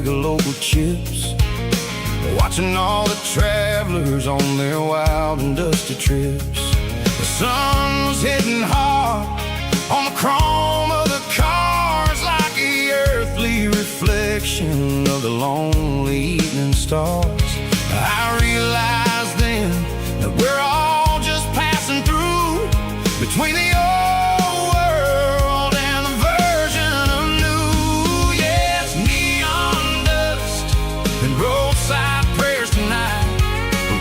bag of local chips, watching all the travelers on their wild and dusty trips. The sun was hitting hard on the chrome of the cars, like the earthly reflection of the lonely evening stars. I realized then that we're all just passing through between the old world and the version of new. Yeah, it's neon dust and roadside prayers tonight,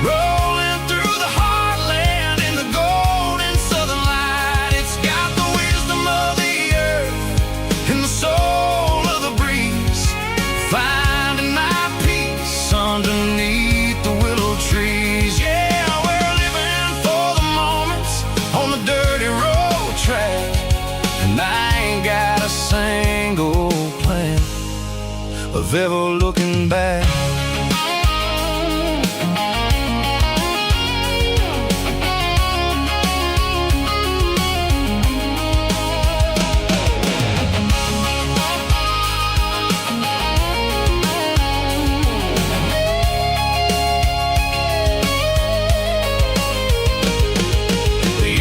rolling through the heartland in the golden southern light. It's got the wisdom of the earth and the soul of the breeze, finding my peace underneath the willow trees. Yeah, we're living for the moments on the dirty road track, and I ain't got a single plan of ever looking back.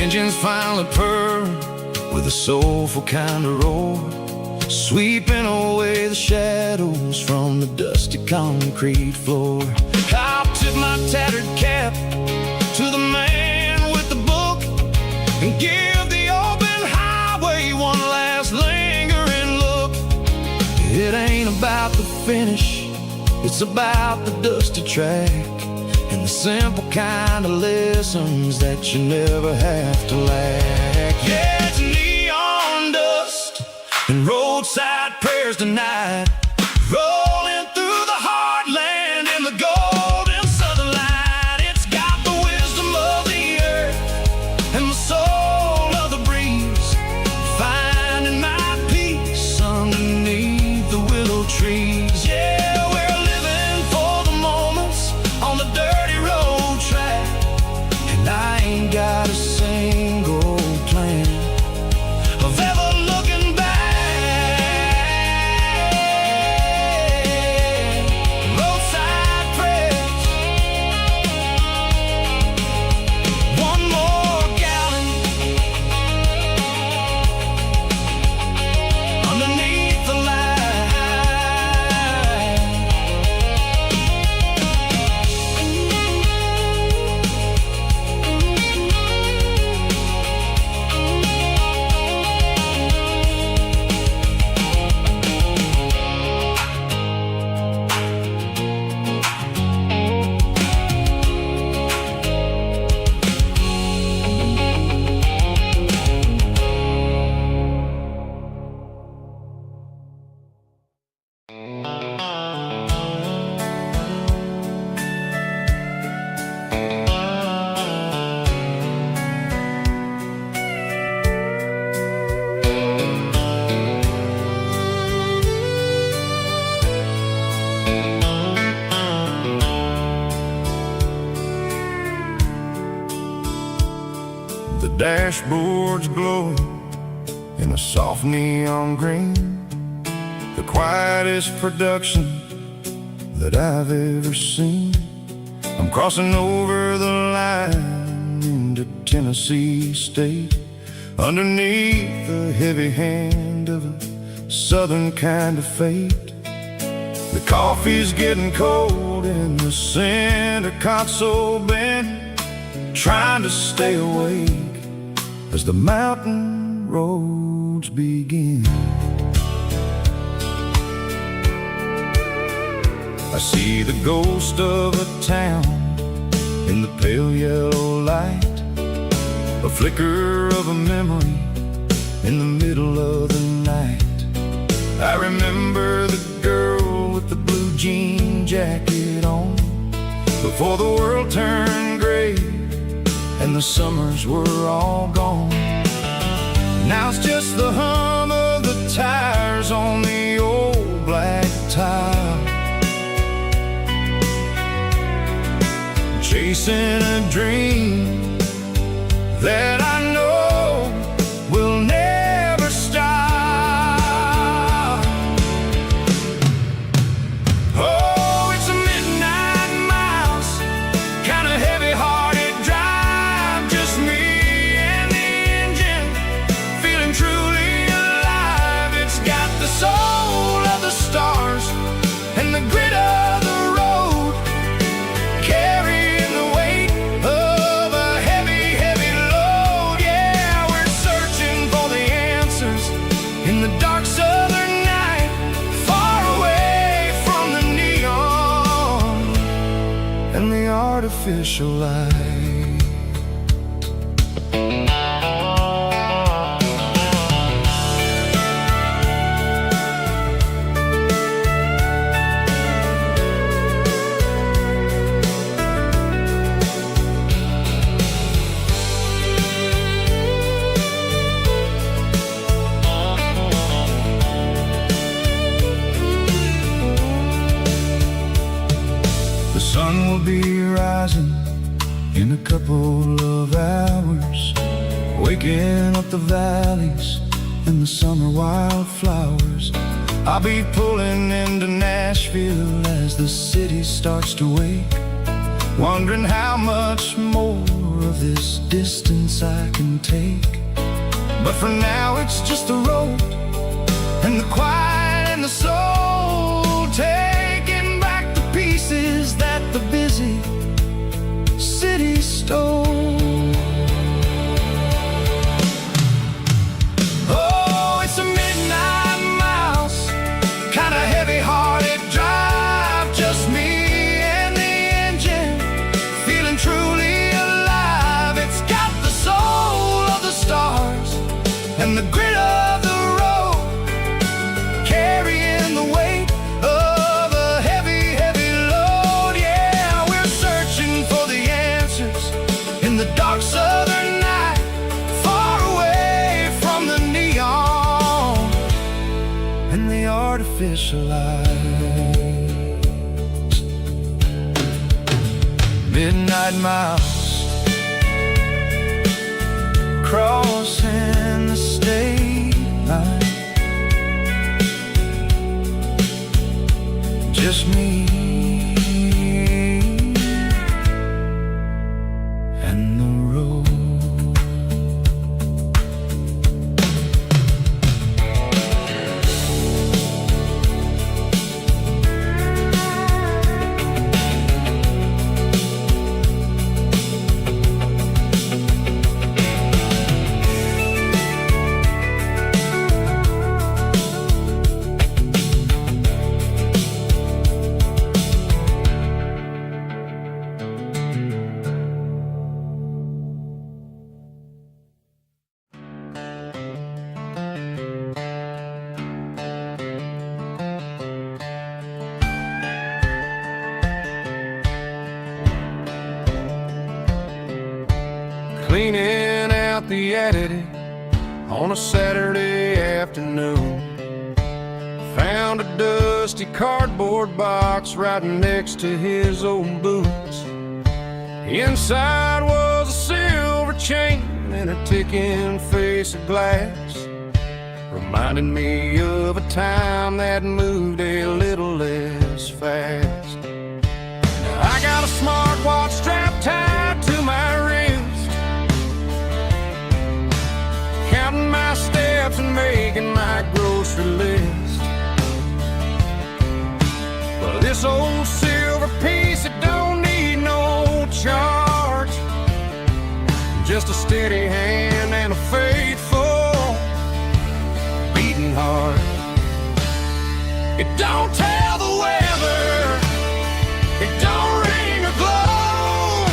Engines finally purr with a soulful kind of roar, sweeping away the shadows from the dusty concrete floor. I'll tip my tattered cap to the man with the book and give the open highway one last lingering look. It ain't about the finish, it's about the dusty track and the simple kind of lessons that you never have to lack. Yeah, it's neon dust and roadside prayers tonight, rolling through the heartland in the golden southern light. It's got the wisdom of the earth and the soul of the breeze, finding my peace underneath the willow trees. Yeah, we're living for the moments on the dirty road track, and I ain't got a single plan of ever looking back. Roadside prayers, one more gallon underneath the light. The dashboard's glowing in a soft neon green, the quietest production that I've ever seen. I'm crossing over the line into Tennessee State, underneath the heavy hand of a southern kind of fate. The coffee's getting cold in the center console bin, trying to stay awake as the mountain roads begin. I see the ghost of a town in the pale yellow light, a flicker of a memory in the middle of the night. I remember the girl with the blue jean jacket on, before the world turned gray and the summers were all gone. Now it's just the hum of the tires on the old black tile, chasing a dream that I know will never stop. artificial light. The sun will be rising in a couple of hours, waking up the valleys and the summer wildflowers. I'll be pulling into Nashville as the city starts to wake, wondering how much more of this distance I can take. But for now it's just the road and the quiet and the soul, taking back the pieces that the busy city stole. Oh, it's a midnight mouse, kinda heavy-hearted drive, just me and the engine, feeling truly alive. It's got the soul of the stars and the grit of the road, carrying the weight of a heavy, heavy load. Yeah, we're searching for the answers in the dark southern night, far away from the neon and the artificial lights. Midnight mouse, crossing the state line, just me and the road. Cleaning out the attic on a Saturday afternoon, found a dusty cardboard box right next to his old boots. Inside was a silver chain and a ticking face of glass, reminding me of a time that moved a little less fast. Now I got a smartwatch strapped tied to my wrist, counting my steps and making my grocery list. Well, this old silver piece, it don't need no charge, just a steady hand and a faithful beating heart. It don't tell the weather, it don't ring or glow,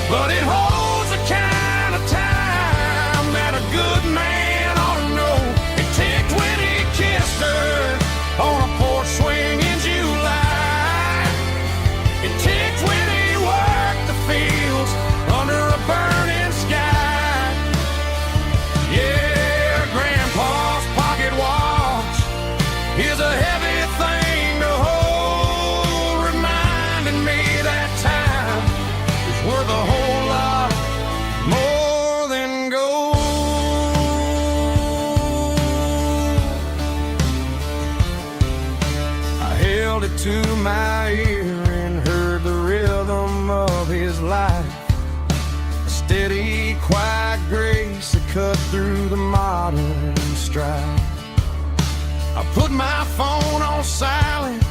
but it holds the kind of time that a good man ought to know. It ticked when he kissed her on a porch swing in July. It ticked when he worked the fields under a burning sky. Yeah, Grandpa's pocket watch is a heavy thing to hold, reminding me that time is worth a whole lot more than gold. I held it to my ear and heard the rhythm of his life, a steady, quiet grace that cut through the modern strife. I put my phone on silent,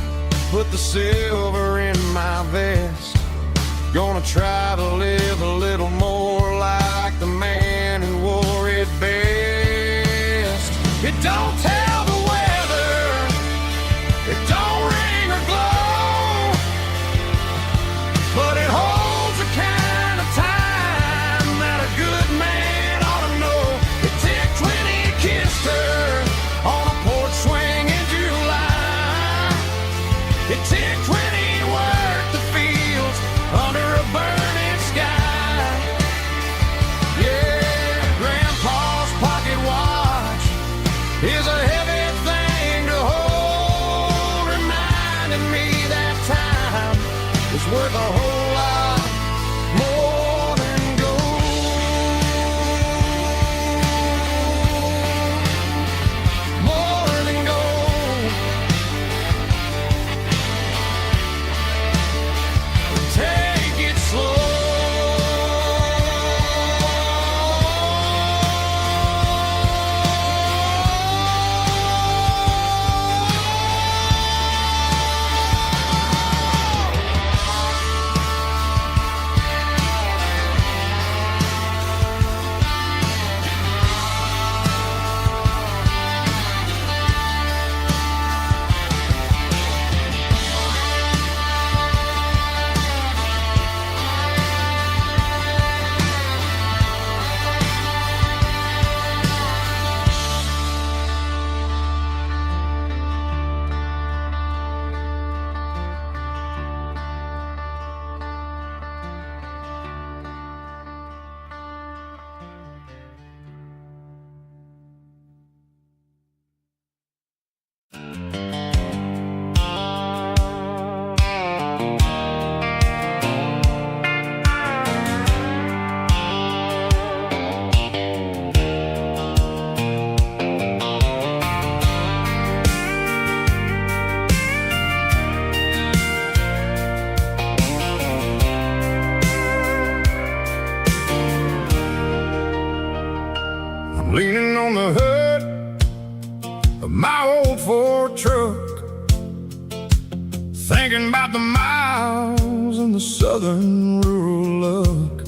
put the silver in my vest, gonna try to live a little more like the man who wore it best. It don't tell the weather, it don't ring or glow, ticked when he worked the fields under a burning sky. Yeah, Grandpa's pocket watch is a heavy thing to hold, reminding me that time is worth a whole lot more than gold. More than gold. Take it slow. Leaning on the hood of my old Ford truck, thinking about the miles and the southern rural look.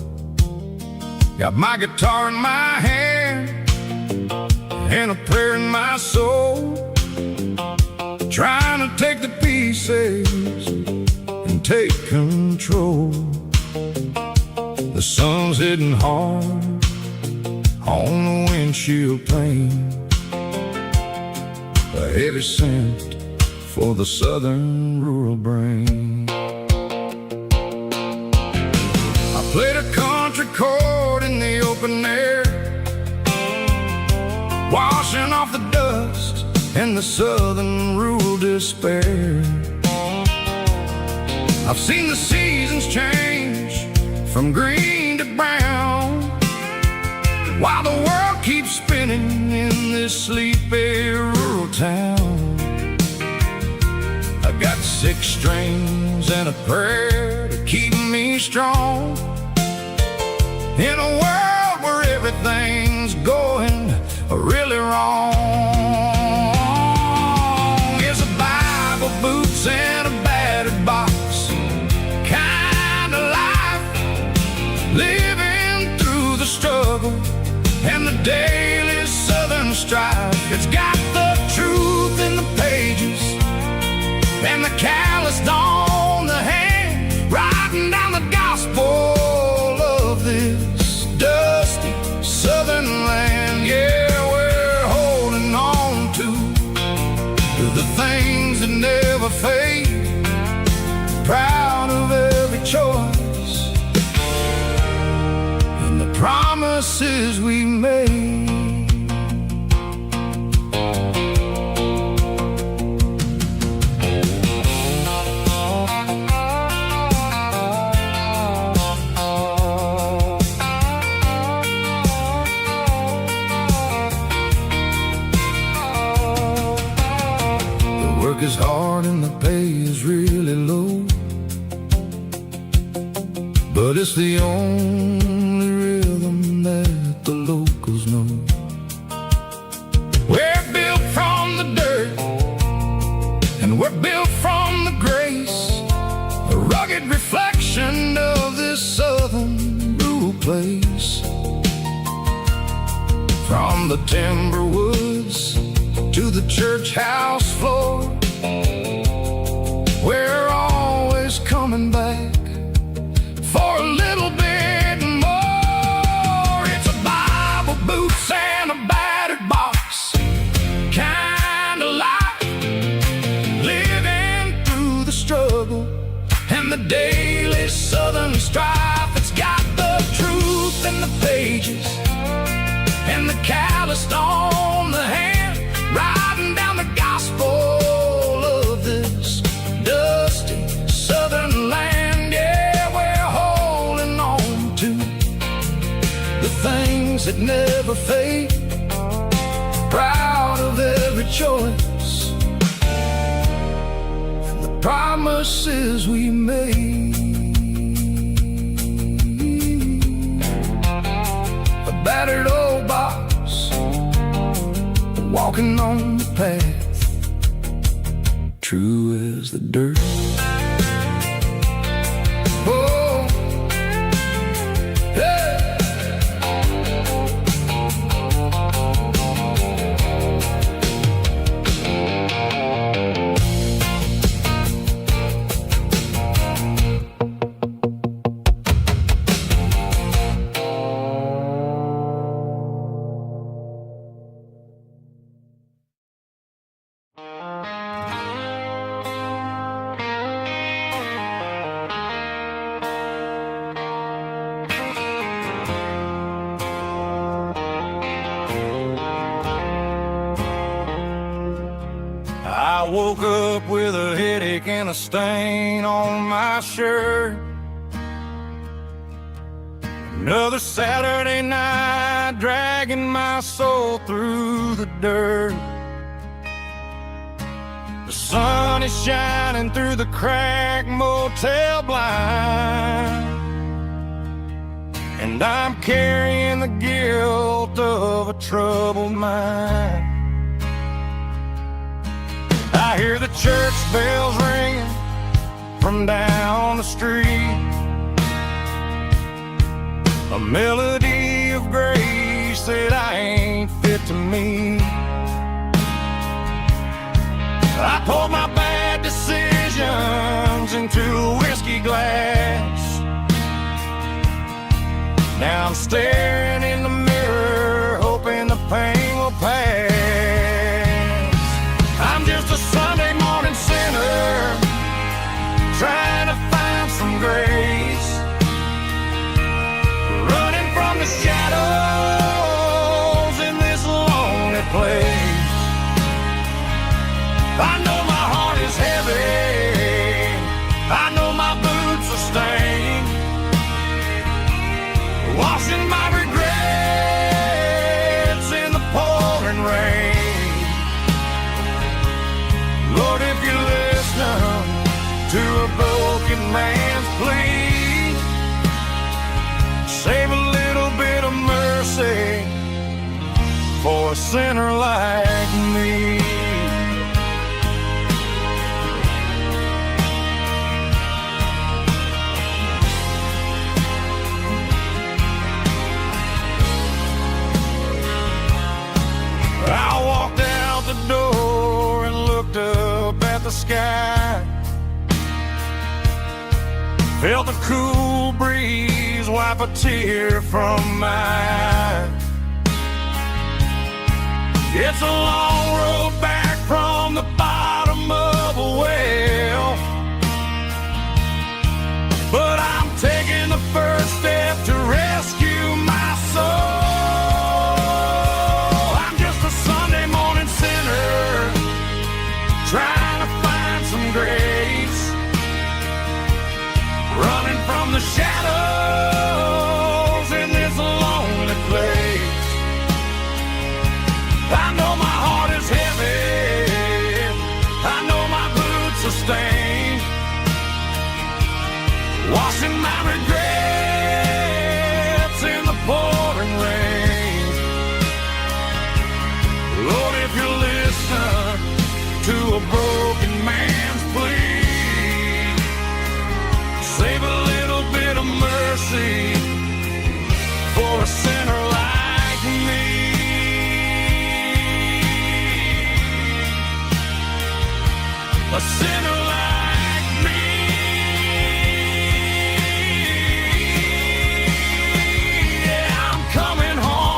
Got my guitar in my hand and a prayer in my soul, trying to take the pieces and take control. The sun's hitting hard on the windshield pane, a heavy scent for the southern rural brain. I played a country chord in the open air, washing off the dust and the southern rural despair. I've seen the seasons change from green to brown, while the world keeps spinning in this sleepy rural town. I got 6 strings and a prayer to keep me strong, in a world where everything's going really wrong. It's a Bible, boots, and a battered box kind of life, living through the struggle and the daily southern strife. It's got the truth in the pages and the calloused on the hand, writing down the gospel of this dusty southern land. Yeah, we're holding on to the things that never fade, proud of every choice and the promises we made. The work is hard and the pay is really low, but it's the only rhythm that the locals know. We're built from the dirt and we're built from the grace, a rugged reflection of this southern rural place. From the timber woods to the church house floor, we're always coming back for a little bit more. It's a Bible, boots, and a battered box kind of life, living through the the daily southern strife. It's got the truth in the pages and the calloused on the hand, riding down the gospel of this dusty southern land. Yeah, we're holding on to the things that never fade, proud of every choice and the promises we made. A battered old box walking on the path, true as the dirt. Oh, hey. I woke up with a headache and a stain on my shirt. Another Saturday night dragging my soul through the dirt. The sun is shining through the cracked motel blind, and I'm carrying the guilt of a troubled mind. I hear the church bells ringing from down the street, a melody of grace that I ain't fit to meet. I poured my bad decisions into a whiskey glass. Now I'm staring in the mirror, hoping the pain will pass. I'm just a Sunday morning sinner, trying to find some grace, running from the shadows in this lonely place. I know my heart is heavy, I know my boots are stained, washing my regrets in the pouring rain. Lord, if you listen to a broken man's plea, save a little bit of mercy for a sinner like me. I walked out the door and looked up at the sky, felt the cool breeze wipe a tear from my eye. It's a long road back from the bottom of a well, but I'm taking the first step to rescue my soul. Trying to find some grace, running from the shadows in this lonely place. I know my heart is heavy, I know my boots are stained, washing my regrets in the pouring rain. Lord, if you listen to a broken man's plea, save a little bit of mercy for a sinner like me. A sinner like me. Yeah, I'm coming home.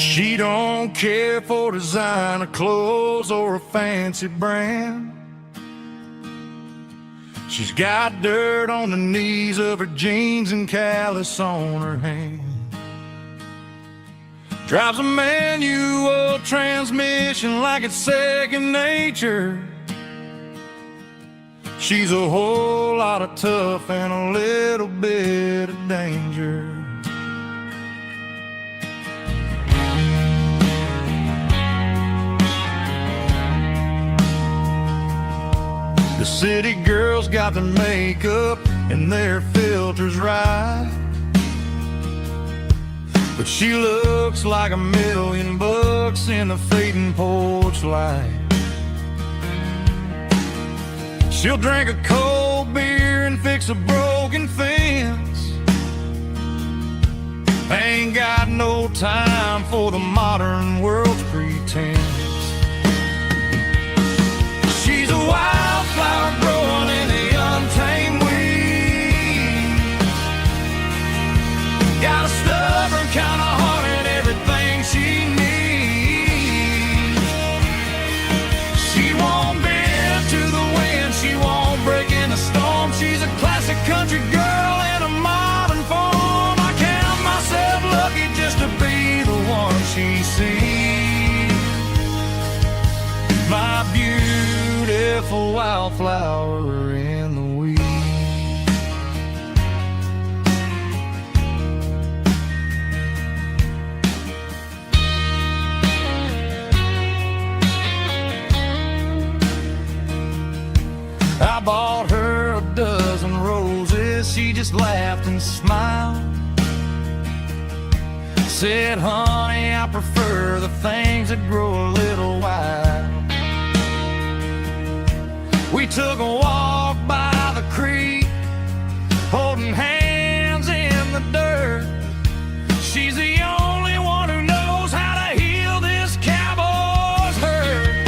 She don't care for designer clothes or a fancy brand. She's got dirt on the knees of her jeans and callus on her hand. Drives a manual transmission like it's second nature. She's a whole lot of tough and a little bit of danger. The city girls got their makeup and their filters right, but she looks like $1,000,000 in the fading porch light. She'll drink a cold beer and fix a broken fence. Ain't got no time for the modern world's pretense. She's a wildflower growing in the untamed weeds. Got a stubborn kind of heart and everything she needs. She won't bend to the wind, she won't break in the storm. She's a classic country girl in a modern form. I count myself lucky just to be the one she sees. My beautiful wildflower in the weeds. I bought her a dozen roses, she just laughed and smiled. Said, honey, I prefer the things that grow a little wild. We took a walk by the creek, holding hands in the dirt. She's the only one who knows how to heal this cowboy's hurt.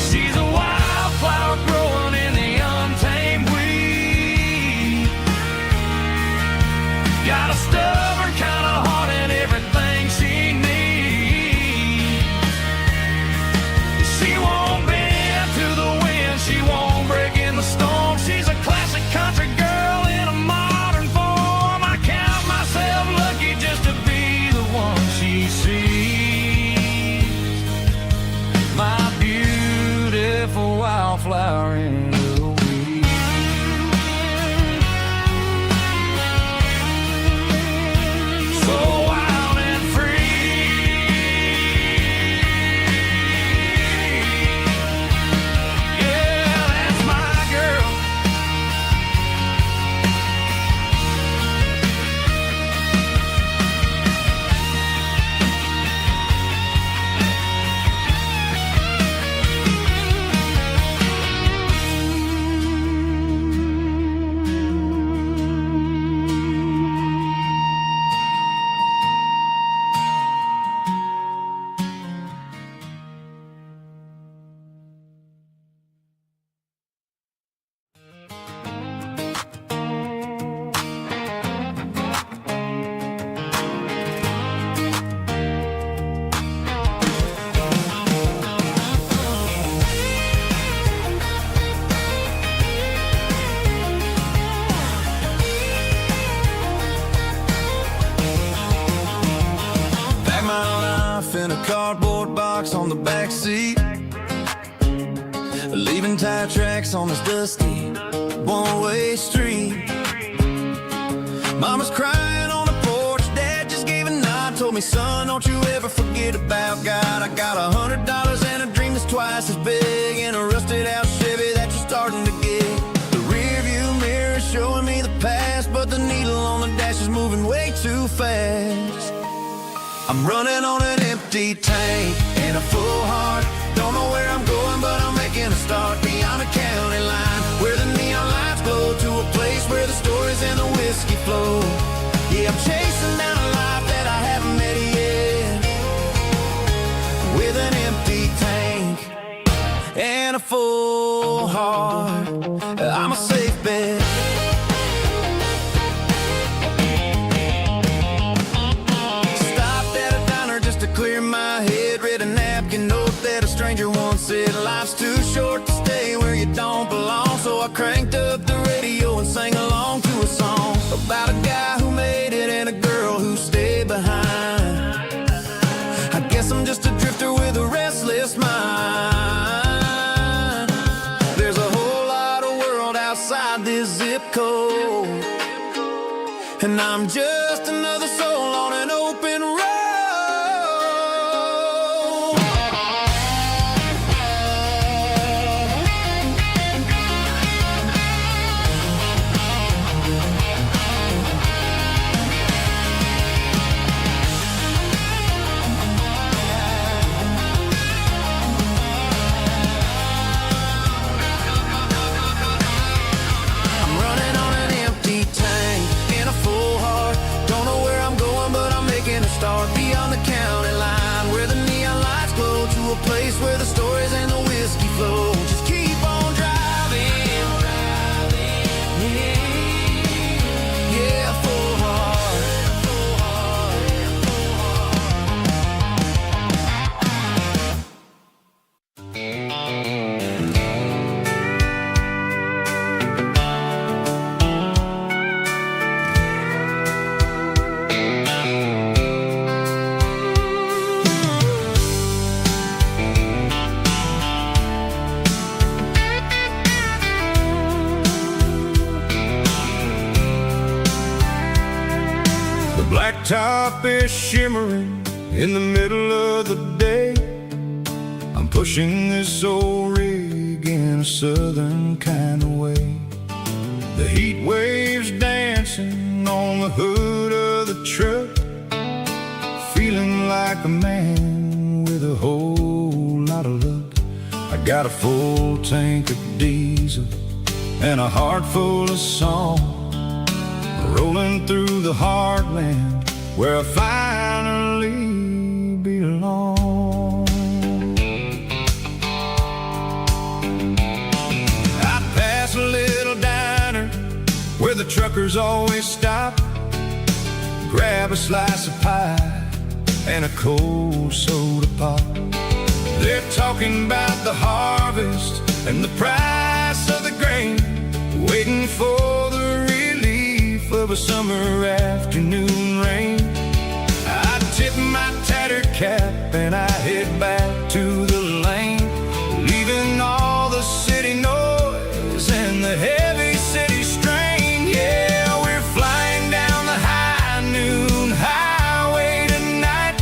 She's a wildflower growing in the untamed weed. Got a stubborn kind of heart and everything she needs. She won't bend to the wind, she won't break in the storm. She's a classic country girl in a modern form. I count myself lucky just to be the one she sees. My beautiful wildflower in the weeds. So wild and free. Yeah, that's my girl. Pack my life in a cardboard box on the back seat, leaving tire tracks on this dusty one-way street. Mama's crying on the porch, Dad just gave a nod, told me, son, don't you ever forget about God. I got $100 and a dream that's twice as big, in a rusted out Chevy that you're starting to get. The rear view mirror is showing me the past, but the needle on the dash is moving way too fast. I'm running on an empty tank and a full heart. Don't know where I'm going, but I'm making a start beyond the county line, where the neon lights glow, to a place where the stories and the whiskey flow. Yeah, I'm chasing down a life that I haven't met yet, with an empty tank and a full heart. I'm a safe bet. Stopped and I'm just another soul on an open road. Start beyond the county line, where the neon lights glow, to a place where the stories and the whiskey flow. Just keep on driving, yeah, full heart. Blacktop is shimmering in the middle of the day. I'm pushing this old rig in a southern kind of way. The heat waves dancing on the hood of the truck, feeling like a man with a whole lot of luck. I got a full tank of diesel and a heart full of song, rolling through the heartland where I finally belong. I pass a little diner where the truckers always stop, grab a slice of pie and a cold soda pop. They're talking about the harvest and the price of the grain, waiting for the of a summer afternoon rain. I tip my tattered cap and I head back to the lane, leaving all the city noise and the heavy city strain. Yeah, we're flying down the high noon highway tonight,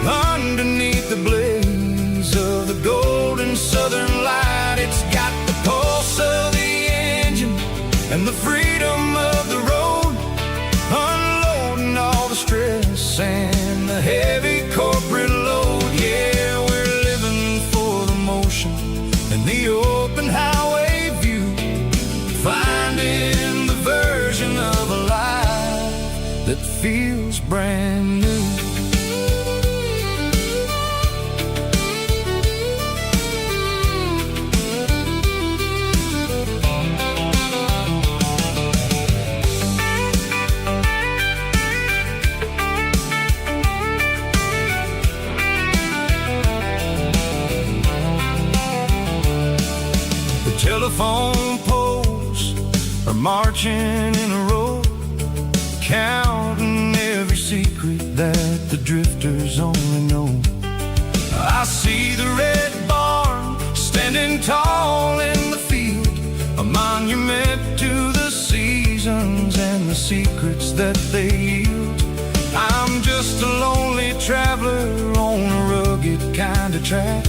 underneath the blaze of the golden southern light. It's got the pulse of the engine and the freedom of the road, unloading all the stress and the heavy corporate load. Yeah, we're living for the motion and the open highway view, finding the version of a life that feels brand new. Telephone poles are marching in a row, counting every secret that the drifters only know. I see the red barn standing tall in the field, a monument to the seasons and the secrets that they yield. I'm just a lonely traveler on a rugged kind of track,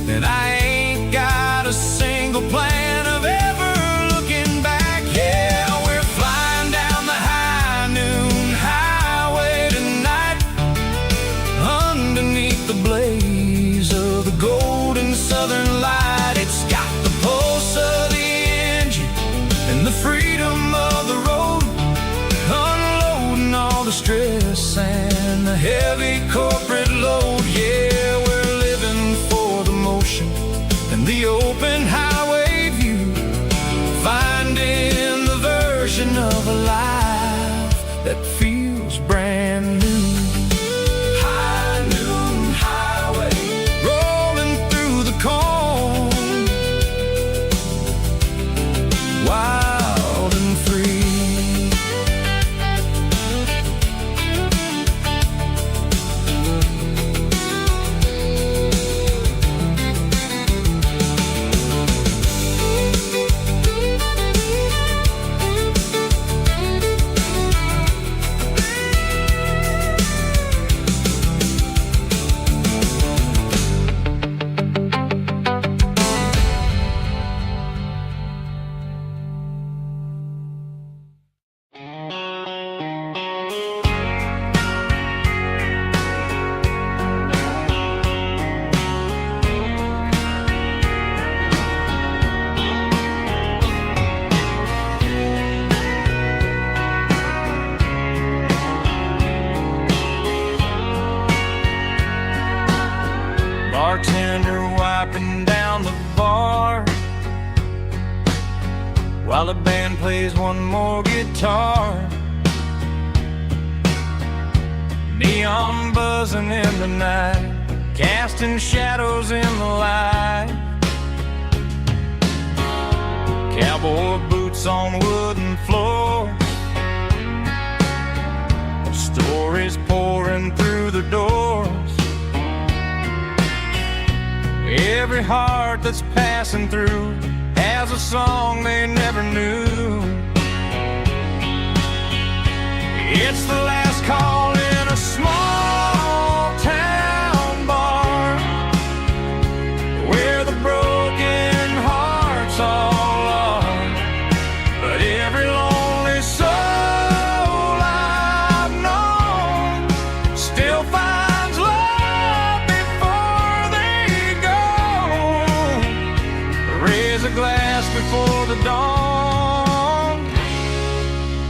and I ain't got a single plan of ever looking back. Yeah, we're flying down the high noon highway tonight, underneath the blaze of the golden southern light. It's got the pulse of the engine and the freedom of the road, unloading all the stress and the heavy corporate load. Yeah, we're living for the motion and the open highway view, finding the version of a life that feels brand new. High noon highway, rolling through the corn, wild and free. plays one more guitar. Neon buzzing in the night, casting shadows in the light. Cowboy boots on wooden floors, stories pouring through the doors. Every heart that's passing through has a song they never knew. It's the last call in a small town bar, where the broken hearts all are. But every lonely soul I've known still finds love before they go. Raise a glass before the dawn,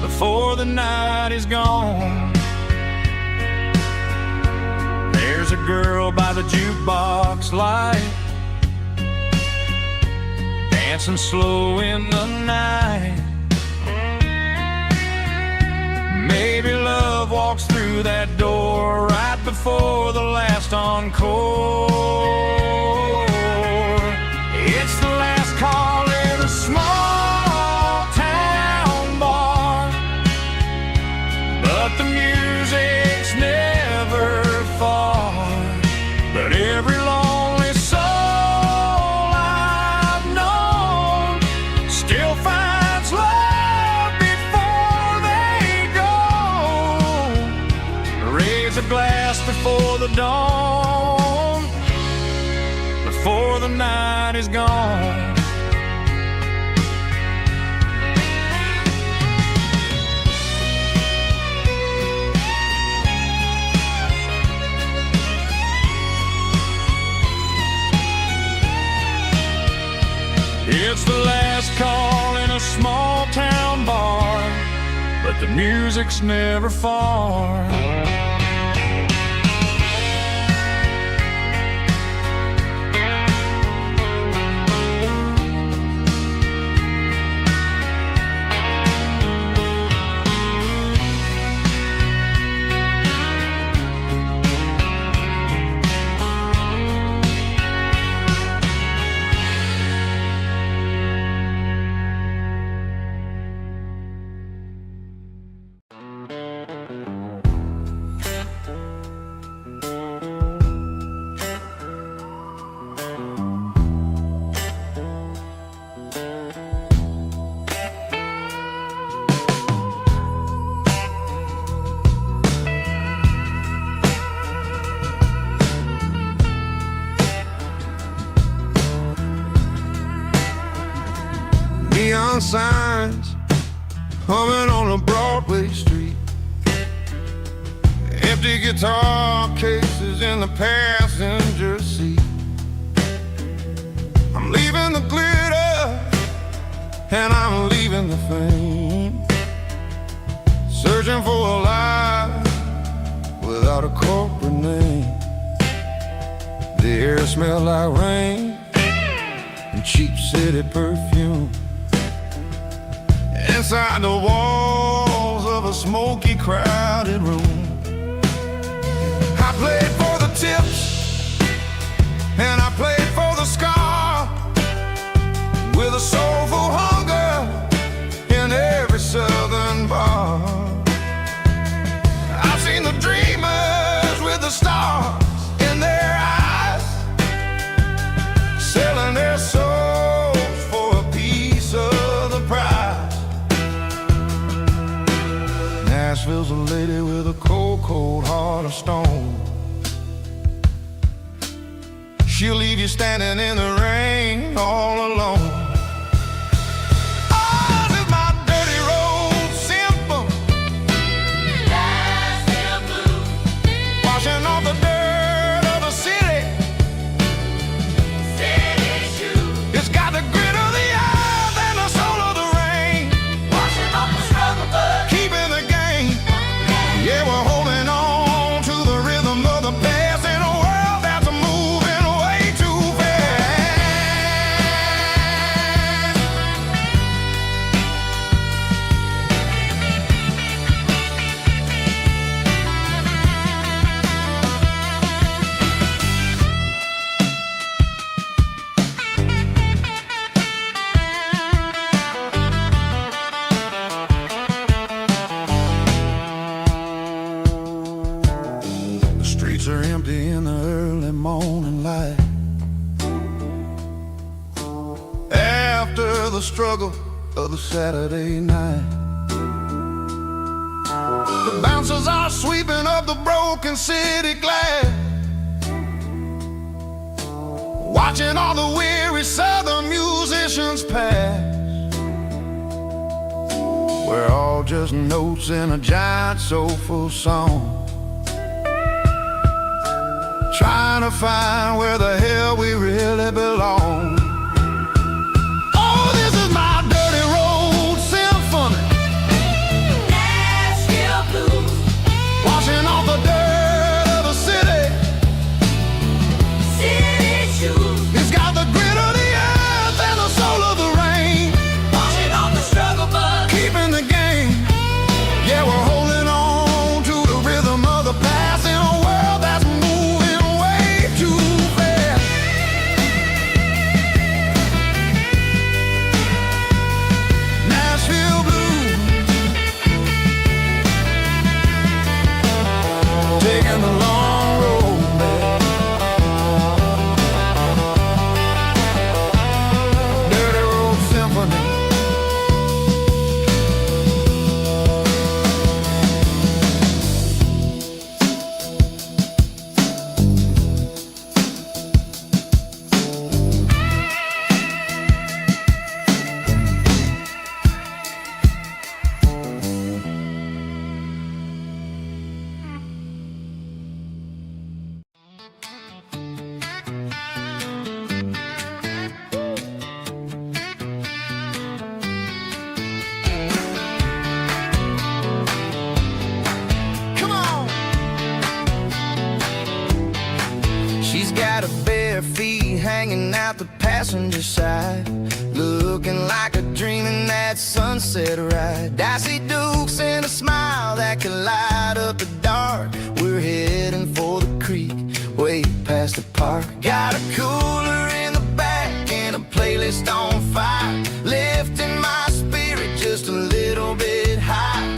before the night is gone. There's a girl by the jukebox light, dancing slow in the night. Maybe love walks through that door right before the last encore. It's the last call in a small town bar, but the music's never far. But every lonely soul I've known still finds love before they go. Raise a glass before the dawn, before the night is gone. It's the last call in a small town bar, but the music's never far. Neon signs humming on a Broadway street, empty guitar cases in the passenger seat. I'm leaving the glitter and I'm leaving the fame, searching for a life without a corporate name. The air smells like rain and cheap city perfume. Inside the walls of a smoky, crowded room, I played for the tips and I played for the scar, with a soulful hunger in every southern bar. I've seen the dreamers with the stars in their eyes, selling their souls for a piece of the prize. Nashville's a lady with a cold, cold heart of stone. She'll leave you standing in the rain all alone. Ours is my dirty road symphony, Nashville blues, washing off the dirt of the city shoes. It's got the grit of the earth and the soul of the rain, washing off the struggle but keeping the game. Yeah, we're holding on to the rhythm of the past in a world that's moving way too fast. streets are empty in the early morning light. After the struggle of the Saturday night, the bouncers are sweeping up the broken city glass, watching all the weary southern musicians pass. We're all just notes in a giant soulful song, trying to find where the hell we really belong. Oh, this is my dirty road symphony, Nashville blues, washing off the dirt of the city. city shoes, It's got the grit of the earth and the soul of the rain, washing off the struggle bug. keeping the game. Yeah, we're holding on to the rhythm of the past in a world that's moving way too fast. Nashville blues, taking the long road back. Dirty road symphony. Come on. She's got her bare feet hanging out the passenger side, looking like a dream in that sunset ride. I see Dukes and a smile that can light up the dark. We're heading for the creek, way past the park. Got a cooler in the back and a playlist on fire, lifting my spirit just a little bit high.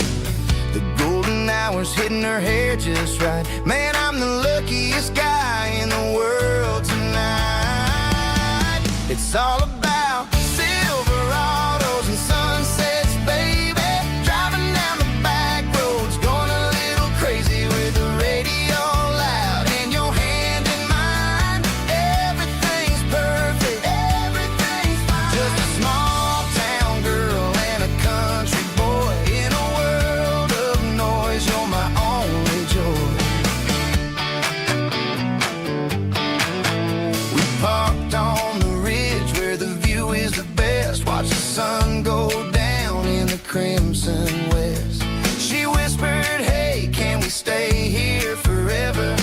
The golden hours hitting her hair just right. Man, I'm the luckiest guy in the world tonight. It's all about Silverados and sunsets, baby. Driving down the back roads, going a little crazy with the radio loud and your hand in mine. Everything's perfect, everything's fine. Just a small town girl and a country boy in a world of noise. You're my only joy. We parked on the ridge where the view is the best. Watch the sun go down in the crimson west. She whispered, hey, can we stay here forever?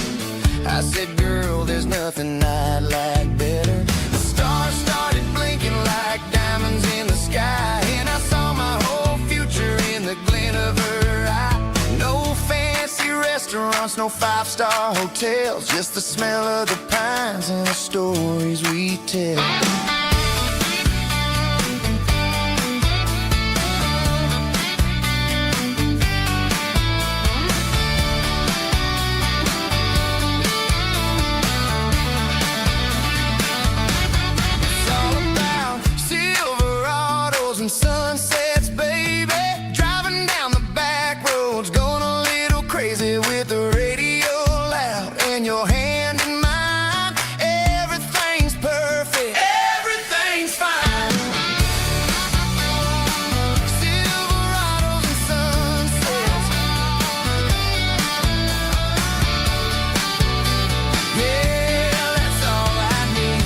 I said, girl, there's nothing I'd like better. The stars started blinking like diamonds in the sky, and I saw my whole future in the glint of her eye. No fancy restaurants, no five-star hotels, just the smell of the pines and the stories we tell. It's all about Silverados and sunsets, baby. Driving down the back roads, going a little crazy with the radio loud and your hand in mine. Everything's perfect, everything's fine. Silverados and sunsets, yeah, that's all I need.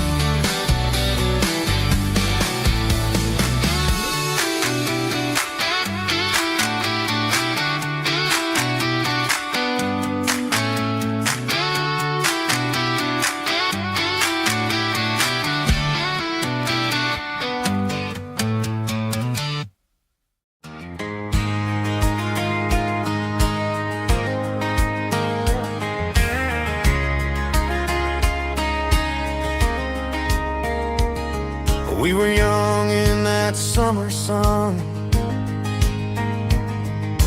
We were young in that summer sun,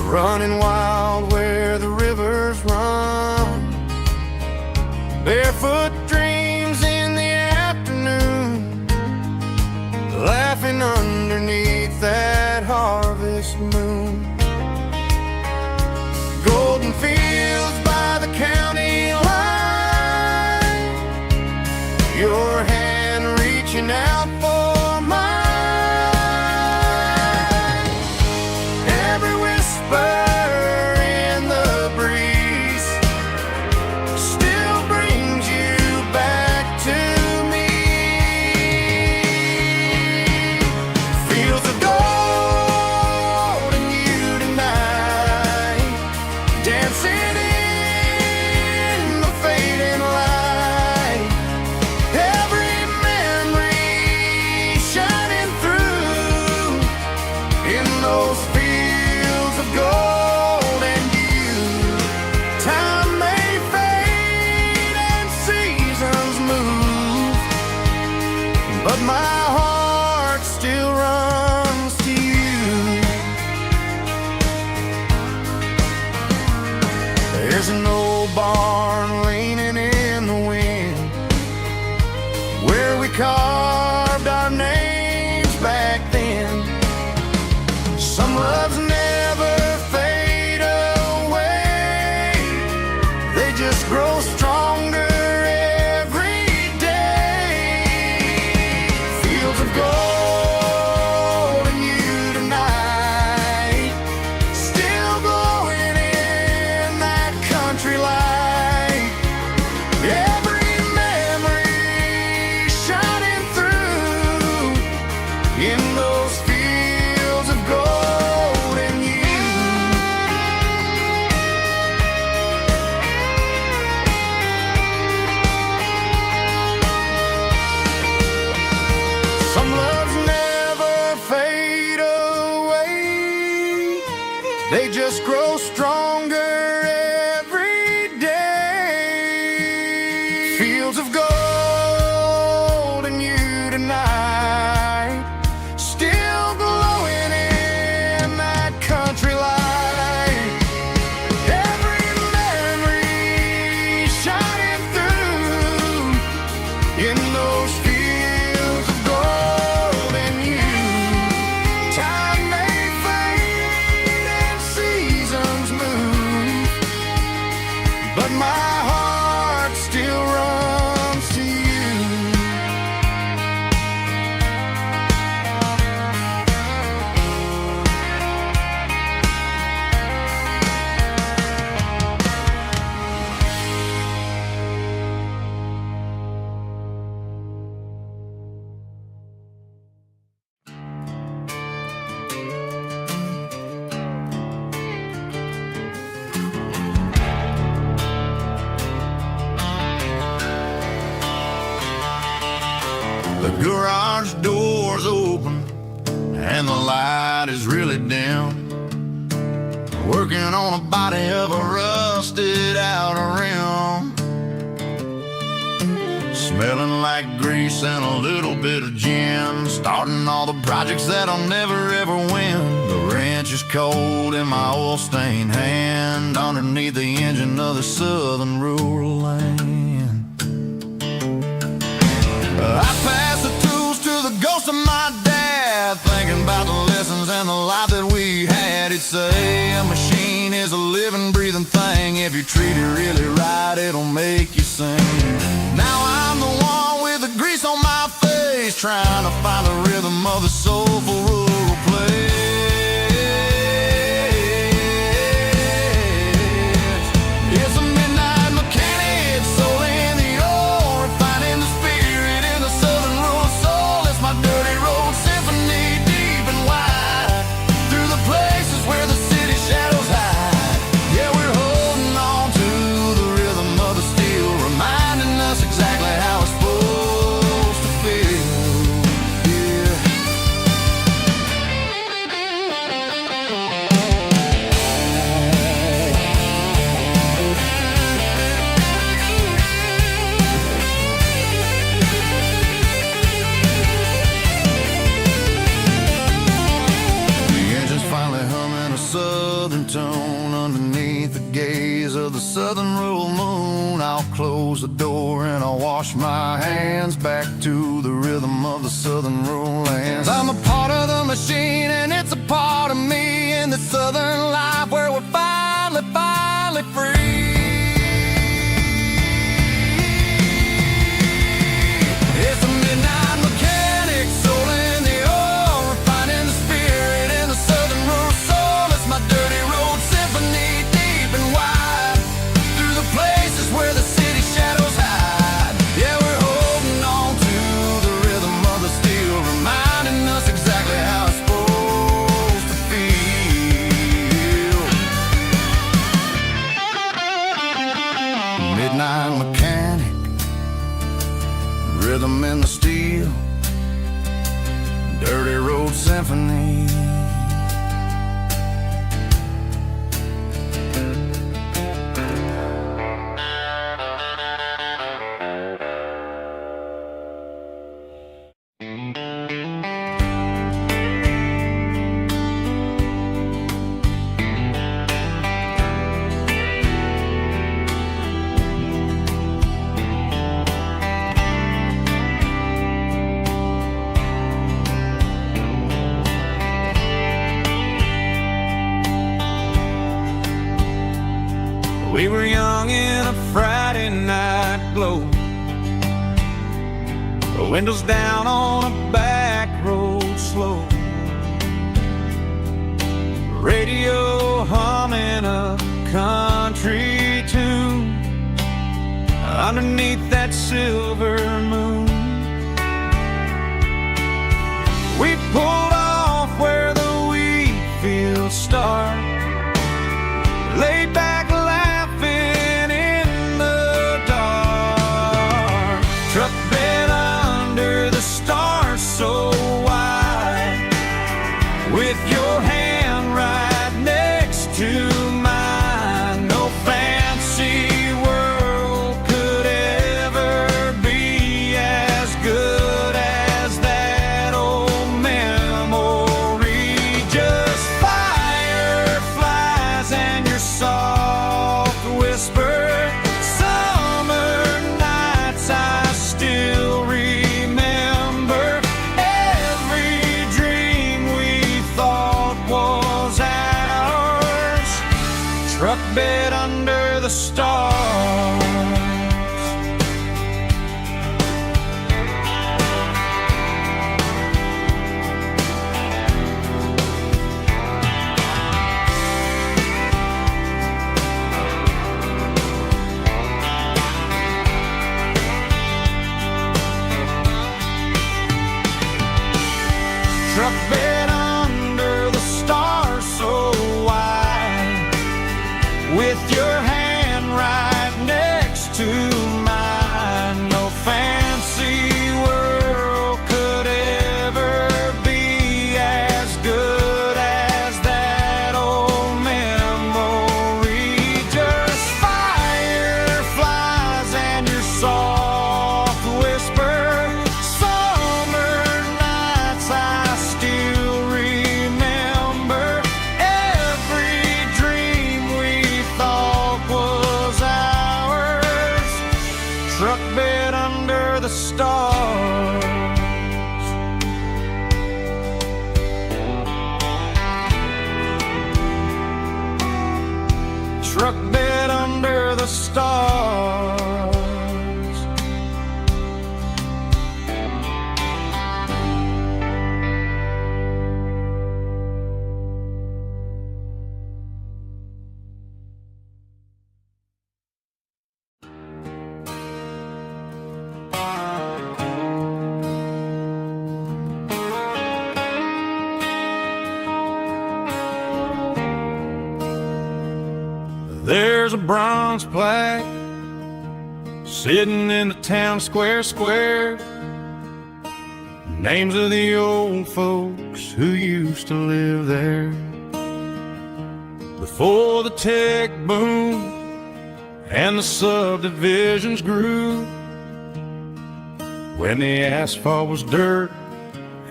running wild where the rivers run. Barefoot dreams in the afternoon, laughing underneath that harvest moon. Golden fields by the county line, your hand reaching out for mine. Every whisper in the breeze still brings you back to me. Fields of gold and you tonight, dancing in the fading light. Every memory shining through in those fields of gold and you. Time may fade and seasons move, but my heart still runs to you. There's an old barn leaning in the wind, where we carved our names back then. Some loves never fade away, they just grow stronger every day. Fields of gold and you tonight, still glowing in that country light. Every memory shining through in those fields of gold and you. Some loves never fade away, they just grow stronger every day. Fields of gold and you tonight, still glowing in that country light. Every memory shining through in those fields of gold and you. Time may fade and seasons move, but my heart still runs to you. The garage door's open and the light is really dim. Working on a body of a rusted out rim, smelling like grease and a little bit of gin. Starting all the projects that I'll never ever win. The wrench is cold in my oil-stained hand, underneath the engine of the southern rural land. I pass the tools to the ghost of my dad, thinking about the lessons and the life that we had. He'd say a machine is a living, breathing thing. If you treat it really right, it'll make you sing. Now I'm the one with the grease on my face, trying to find the rhythm of the soulful rural place. It's a midnight mechanic, soul in the ore, refining the spirit in the southern rural soul. It's my dirty road symphony, deep and wide, through the places where the city shadows hide. Yeah, we're holding on to the rhythm of the steel, reminding us exactly how it's supposed to feel. Yeah. of the southern rural moon, I'll close the door and I'll wash my hands back to the rhythm of the southern rural lands. I'm a part of the machine and it's a part of me in the southern life where we're finally free. It's a midnight mechanic, soul in the oil, refining the spirit in the southern rural soul. It's my dirty road symphony, deep and wide, through the places where the city shadows hide. Yeah, we're holding on to the rhythm of the steel, reminding us exactly how it's supposed to feel. Midnight mechanic, rhythm in the steel, dirty road symphony. We were young in a Friday night glow, the windows down on a back road slow, radio humming a country tune underneath that silver moon. We pulled off where the wheat fields start, laid back laughing in the dark, truck bed under the stars so wide, with your hand right next to mine. No fancy world could ever be as good as that old memory. Just fireflies and your soft whisper. Summer nights I still remember. Every dream we thought was ours, truck bed under the stars. Truck bed under the stars so wide, with your hand right next to mine. No fancy world could ever be as good as that old memory. Just fireflies and your soft whisper. Summer nights I still remember. Every dream we thought was ours, truck bed under the stars. Truck bed under the stars. There's a bronze plaque sitting in the town square. Names of the old folks who used to live there before the tech boom and the subdivisions grew, when the asphalt was dirt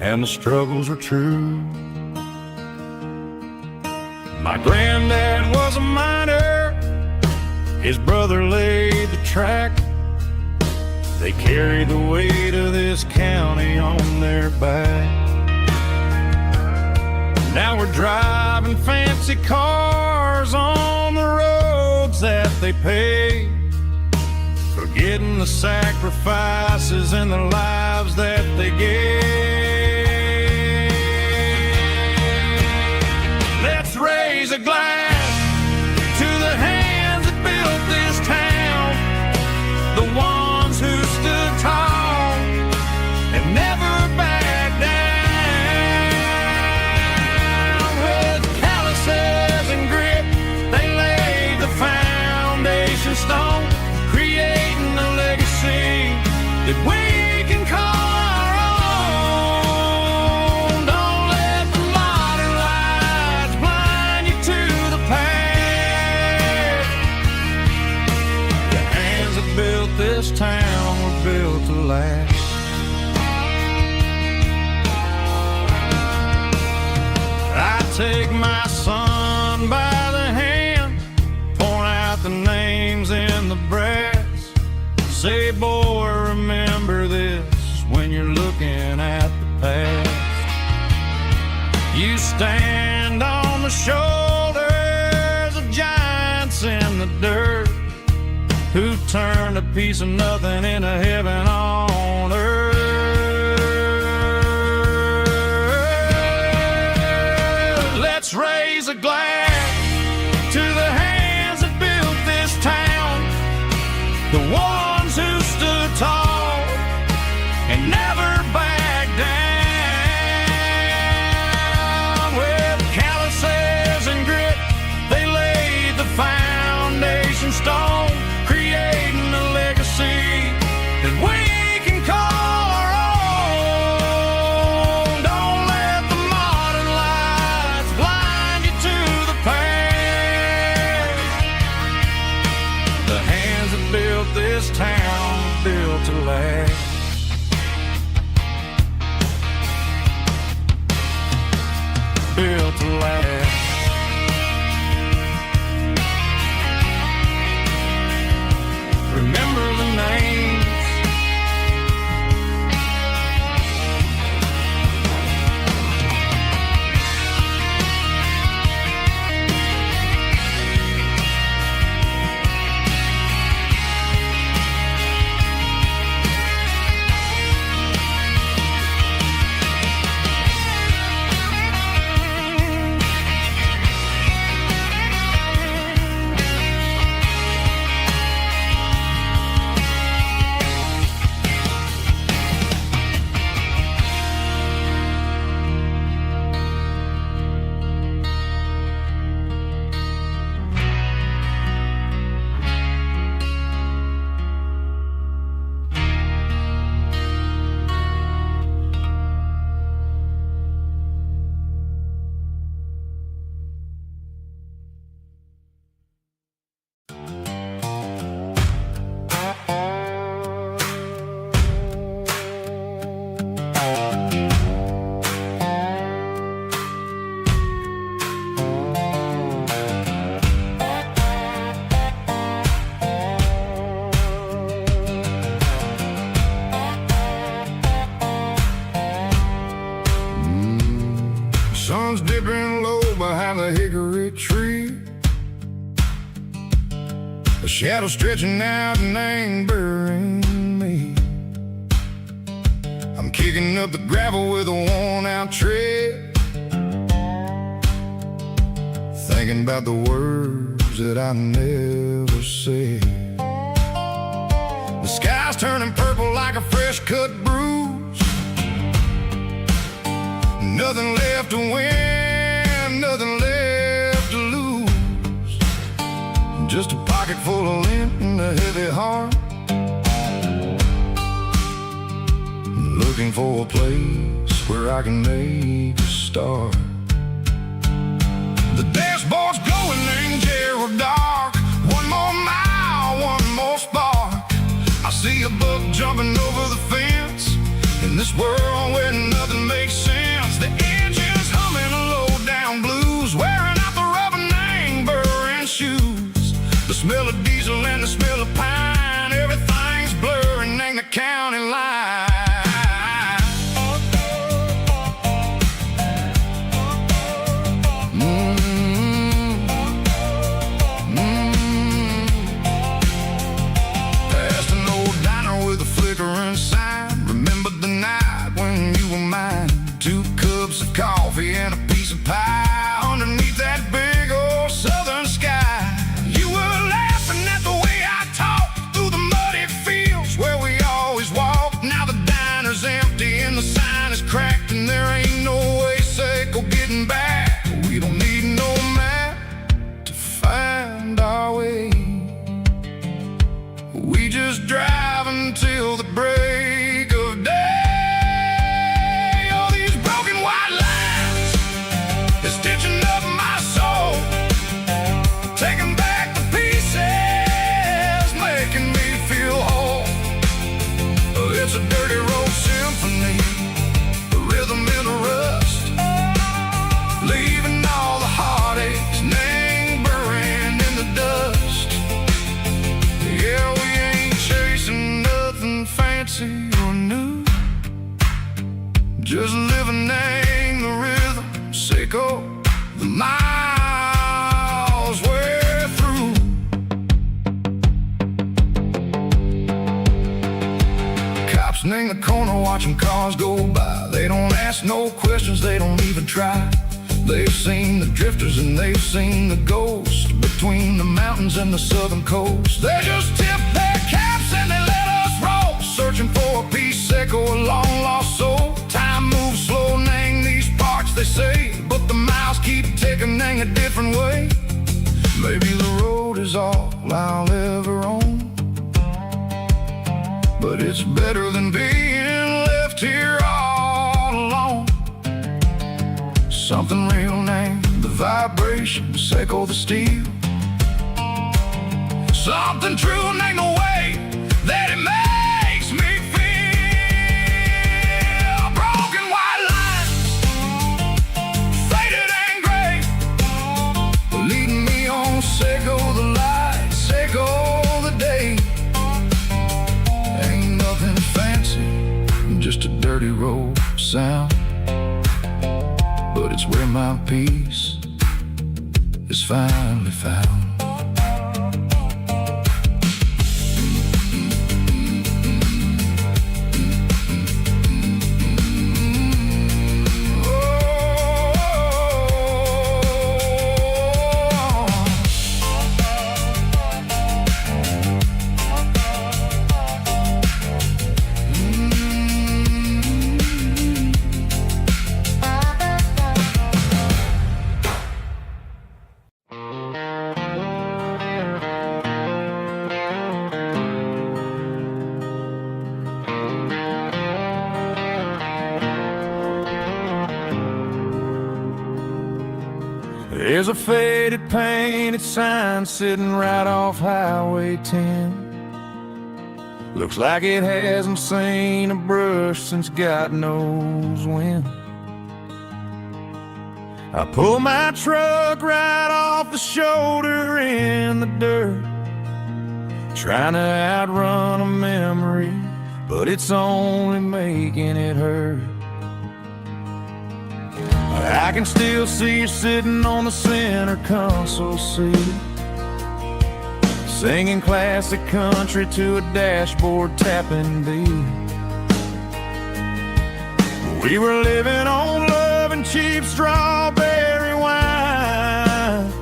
and the struggles were true. My granddad was a miner His brother laid the track. They carry the weight of this county on their back. Now we're driving fancy cars on the roads that they pay, forgetting the sacrifices and the lives that they gave. Let's raise a glass to the hands that built this town, the ones who stood tall and never backed down. With calluses and grit, they laid the foundation stone, creating a legacy that we can call our own. Don't let the modern lights blind you to the past. The hands that built this town were built to last. I take my son by the hand, point out the names in the brass. Say, boy, remember this when you're looking at the past. You stand on the shoulders of giants in the dirt, who turned a piece of nothing into heaven on earth. Let's raise a glass to the hands that built this town, the ones who stood tall and never backed down. With calluses and grit, they laid the foundation stone, creating a legacy that we can call our own. Don't let the modern lights blind you to the past. The hands that built this town built to last. Built to last. Remember the names. Sun's dipping low behind the hickory tree, a shadow stretching out and ain't burying me. I'm kicking up the gravel with a worn-out tread, thinking about the words that I never said. The sky's turning purple like a fresh-cut bruise. Nothing left to win, nothing left to lose. Just a pocket full of lint and a heavy heart, looking for a place where I can make a start. The dashboard's glowing in Gerald dark. One more mile, one more spark. I see a buck jumping over the fence in this world where nothing makes sense. The engine's humming a low-down blues, wearing out the rubber name, burring shoes. The smell of diesel diesel and the smell of pine. Everything's blurring in the county line. Past an old diner with a flickering sign. Remember the night when you were mine. 2 cups of coffee and a piece of pie underneath that big old southern sky. You were laughing at the way I talked through the muddy fields where we always walked. Now the diner's empty and the sign is cracked, and there ain't no way safe or getting back. We don't need no map to find our way. We just drive until the break of day. It's a dirty road symphony, a rhythm in the rust, leaving all the heartaches lingering in the dust. Yeah, we ain't chasing nothing fancy or new, just living in the rhythm, sick of the miles we're through. In the corner watching cars go by. They don't ask no questions, they don't even try. They've seen the drifters and they've seen the ghosts between the mountains and the southern coast. They just tip their caps and they let us roll, searching for a piece sick or a long lost soul. Time moves slow in these parts, they say, but the miles keep ticking in a different way. Maybe the road is all I'll ever own, but it's better than being left here all alone. Something real named the vibration, echo the steel. Something true named the way that it makes me feel. Broken white lines, faded and gray, leading me on, echo the light, echo the day. Just a dirty road sound, but it's where my peace is finally found. There's a faded painted sign sitting right off Highway 10. Looks like it hasn't seen a brush since God knows when. I pull my truck right off the shoulder in the dirt, trying to outrun a memory, but it's only making it hurt. I can still see you sitting on the center console seat, singing classic country to a dashboard tapping beat. We were living on love and cheap strawberry wine,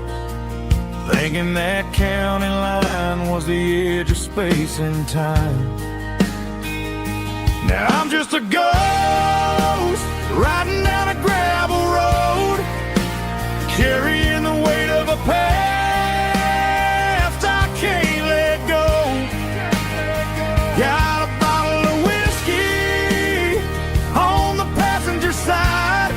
thinking that county line was the edge of space and time. Now I'm just a ghost riding down a gravel road, carrying the weight of a past I can't let go. Got a bottle of whiskey on the passenger side,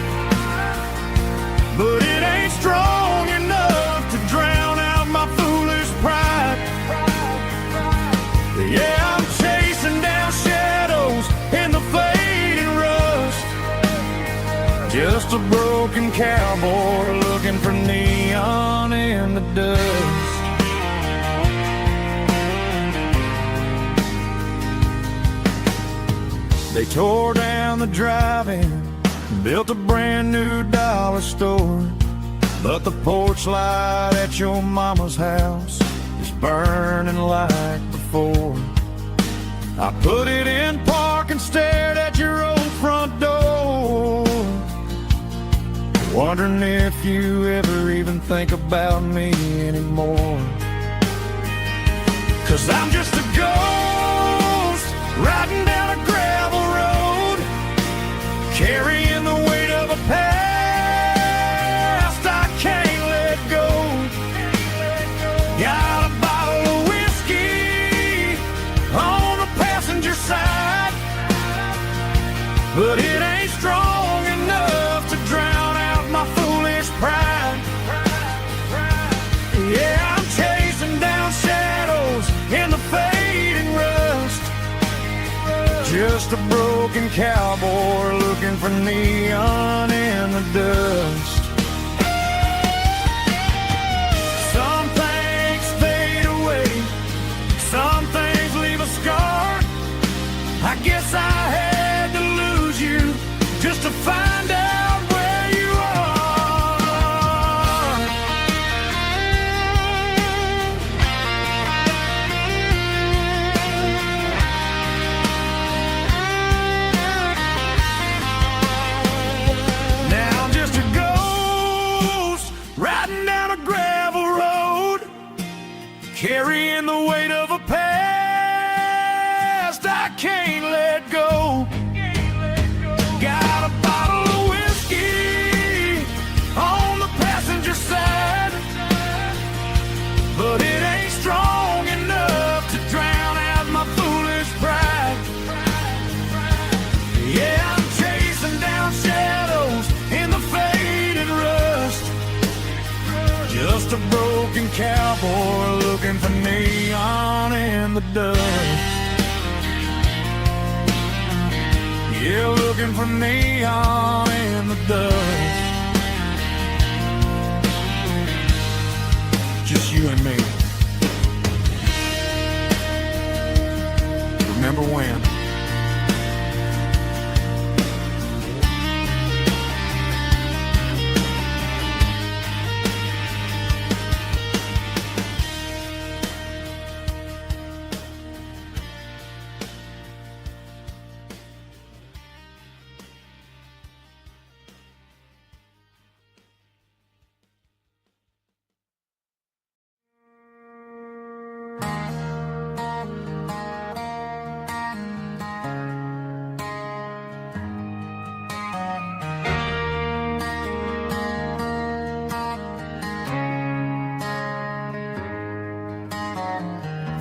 but it ain't strong enough to drown out my foolish pride. Yeah, I'm chasing down shadows in the fading rust, just a broken cowboy looking for neon in the dust. They tore down the drive-in, built a brand new dollar store. But the porch light at your mama's house is burning like before. I put it in park and stared at your old front door, wondering if you ever even think about me anymore. 'Cause I'm just a ghost riding down a gravel road, carrying the weight of a past I can't let go. Got a bottle of whiskey on the passenger side, but it ain't strong enough to drown out my foolish pride. Yeah, I'm chasing down shadows in the fading rust, just a broken cowboy looking for neon in the dust. Some things fade away, some things leave a scar. I guess I had to lose you just to find out where you are. Now I'm just a ghost riding down a gravel road, carrying the weight of a past I can't let go. Got a bottle of whiskey on the passenger side, but it ain't strong enough to drown out my foolish pride. Yeah, I'm chasing down shadows in the fading rust, just a broken cowboy looking for neon in the dust. Yeah, looking for neon in the dust. Just you and me. Remember when?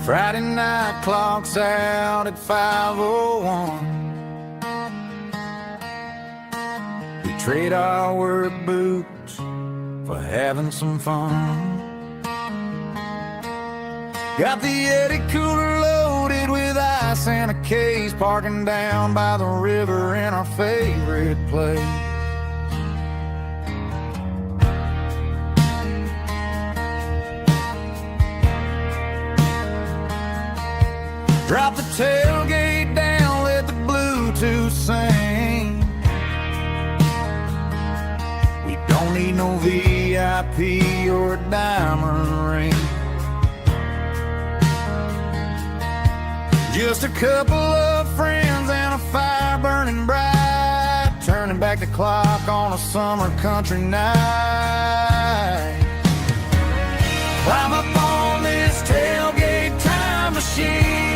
Friday night clock's out at 5:01. We trade our work boots for having some fun. Got the Yeti cooler loaded with ice and a case, parking down by the river in our favorite place. Drop the tailgate down, let the Bluetooth sing. We don't need no VIP or a diamond ring, just a couple of friends and a fire burning bright, turning back the clock on a summer country night. Climb up on this tailgate time machine,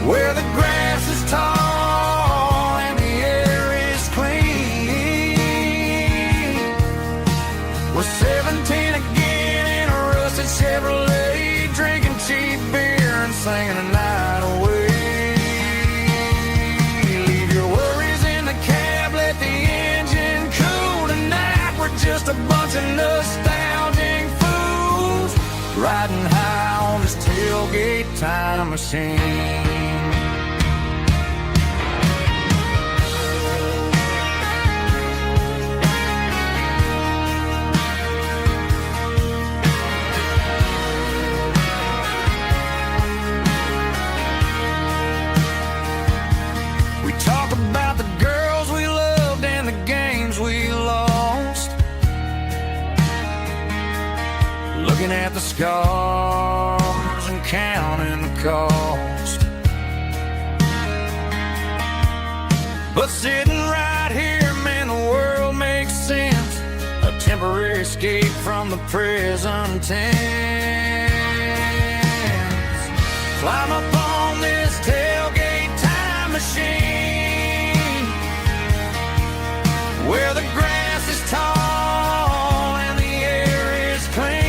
where the grass is tall and the air is clean. We're 17 again in a rusted Chevrolet, drinking cheap beer and singing the night away. Leave your worries in the cab, let the engine cool tonight. We're just a bunch of nostalgic fools riding high on this tailgate time machine. cigars and counting the cost. But sitting right here, man, the world makes sense. A temporary escape from the prison tents. Climb up on this tailgate time machine, where the grass is tall and the air is clean.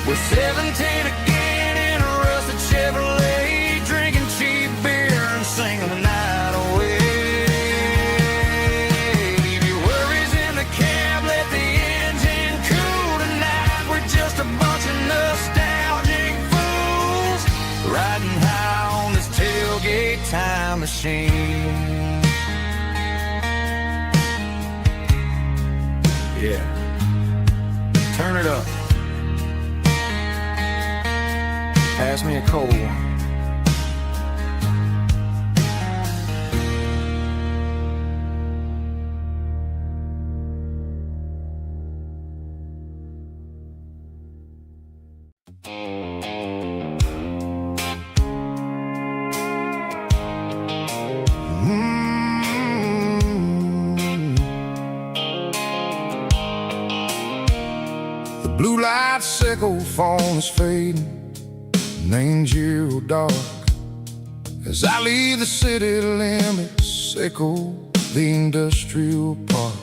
We're 17 again in a rusted Chevrolet, drinking cheap beer and singing the night away. Leave your worries in the cab, let the engine cool tonight. We're just a bunch of nostalgic fools riding high on this tailgate time machine. Yeah, turn it up. Pass me a cold one. The blue light sickle phone is fading, and ain't zero dark. As I leave the city limits, echo the industrial park.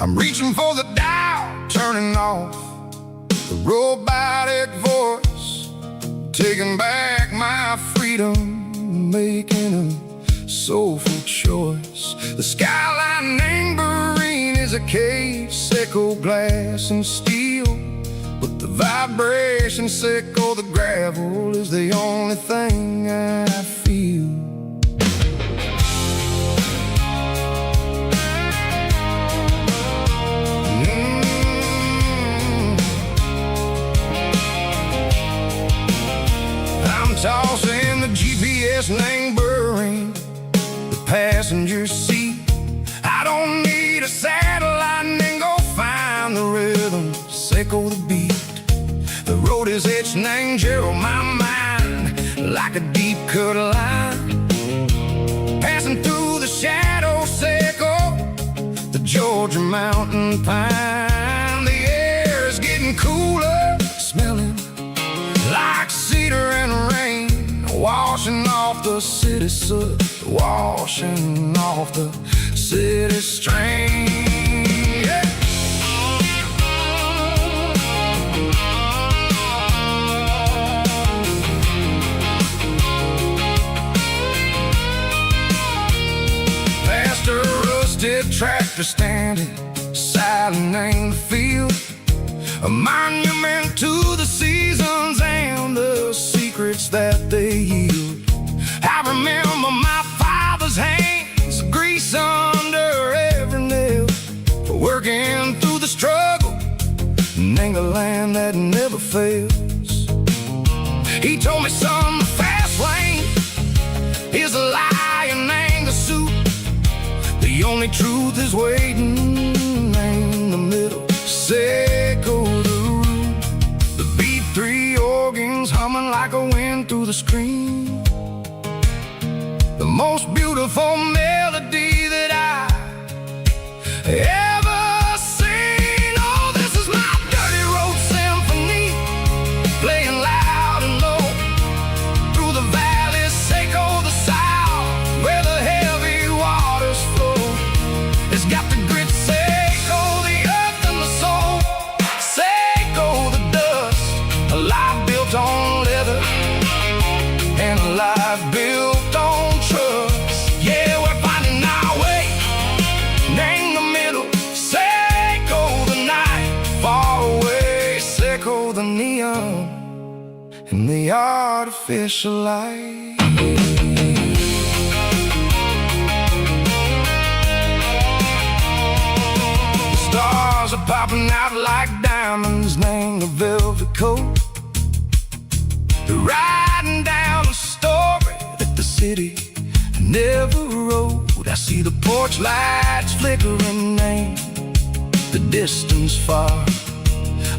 I'm reaching for the dial, turning off the robotic voice, taking back my freedom, making a soulful choice. The skyline Marine is a cave, sickle glass and steel, but the vibration sickle, the gravel, is the only thing I feel. I'm tossing the GPS neighboring the passenger seat. I don't need a satellite and go find the rhythm, sickle the beat. The road is etched and angel on my mind like a deep cut line, passing through the shadow sickle, the Georgia mountain pine. The air is getting cooler, smelling like cedar and rain, washing off the city soot, washing off the city strain. Yeah. Past a rusted tractor standing silent in the field, a monument to the seasons and the secrets that they yield. I remember my father's hands, grease under every nail, for working through the struggle in the land that never fails. He told me, son, the fast lane is a lie and ain't the suit. The only truth is waiting in the middle, sickle the root. The B3 organs humming like a wind through the screen, the most beautiful melody that I ever seen. Oh, this is my dirty road symphony, playing loud and low through the valleys, sickle the south, where the heavy waters flow. It's got the grit, sickle the earth and the soul, sickle the dust, a life built on leather and a life built on trust. Yeah, we're finding our way in the middle, sickle the night, far away, sickle the neon and the artificial light. The stars are popping out like diamonds, name the velvet coat. They're riding down a story that the city never wrote. I see the porch lights flickering, name the distance far.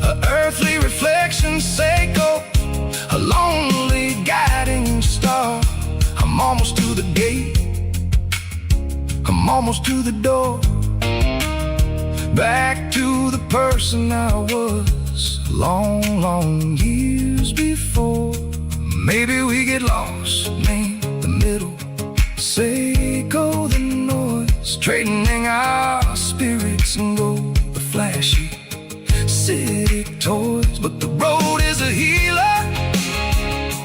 A earthly reflection, Seiko, a lonely guiding star. I'm almost to the gate, I'm almost to the door, back to the person I was long, long years before. Maybe we get lost, name the middle, Seiko the noise, trading our spirits and go the flashy city toys. But the road is a healer,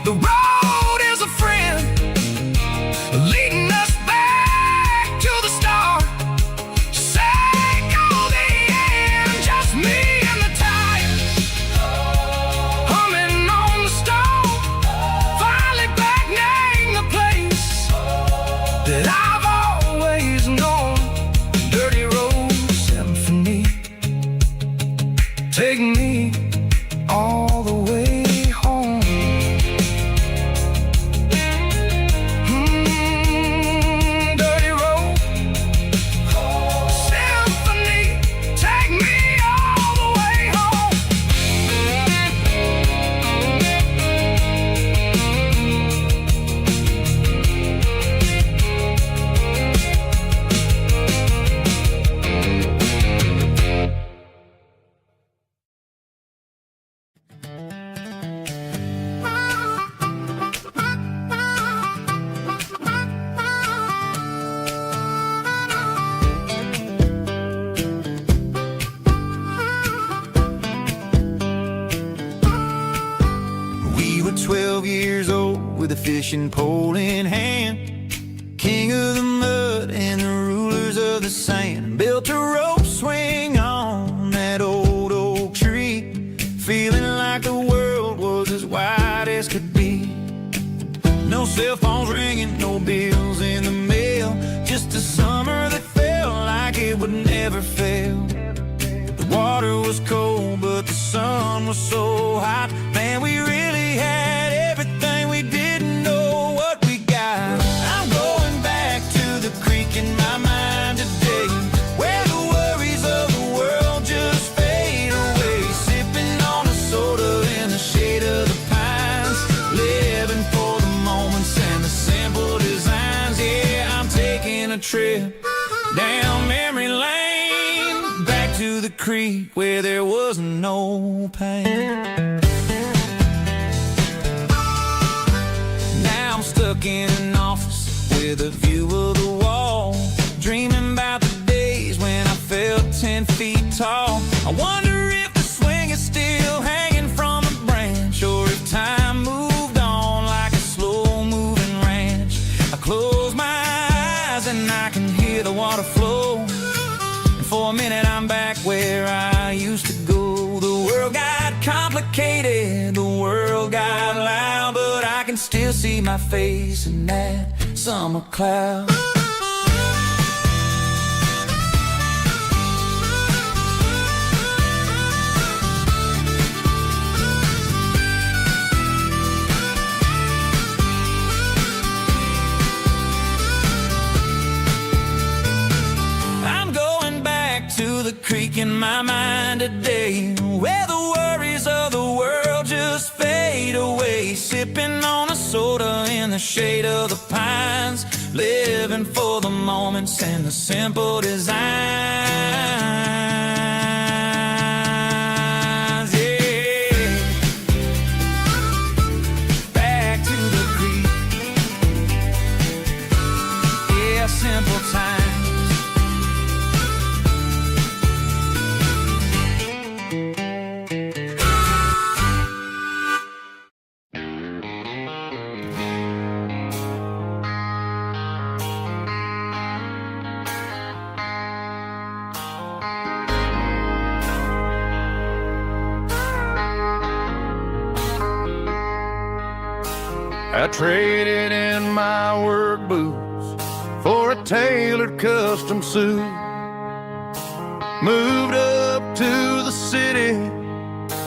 the road is a friend, leading us back to the start. Seiko the end, just me and the tide, humming on the stone, finally back name the place that I've always known. Dirty road symphony, take me all the way home. Dirty road symphony, take me all the way home. We were 12 years old with a fishing pole in hand, king of the mud and the rulers of the sand. Built a rope swing on that old oak tree, feeling like the world was as wide as could be. No cell phones ringing, no bills in the mail, just a summer that felt like it would never fail. The water was cold, but the sun was so hot. Man, we really had everything, we didn't know what we got. I'm going back to the creek in my mind today, where the worries of the world just fade away. Sipping on a soda in the shade of the pines, living for the moments and the simple designs. Yeah, I'm taking a trip down memory lane, back to the creek where there was no pain. Now I'm stuck in an office with a view of the wall, dreaming about the days when I felt 10 feet tall. I wonder if the swing is still hanging from a branch, or if time moved on like a slow-moving ranch. I close my eyes and I can hear the water flow, and for a minute I'm back where I used to go. The world got complicated, the world got loud, but I can still see my face in that summer cloud. I'm going back to the creek in my mind today, where the worries of the world just fade away. Sipping on a soda in the shade of the pines, living for the moments and the simple designs. Yeah, back to the creek. Yeah, simple times. I traded in my work boots for a tailored custom suit. Moved up to the city,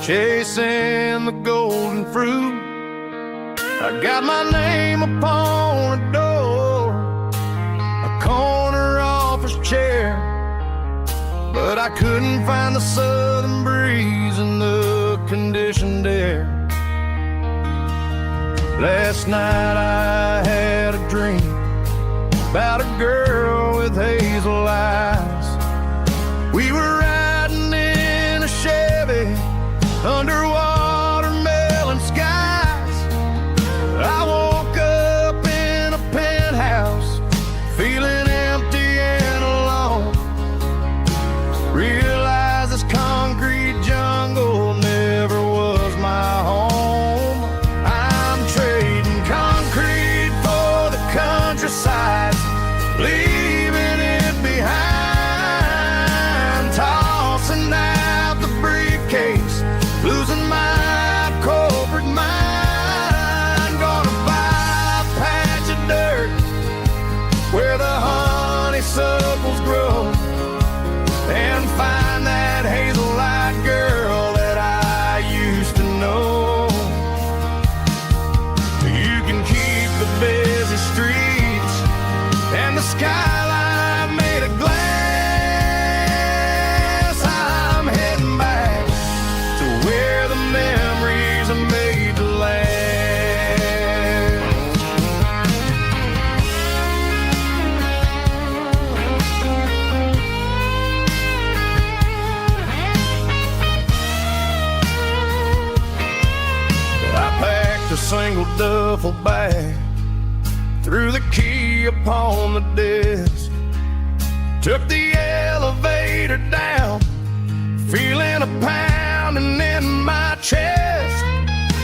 chasing the golden fruit. I got my name upon a door, a corner office chair, but but I couldn't find the southern breeze in the conditioned air. Last night I had a dream about a girl with hazel eyes. We were riding in a Chevy under watermelon skies. I woke up in a penthouse feeling empty and alone. Realized this concrete jungle never was my home. I'm trading concrete for the countryside, leaving it behind, tossing out the briefcase, losing my corporate mind. Gonna buy a patch of dirt where the honeysuckles grow, and find that hazel-eyed girl that I used to know. You can keep the busy streets and the skyline made of glass. I'm heading back to where the memories are made to last. I packed a single duffel bag, threw the key upon the desk, took the elevator down, feeling a pounding in my chest.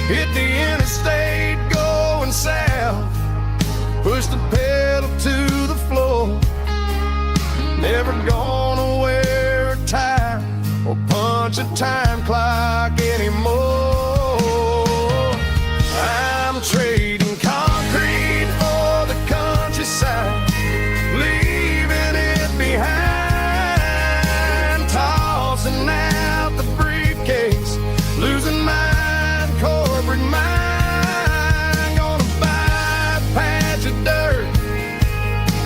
Hit the interstate going south, pushed the pedal to the floor. Never gonna wear a tie or punch a time clock anymore. I'm trading concrete for the countryside, leaving it behind, tossing out the briefcase, losing my corporate mind. Gonna buy a patch of dirt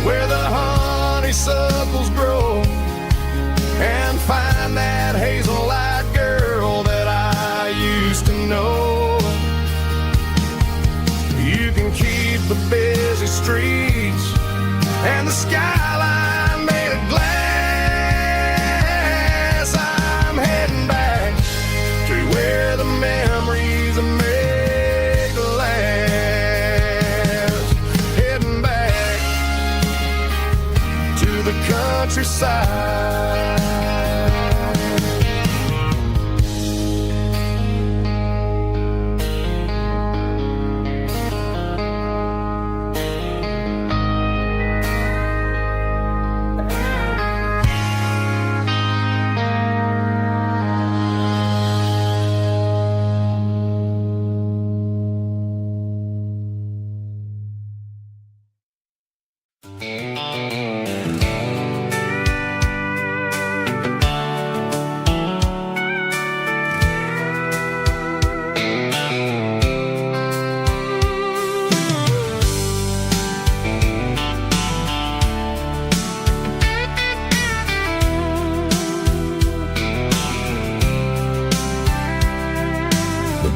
where the honeysuckles grow, and find that hazel-eyed girl that I used to know. You can keep the busy streets and the skyline made of glass. I'm heading back to where the memories are made to last. Heading back to the countryside.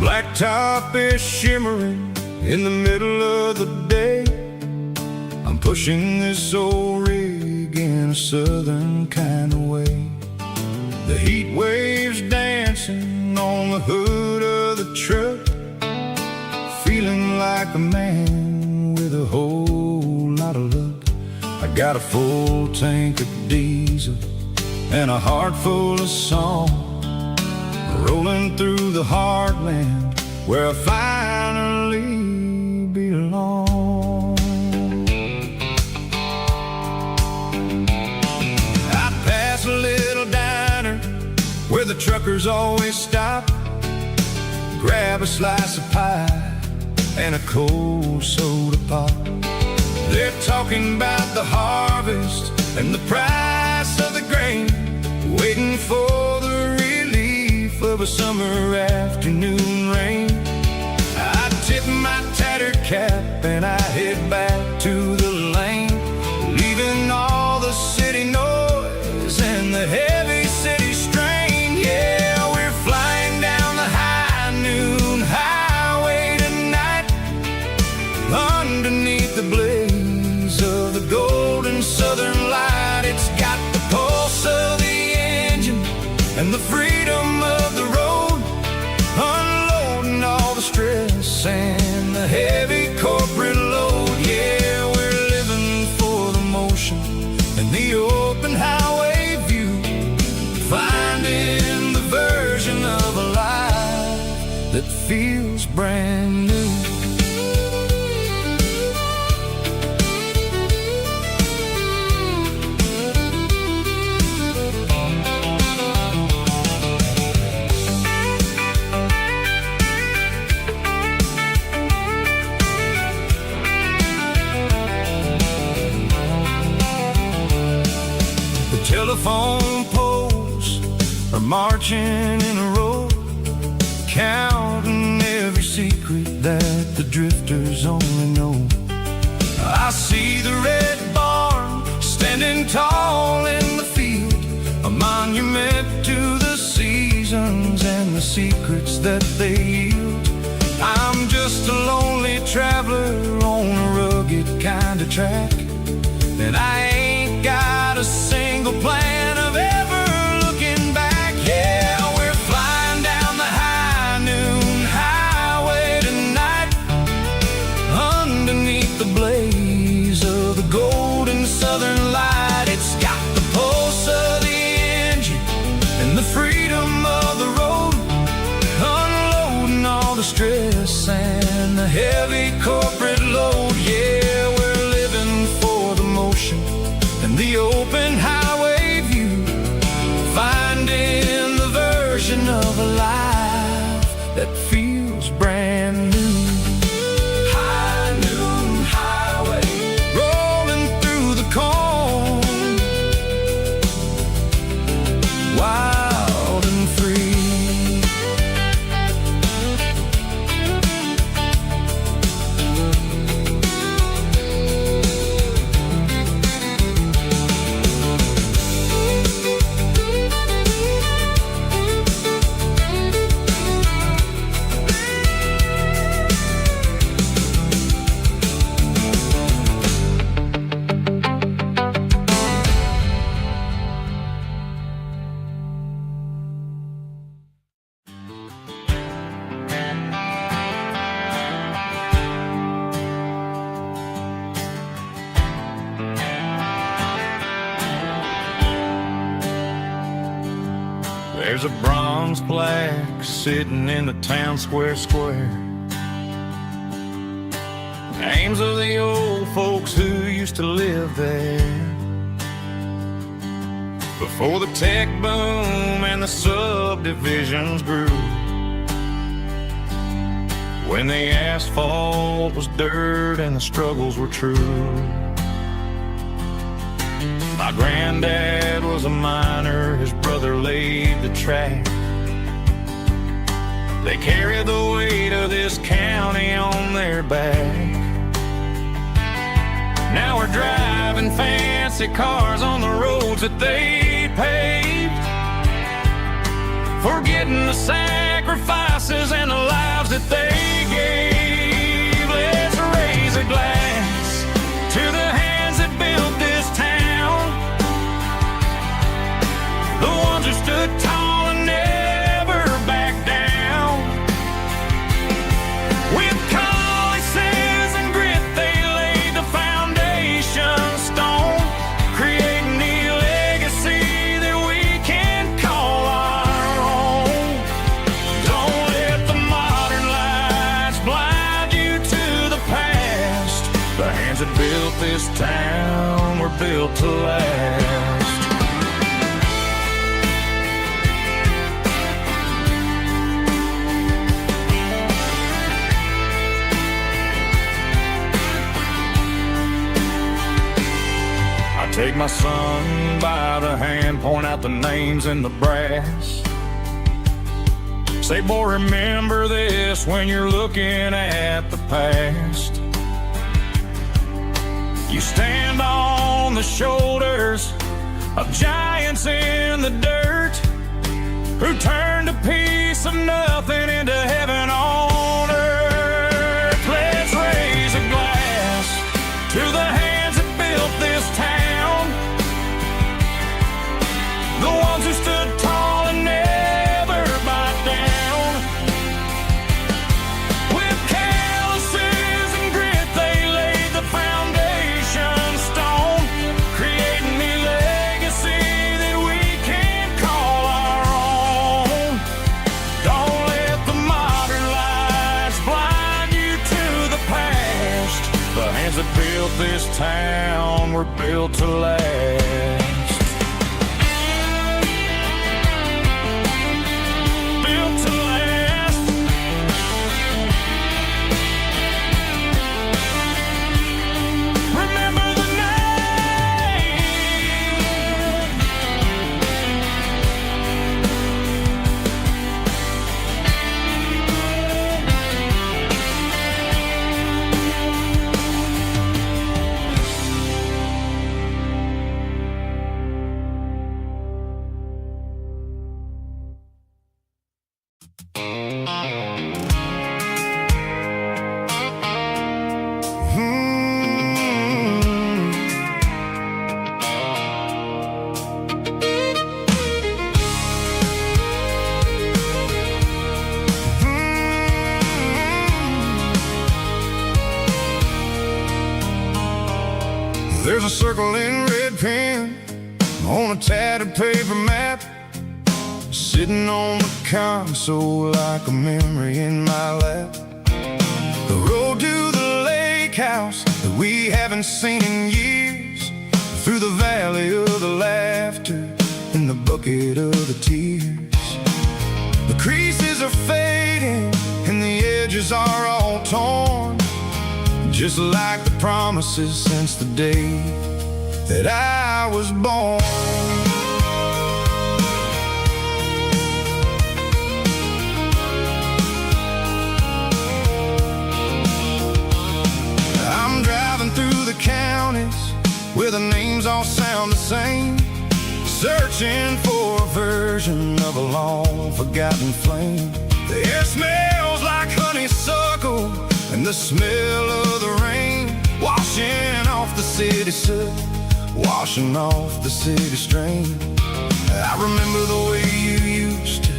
Blacktop is shimmering in the middle of the day. I'm pushing this old rig in a southern kind of way. The heat waves dancing on the hood of the truck, feeling like a man with a whole lot of luck. I got a full tank of diesel and a heart full of song, rolling through the heartland where I finally belong. I pass a little diner where the truckers always stop, grab a slice of pie and a cold soda pop. They're talking about the harvest and the price of the grain, waiting for the relief of a summer afternoon rain. I tip my tattered cap and I head back to the lane, leaving all the city noise and the heavy that feels brand new. The telephone poles are marching in a row, counting every secret that the drifters only know. I see the red barn standing tall in the field, a monument to the seasons and the secrets that they yield. I'm just a lonely traveler on a rugged kind of track, and I ain't got a single plan of ever looking back. Yeah, we're flying down the high noon highway tonight, underneath the blaze of the golden southern light. It's got the pulse of the engine and the freedom of the road, unloading all the stress and the heavy corporate load. Yeah, we're living for the motion and the open highway view, finding the version of a life that feels brand new. High noon highway, rolling through the corn, wild and free. There's a bronze plaque sitting in the town square. Names of the old folks who used to live there before the tech boom and the subdivisions grew, when the asphalt was dirt and the struggles were true. My granddad was a miner, his brother laid the track. They carried the weight of this county on their back. Now we're driving fancy cars on the roads that they paved, forgetting the sacrifices and the lives that they gave. Let's raise a glass to the hands that built this town, the ones who stood tall and never backed down. With calluses and grit, they laid the foundation stone, creating the legacy that we can call our own. Don't let the modern lights blind you to the past. The hands that built this town were built to last. Take my son by the hand, point out the names in the brass. Say, boy, remember this when you're looking at the past. You stand on the shoulders of giants in the dirt, who turned a piece of nothing into heaven on earth. Let's raise a glass to the hands that built this town, the ones who stood tall and never backed down. With calluses and grit, they laid the foundation stone, creating the legacy that we can call our own. Don't let the built this town, we're built to last. Built to last. Remember the name. There's a circle in red pen on a tattered paper map, sitting on the console like a memory in my lap. The road to the lake house that we haven't seen in years, through the valley of the laughter and the bucket of the tears. The creases are fading and the edges are all torn, just like the promises since the day that I was born. I'm driving through the counties where the names all sound the same, searching for a version of a long forgotten flame. The air smells like honeysuckle and the smell of the rain, washing off the city soot, washing off the city strain. I remember the way you used to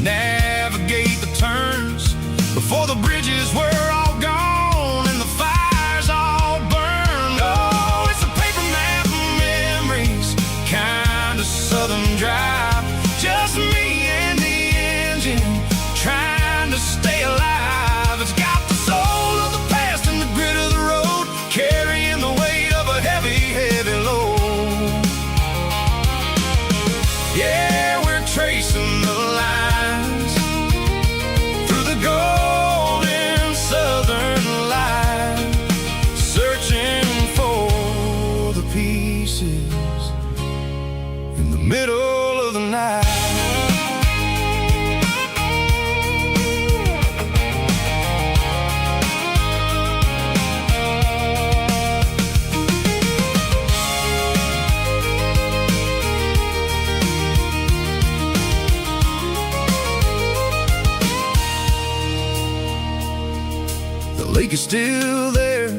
navigate the turns before the bridges were all gone and the fires all burned. Oh, it's a paper map of memories, kind of southern drive, just me and the engine trying to stay alive. It's got the soul of the past and the grit of the road, carrying the weight of a heavy, heavy load. Yeah, we're tracing the lines through the golden southern light, searching for the pieces in the middle of the night. The lake is still there,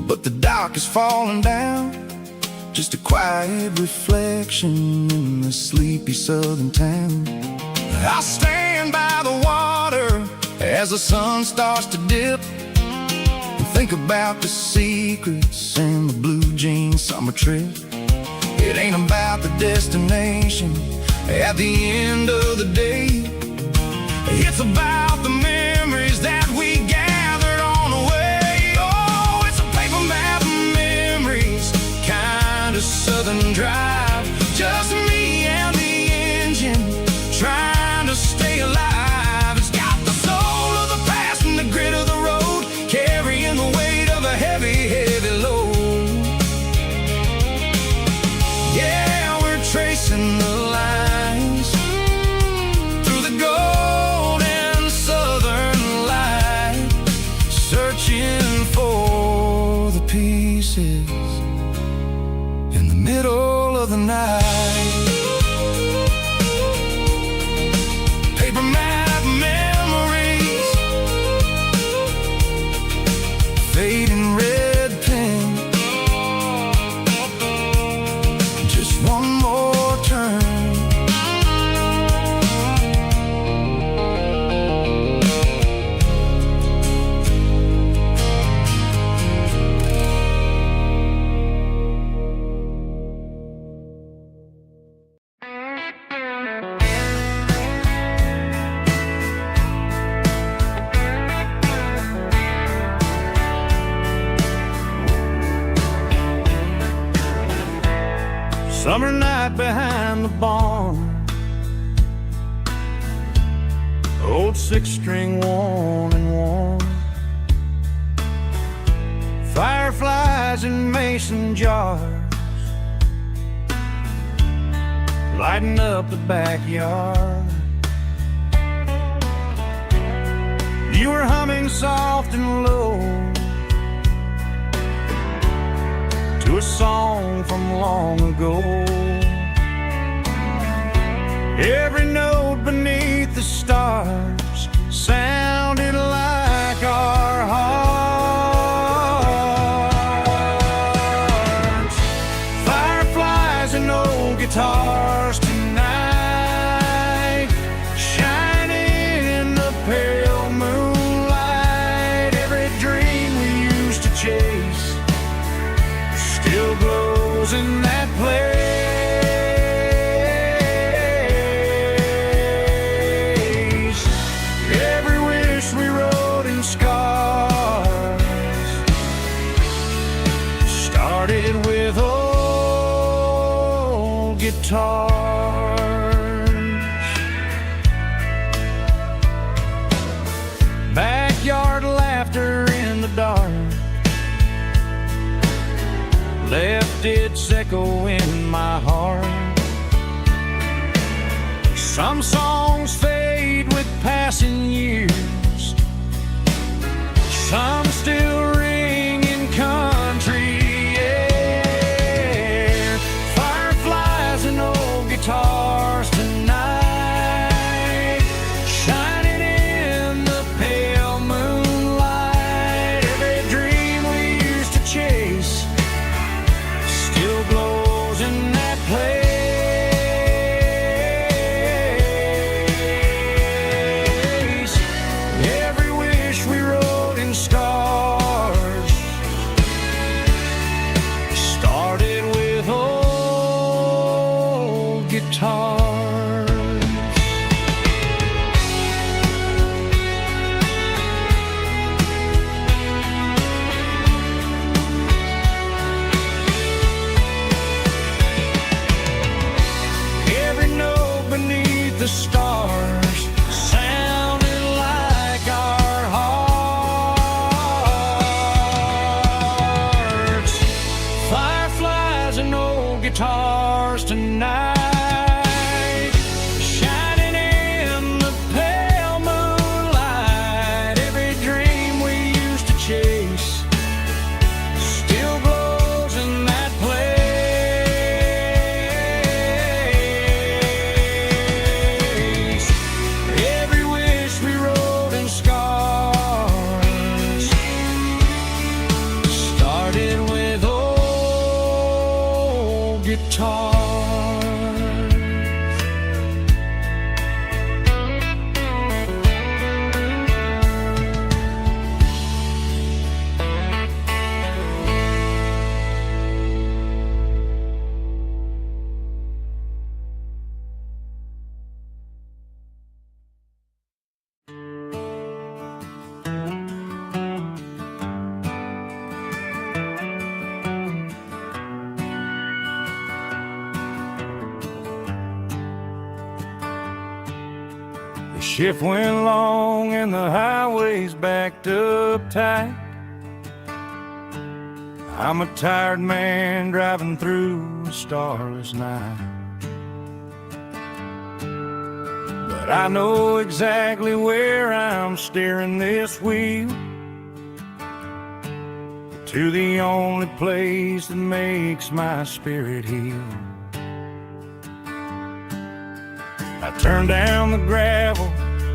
but the dock is falling down, just a quiet reflection in the sleepy southern town. I stand by the water as the sun starts to dip, and think about the secrets and the blue jean summer trip. It ain't about the destination at the end of the day, it's about the memories that we gathered on the way. Oh, it's a paper map of memories, kind of southern drive, just me and the engine trying to stay alive. It's got the soul of the past and the grit of the road, carrying the weight of a heavy, heavy load. Yeah, we're tracing the lines through the golden southern light, searching for the pieces in the middle of the night. Paper map memories, fading red pen, just one more turn. Summer night behind the barn, old six-string worn and worn, fireflies in mason jars lighting up the backyard. You were humming soft and low to a song from long ago. Every note beneath the stars sounded like our hearts. Fireflies and old guitars tonight, shining in the pale moonlight. Every dream we used to chase still glows in that place. Every wish we wrote in scars started with old guitars. Backyard laughter in the dark left its echo in my heart. Some songs fade with passing years, some still ring in country air. Fireflies and old guitars tonight, shining in the pale moonlight. Every dream we used to chase still glows in that place. Every wish we wrote in stars started with old guitars. Every note beneath the stars sounded like our hearts. Fireflies and old guitars tonight, shining in the pale moonlight. Every dream we used to chase still glows in that place. Every wish we wrote in scars started with old guitars. The shift went long and the highways backed up tight. I'm a tired man driving through a starless night, but I know exactly where I'm steering this wheel, to the only place that makes my spirit heal. I turn down the gravel,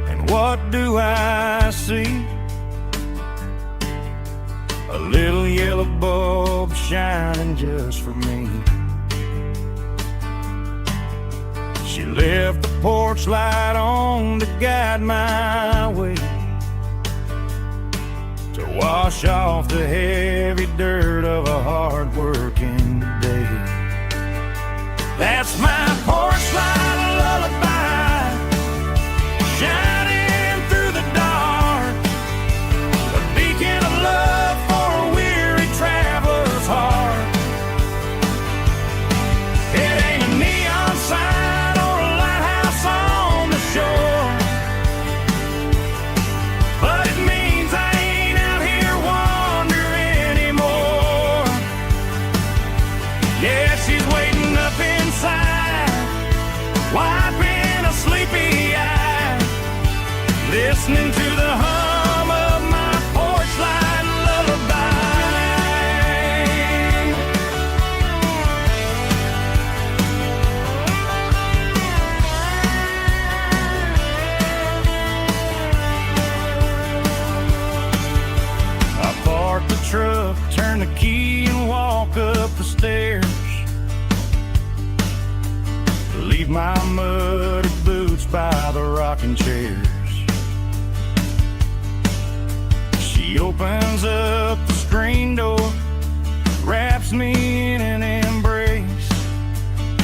and what do I see? A little yellow bulb shining just for me. She left the porch light on to guide my way, to wash off the heavy dirt of a hard-working day. That's my porch light lullaby, shining through the dark, a beacon of love for a weary traveler's heart. It listening to the hum of my porch light lullaby. I park the truck, turn the key and walk up the stairs. Leave my muddy boots by the rocking chairs. She opens up the screen door, wraps me in an embrace,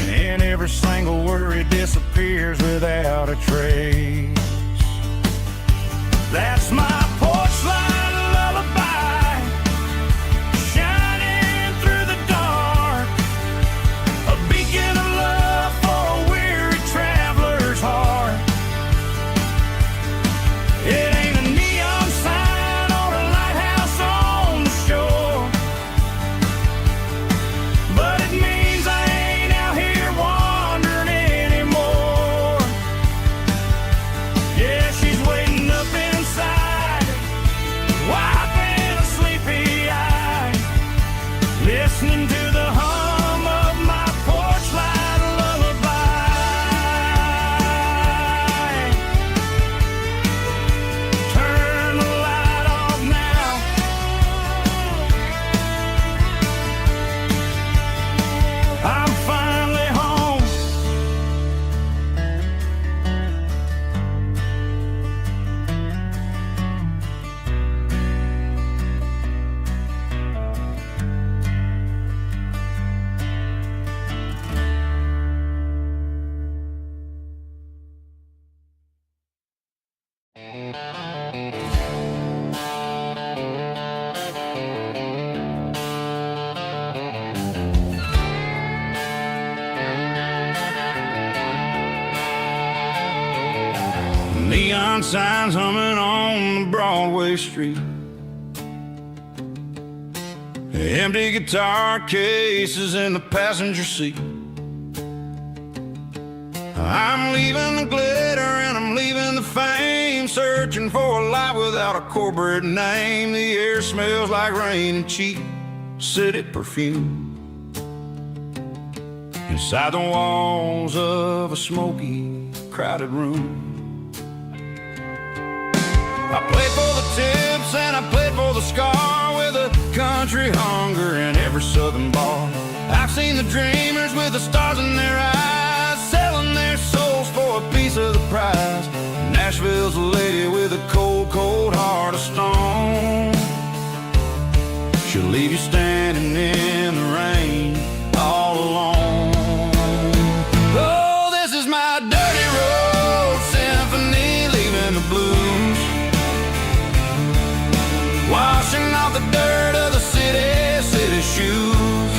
and every single worry disappears without a trace. That's my porch light lullaby, shining through the dark, a beacon of love for a weary traveler's heart. It ain't a neon sign or a lighthouse on the shore, but it means I ain't out here wandering anymore. Yeah, she's waiting up inside, wiping a sleepy eye, listening to the hum of my porch light lullaby. Turn the light off now. I'm finally home. Neon signs humming on the Broadway street, empty guitar cases in the passenger seat. I'm leaving the glitter and I'm leaving the fame, searching for a life without a corporate name. The air smells like rain and cheap city perfume inside the walls of a smoky, crowded room. I played for the tips and I played for the scar, with a country hunger in every southern bar. I've seen the dreamers with the stars in their eyes, selling their souls for a piece of the prize. Nashville's a lady with a cold, cold heart of stone. She'll leave you standing in the rain all alone. Oh, this is my dirty road symphony, leaving the blues, washing off the dirt of the city shoes.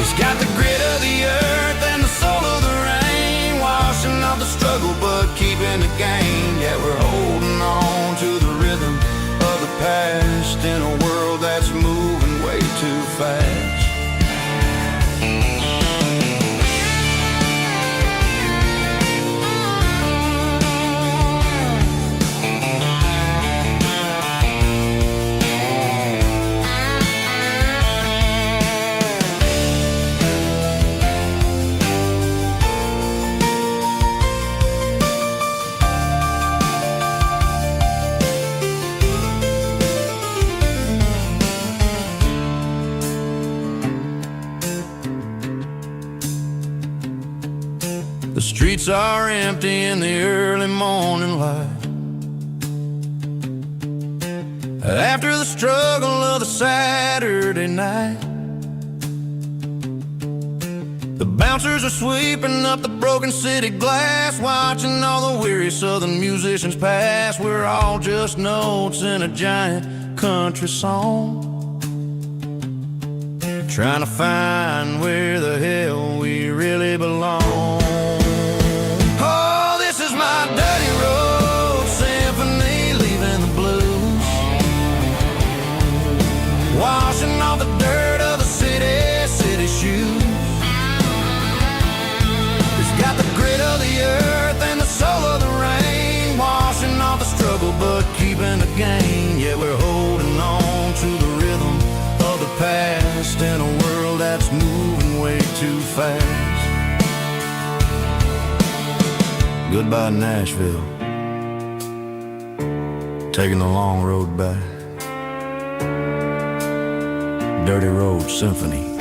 It's got the grit of the earth and the soul of the rain, washing off the struggle but keeping the gain. Yeah, we're holding on to the rhythm of the past in a world that's moving way too fast. The streets are empty in the early morning light, after the struggle of the Saturday night. The bouncers are sweeping up the broken city glass, watching all the weary southern musicians pass. We're all just notes in a giant country song, trying to find where the hell we really belong. Oh, this is my dirty road symphony, leaving the blues, washing off the dirt of the city shoes. It's got the grit of the earth and the soul of the rain, sleeping again. Yeah, we're holding on to the rhythm of the past in a world that's moving way too fast. Goodbye Nashville, taking the long road back. Dirty Road Symphony.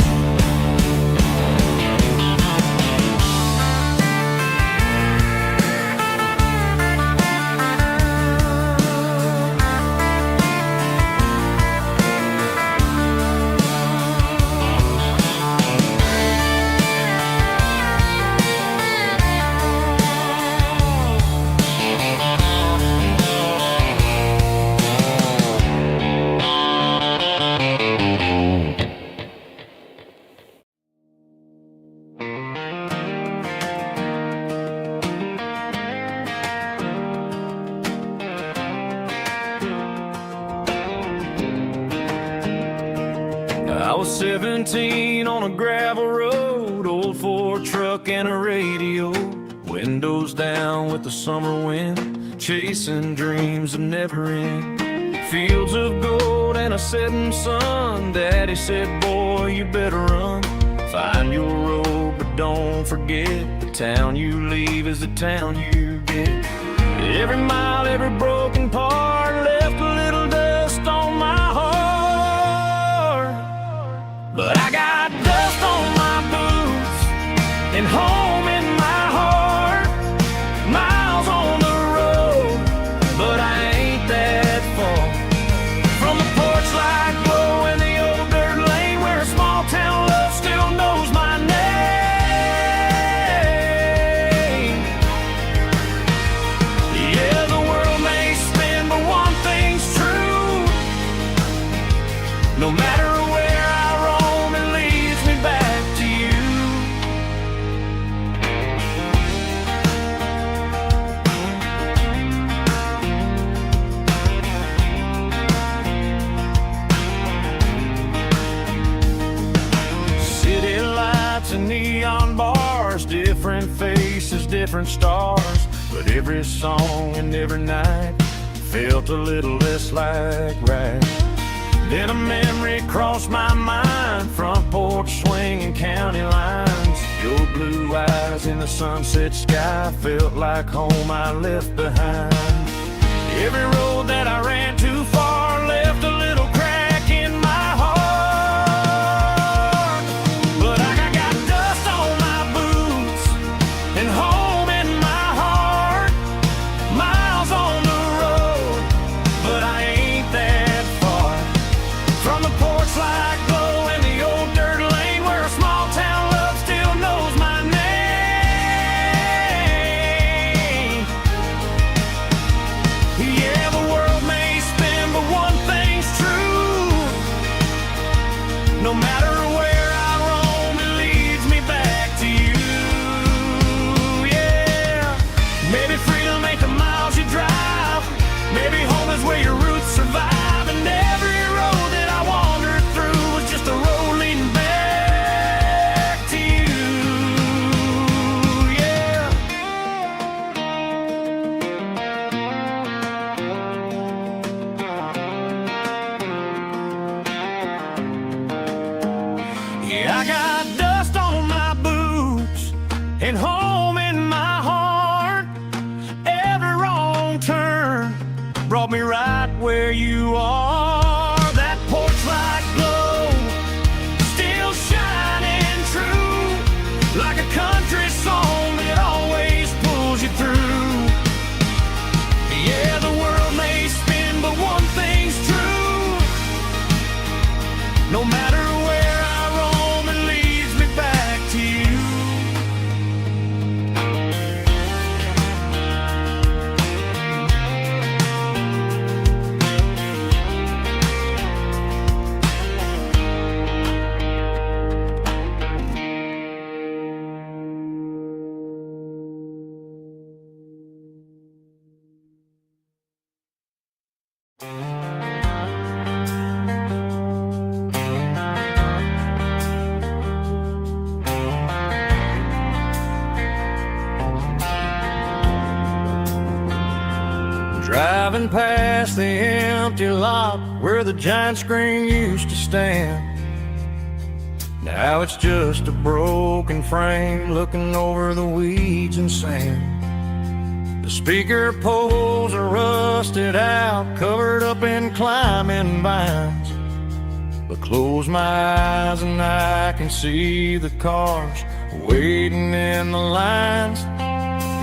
I was 17 on a gravel road, old Ford truck and a radio, windows down with the summer wind, chasing dreams of never end. Fields of gold and a setting sun. Daddy said, boy, you better run. Find your road, but don't forget, the town you leave is the town you get. Every mile, every broken part left a little dust on my heart. But I got dust on my boots and home in my heart. Miles on the road, but I ain't that far from the porch light glow in the old dirt lane where a small town love still knows my name. Yeah, the world may spin, but one thing's true. No matter where I roam, it leads me back to you. City lights and neon bars, different faces, different stars, but every song and every night felt a little less like right. Then a memory crossed my mind, front porch swinging county lines. Your blue eyes in the sunset sky felt like home I left behind. Every road that I ran too far left a little crack in my heart. But I got dust on my boots and home in my heart. Miles on the road, but I ain't that far from the porch light glow in the old dirt lane where a small town love still knows my name. Yeah, the world may spin, but one thing's true. No matter where I roam, it leads me back to you. Yeah, maybe freedom ain't the miles you drive. Maybe home is where your roots survive. And every road that I wandered through was just a road leading back to you. Yeah. Yeah, I got dust on my boots and home in my heart. Every wrong turn brought me right where you are. That porch light glow still shining true, like a country song that always pulls you through. Yeah, the world may spin, but one thing's true. No matter where I roam, it leads me back to you. Driving past the empty lot where the giant screen used to stand. Now it's just a broken frame looking over the weeds and sand. The speaker poles are rusted out, covered up in climbing vines. But close my eyes and I can see the cars waiting in the lines.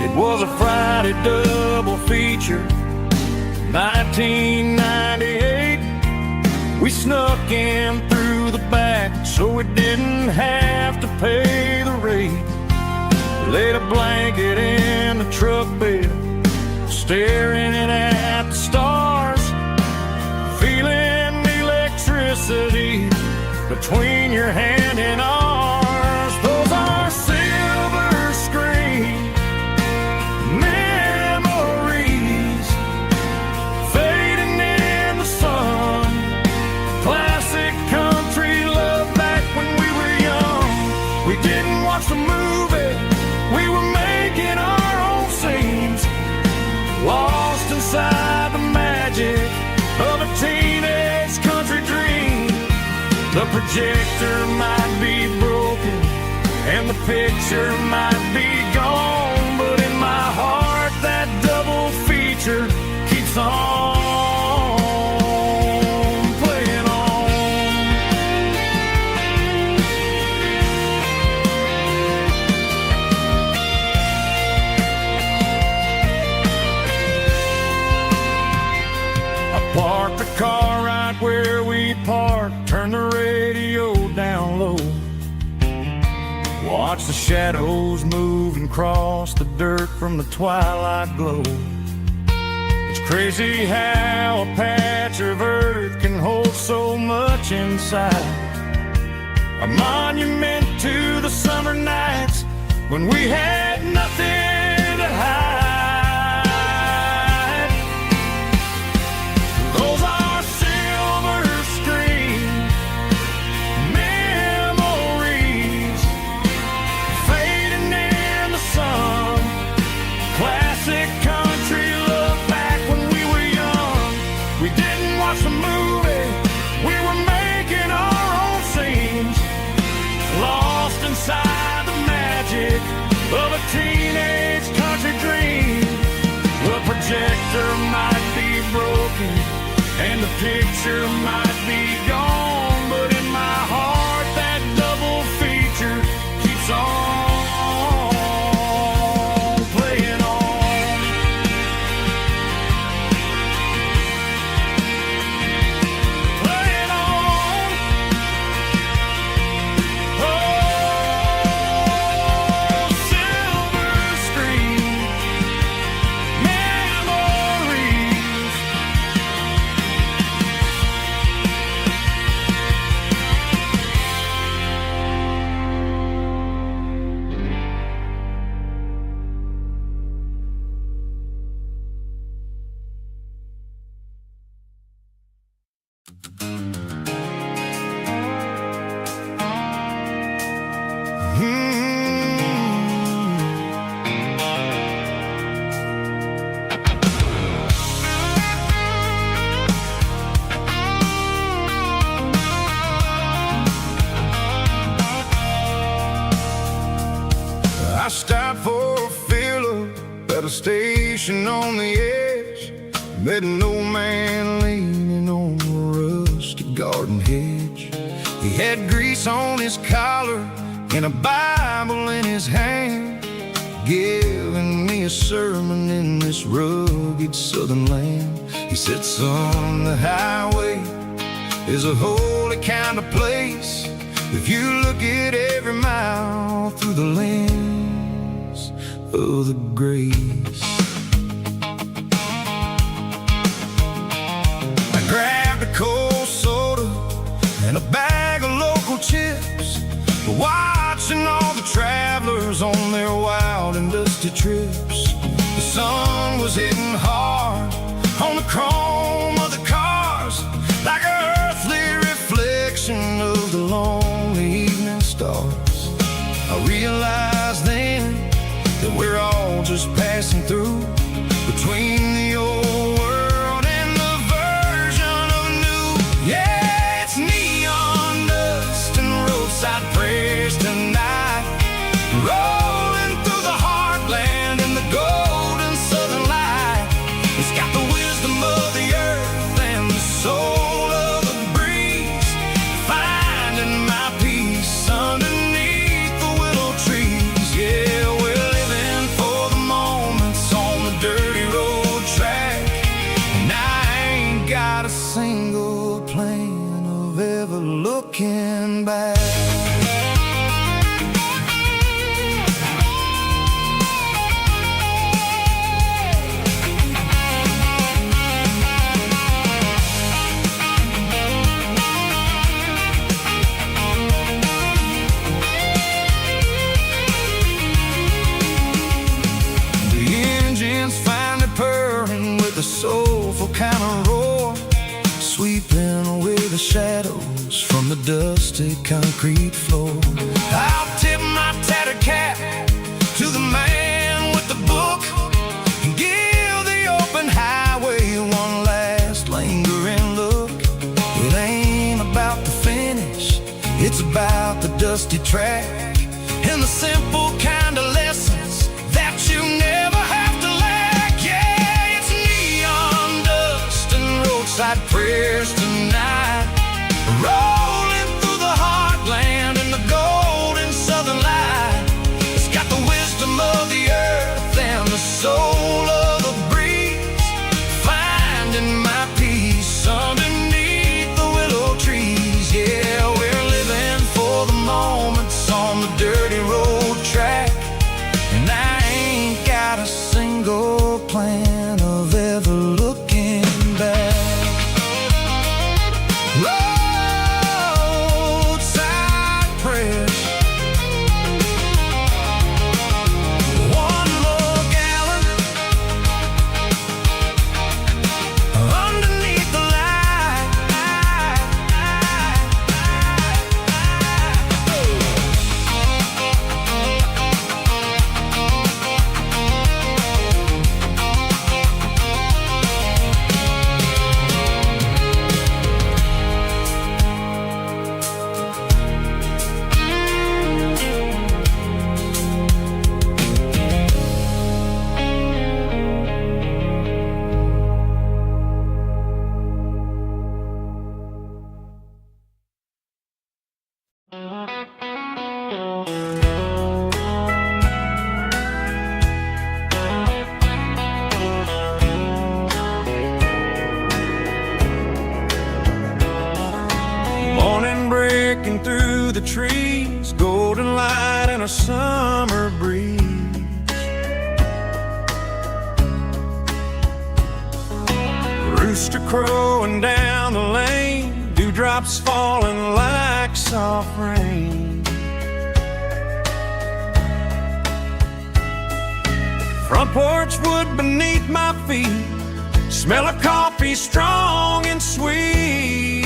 It was a Friday double feature, 1998. We snuck in through the back so we didn't have to pay the rate. Laid a blanket in the truck bed, staring at the stars, feeling the electricity between your hand and ours. Those are silver screen memories fading in the sun. Classic country love back when we were young. We didn't watch the movie, we were making our own scenes, lost inside the magic of a teenage country dream. The projector might be broken and the picture might be gone, but in my heart that double feature keeps on playing on. I parked the car right where we parked, turned the radio down low, watch the shadows move and cross the dirt from the twilight glow. It's crazy how a patch of earth can hold so much inside. A monument to the summer nights when we had nothing to hide. Those are silver screen memories fading in the sun. Classic country love back when we were young. We didn't watch the movie, we were making our own scenes, lost inside the magic of a teenage country dream. The projector might be broken and the picture might be gone, but in my heart that double feature keeps on playing on. Playing on. Oh, silver screen memories. I stopped for a fill-up at a station on the edge. Met an old man leaning on a rusty garden hedge. He had grease on his collar and a Bible in his hand, giving me a sermon in this rugged southern land. He said, son, the highway is a holy kind of place if you look at every mile through the lens of the grace. I grabbed a cold soda and a bag of local chips, watching all the travelers on their wild and dusty trips. The sun was hitting hard on the chrome of the cars, like an earthly reflection of the lonely evening stars. I realized then that we're all just passing through between the old It's got the wisdom of the earth and the soul of the breeze, finding my peace underneath the willow trees. Yeah, we're living for the moments on the dirty road track, and I ain't got a single plan of ever looking back. A soulful kind of roar, sweeping away the shadows from the dusty concrete floor. I'll tip my tattered cap to the man with the book and give the open highway one last lingering look. It ain't about the finish, it's about the dusty track and the simple kind of lessons that you never have to lack. Yeah, it's neon dust and roadside prayers tonight, rolling through the heartland in the golden southern light. It's got the wisdom of the earth and the soul of the breeze, finding my peace underneath the willow trees. Yeah, we're living for the moments on the dirty road track, and I ain't got a single plan of ever looking back. Roadside prayers, one more gallon underneath the light. Morning breaking through the trees, golden light and a summer breeze. Rooster crowing down the lane, dewdrops falling like soft rain. Front porch wood beneath my feet, smell of coffee strong and sweet.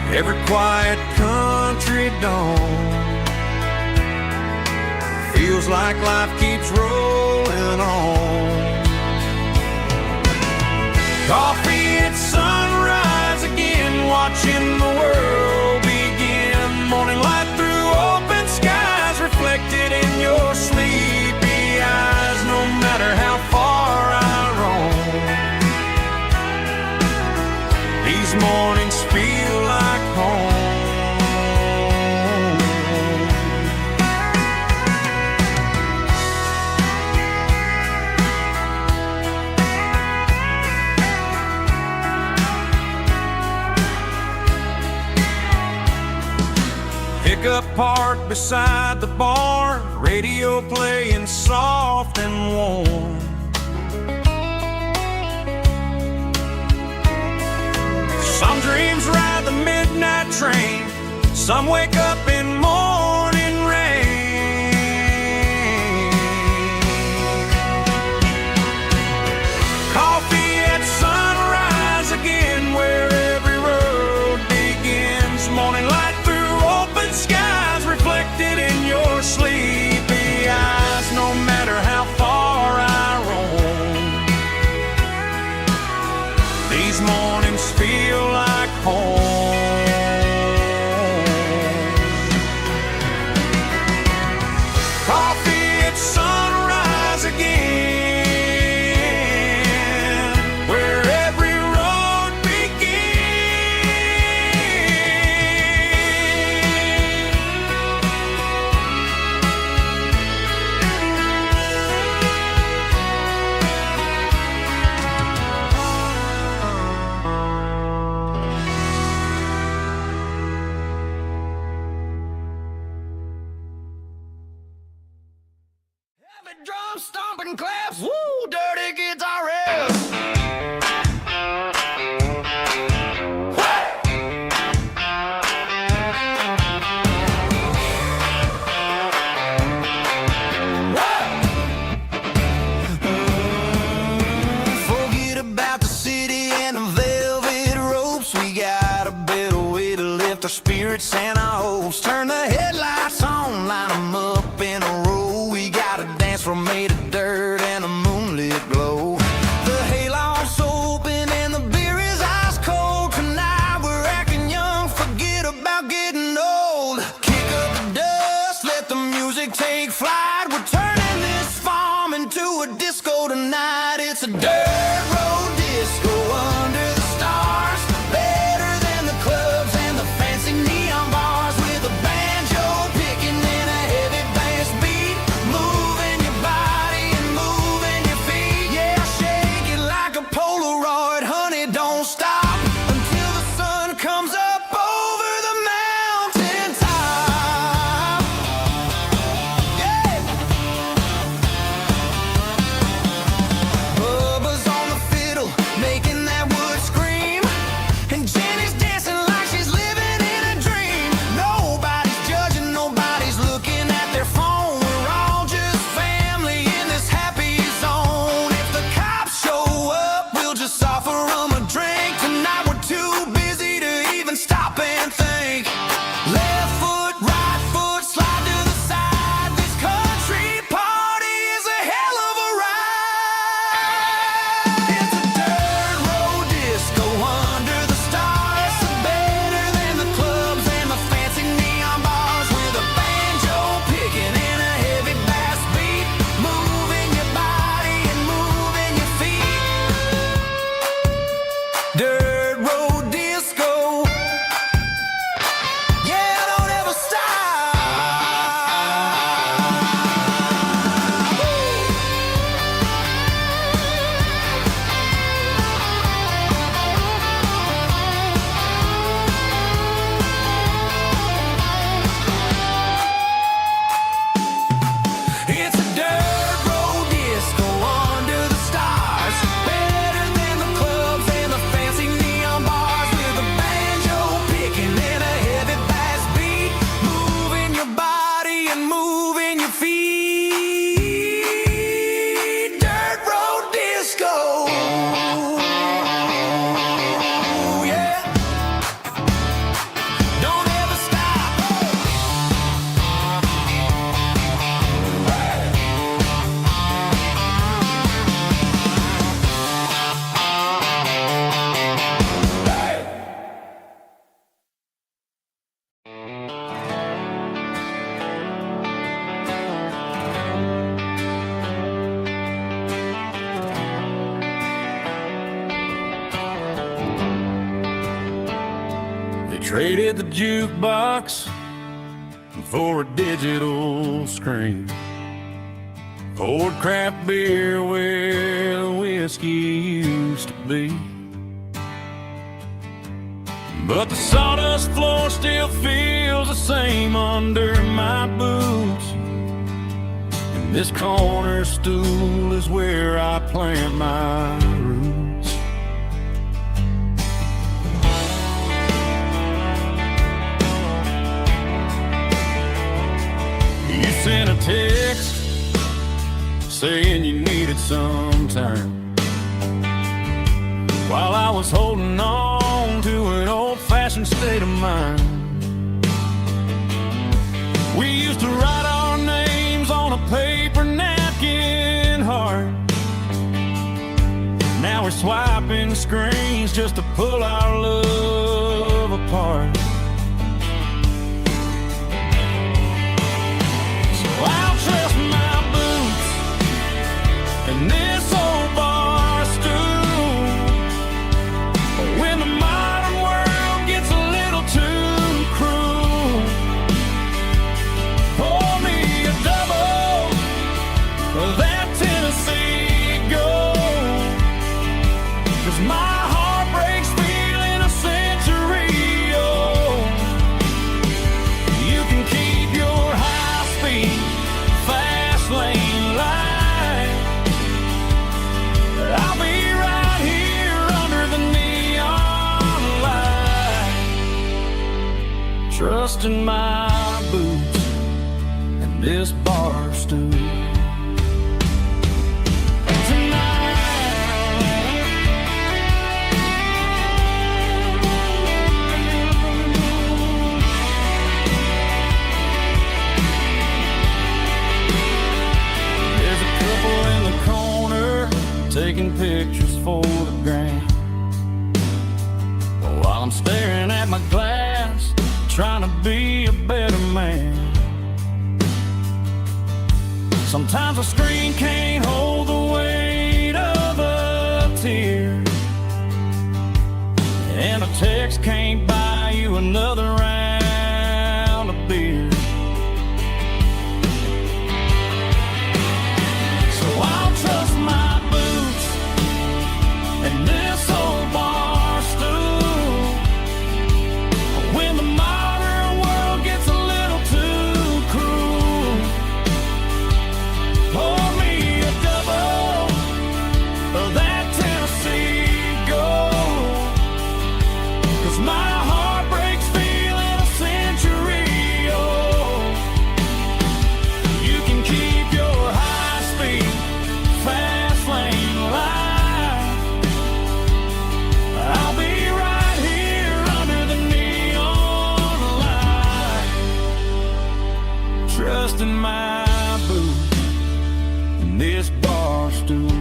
Every quiet country dawn feels like life keeps rolling on. Coffee at sunrise again, watching the world begin. Morning light through open skies, reflected in your sleepy eyes. No matter how far I roam, these mornings feel like home. Pickup parked beside the barn, radio playing soft and warm. Some dreams ride the midnight train, some wake up in morning rain. Coffee at sunrise again, where every road begins. Morning light through open skies, reflected in your sleepy eyes. No matter how far I roam, these mornings feel like home. drum stomping claps, woo, dirty guitar riffs. Forget about the city and the velvet ropes. We got a better way to lift our spirits and our hopes. Turn the headlights on, line them up in a row. We got a dance floor made of dirt and a moonlit glow. The hayloft's open and the beer is ice cold. Tonight we're acting young, forget about getting old. Kick up the dust, let the music take flight. We're turning this farm into a disco tonight. It's a dirt road disco under the stars. Better than the clubs and the fancy neon bars. With a banjo picking and a heavy bass beat. Moving your body and moving your feet. Yeah, shake it like a Polaroid, honey, don't stop until the sun comes up over the mountain top. Yeah. Bubba's on the fiddle, making that wood scream. And Jenny's dancing like she's living in a dream. Nobody's judging, nobody's looking at their phone. We're all just family in this happy zone. If the cops show up, we'll just offer them a drink. Tonight we're too busy to even stop and think. Left foot, right foot, slide to the side. This country party is a hell of a ride. It's a dirt road disco under the stars. Better than the clubs and the fancy neon bars. With a banjo picking and a heavy bass beat. Moving your body and moving your feet. Dirt road disco. Yeah, don't ever stop. It's a dirt road disco under the stars. Better than the clubs and the fancy neon bars. With a banjo picking and a heavy bass beat. Moving your body and moving your feet. Dirt road disco. Yeah. Don't ever stop. They traded the jukebox for a digital screen. Poured craft beer where the whiskey used to be. But the sawdust floor still feels the same under my boots. And this corner stool is where I plant my roots. You sent a text saying you needed some time, while I was holding on to an old-fashioned state of mind. We used to write our names on a paper napkin heart. Now we're swiping screens just to pull our love apart. So I'll trust my boots and this old bar stool. When the modern world gets a little too cruel, pour me a double of that Tennessee Gold. 'Cause my heart breaks feeling a century old. You can keep your high-speed, fast lane life. in my boots and this bar stool. Taking pictures for the gram, while I'm staring at my glass, trying to be a better man. Sometimes a screen can't hold the weight of a tear, and a text can't buy you another round of beer. So I'll trust my and this old bar stool when the modern world gets a little too cruel. Pour me a double of that Tennessee Gold, 'cause my heart breaks feeling a century old. You can keep your high-speed fast lane life. I'll be right here under the neon light, trusting my boots and this bar stool.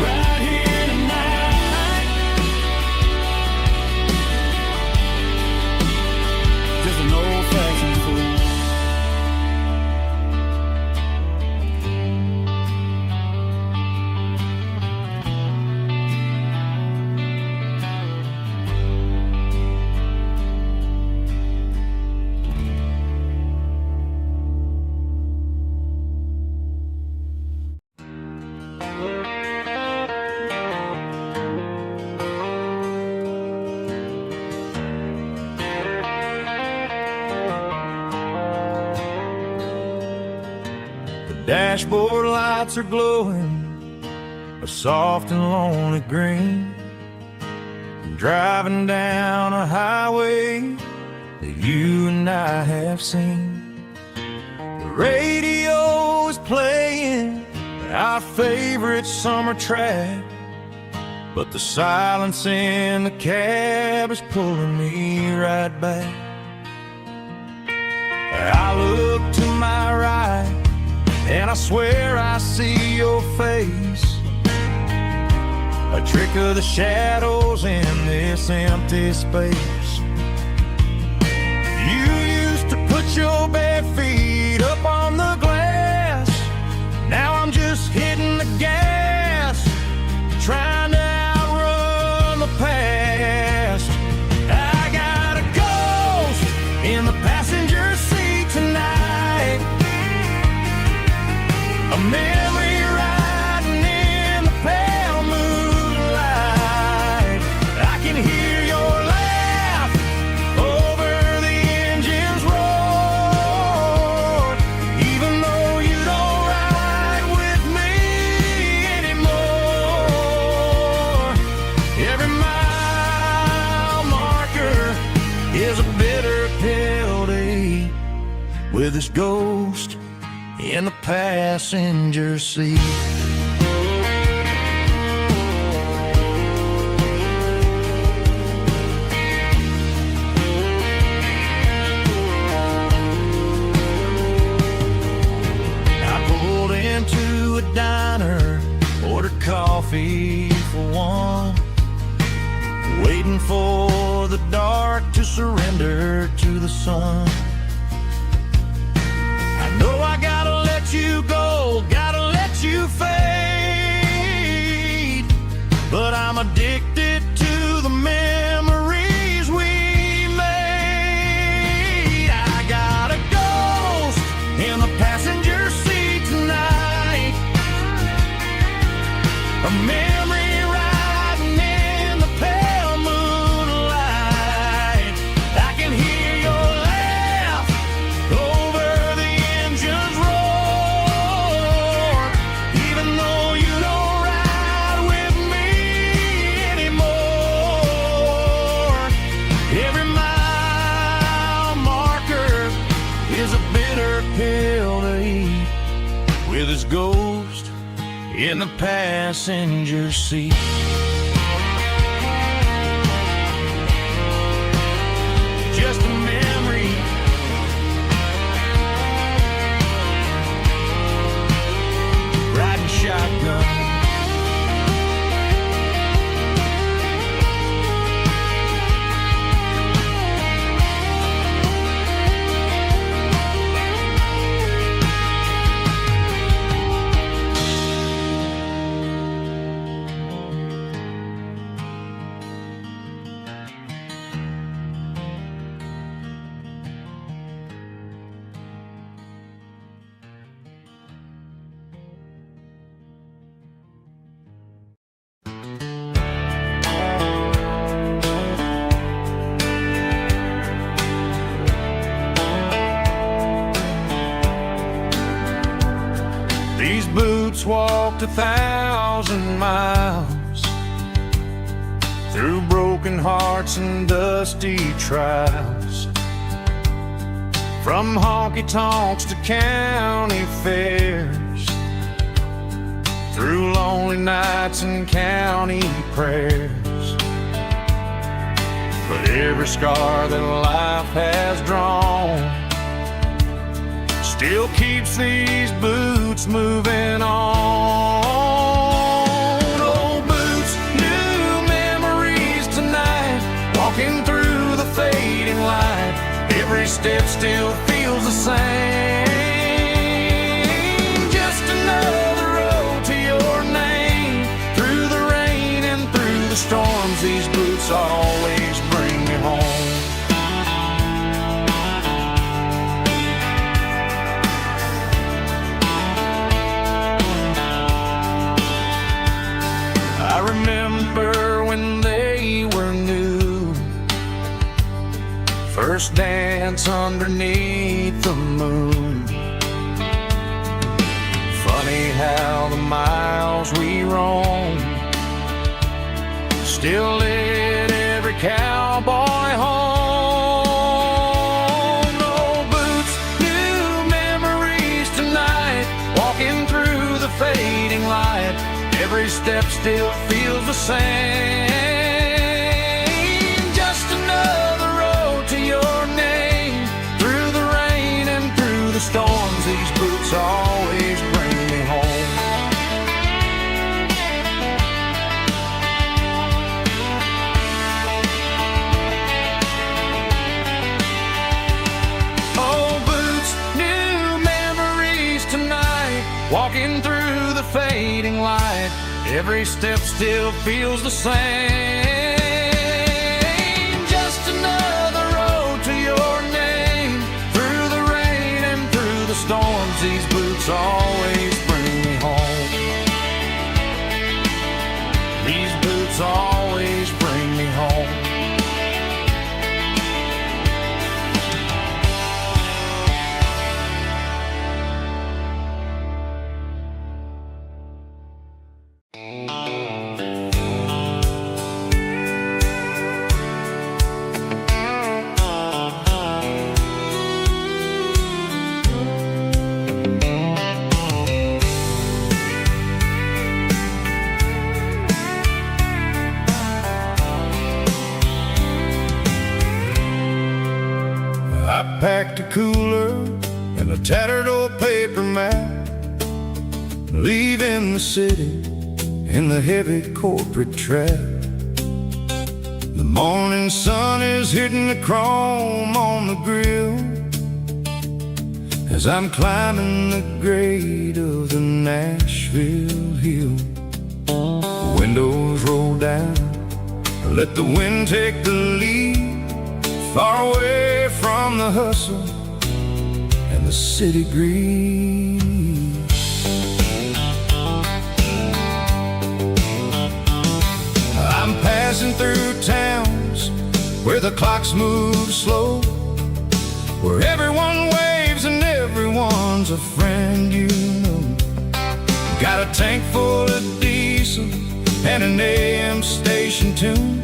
Right here tonight, just an old-fashioned fool. Dashboard lights are glowing a soft and lonely green. I'm driving down a highway that you and I have seen. The radio is playing our favorite summer track, but the silence in the cab is pulling me right back. I look to my right and I swear I see your face, a trick of the shadows in this empty space. You used to put your bare feet up on the glass. Now I'm just hitting the gas, trying to outrun the past. I got a ghost in the passenger seat tonight, a memory riding in the pale moonlight. I can hear your laugh over the engine's roar, even though you don't ride with me anymore. Every mile marker is a bitter penalty with this ghost in the passenger seat. I pulled into a diner, ordered coffee for one, waiting for the dark to surrender to the sun. I gotta let you go, gotta let you fade, but I'm addicted to the memories we made. I got a ghost in the passenger seat tonight, a memory riding in the pale moonlight. I can hear your laugh pill to eat, with his ghost in the passenger seat. Just a memory, riding shotgun. These boots walked 1,000 miles through broken hearts and dusty trials, from honky-tonks to county fairs, through lonely nights and county prayers. But every scar that life has drawn still keeps these boots moving on. Old boots, new memories tonight, walking through the fading light. Every step still feels the same. Just another road to your name. Through the rain and through the storms, these boots always bring me home. I remember when they were new, first dance underneath the moon. Funny how the miles we roamed still lit every cowboy home. Old boots, new memories tonight, walking through the fading light. Every step still feels the same. Just another road to your name. Through the rain and through the storms, these boots always bring me home. Old boots, new memories tonight, walking through the fading light. Every step still feels the same. Just another road to your name. Through the rain and through the storms, these boots always bring me home. These boots always bring me home. I packed a cooler and a tattered old paper map, leaving the city in the heavy corporate trap. The morning sun is hitting the chrome on the grill as I'm climbing the grade of the Nashville hill. Windows roll down, let the wind take the lead, far away from the hustle and the city greed. I'm passing through towns where the clocks move slow, where everyone waves and everyone's a friend you know. Got a tank full of diesel and an AM station tune,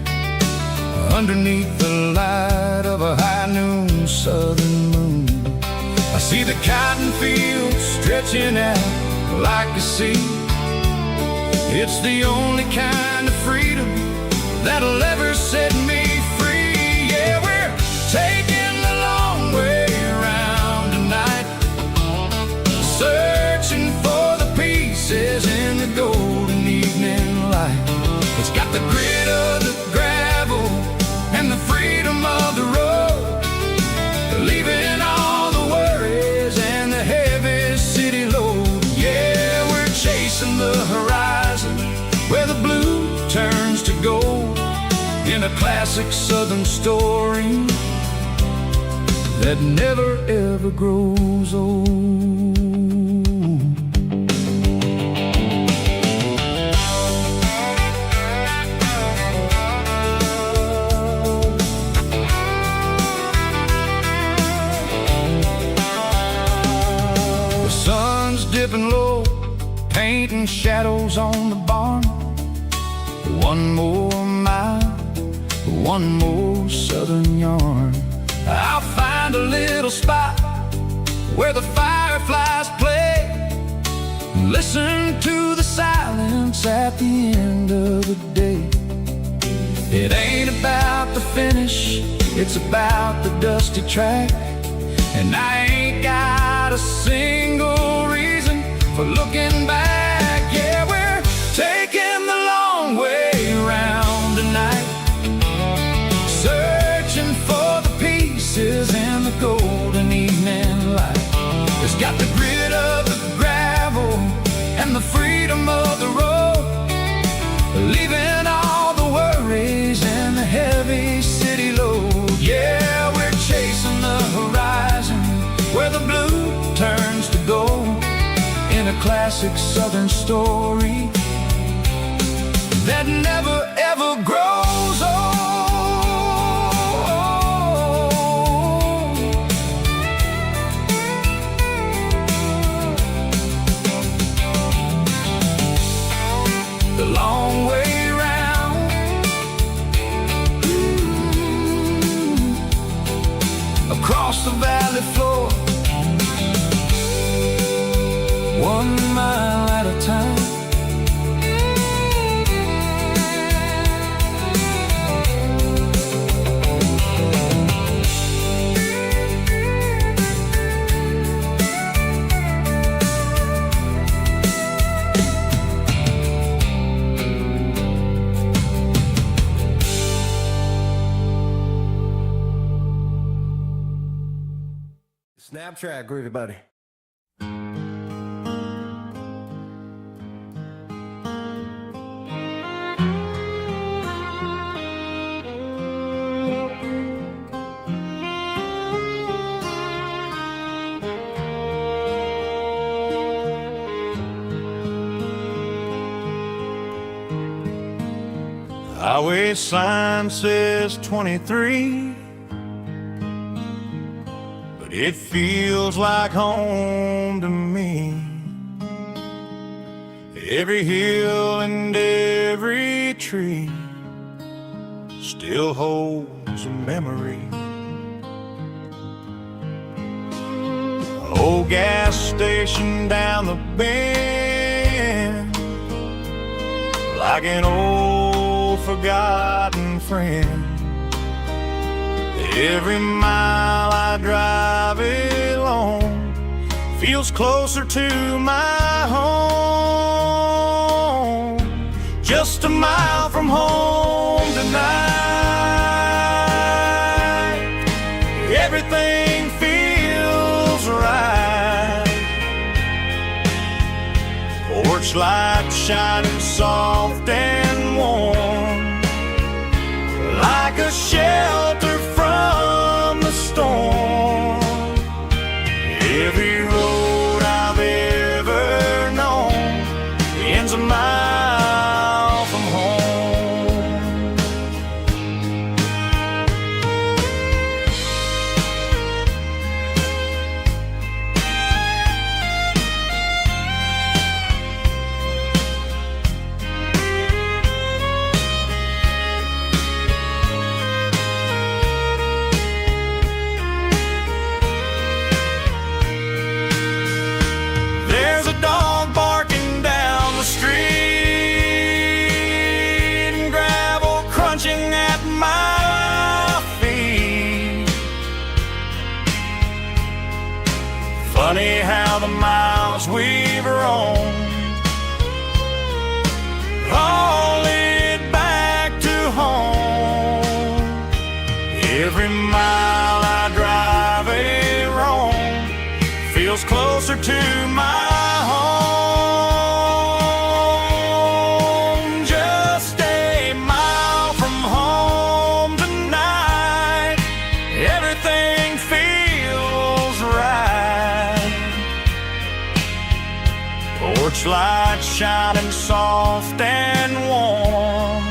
underneath the light of a high noon southern moon. I See the cotton fields stretching out like a sea. It's the only kind of freedom that'll ever set me free. Yeah, we're taking the long way around tonight, searching for the pieces in the golden evening light. It's got the grit of the gravel and the freedom of the road, leaving all the worries and the heavy city load. Yeah, we're chasing the horizon where the blue turns to gold, in a classic southern story that never ever grows old. The sun's dipping low, painting shadows on the barn. One more mile, one more southern yarn. I'll find a little spot where the fireflies play, listen to the silence at the end of the day. It ain't about the finish, it's about the dusty track. And I ain't got a single reason for looking back. Yeah, we're taking the long way around tonight, searching for the pieces in the golden evening light. It's got the grit of the gravel and the freedom of the road, leaving all the worries and the heavy city load. Yeah, we're chasing the horizon where the blue turns to gold, in a classic southern story that never ever grows old. The long way round, across the valley floor, 1 mile at a time. Snap track, groovy buddy. Highway sign says 23, but it feels like home to me. Every hill and every tree still holds a memory. An old gas station down the bend, like an old forgotten friend. Every mile I drive along feels closer to my home. Just a mile from home tonight, everything feels right. Porch light shining soft and warm, like a shelter from the storm. Every road I've ever known ends a mile from home. mile I drive a roam feels closer to my home. Just a mile from home tonight, everything feels right. Porch light shining soft and warm,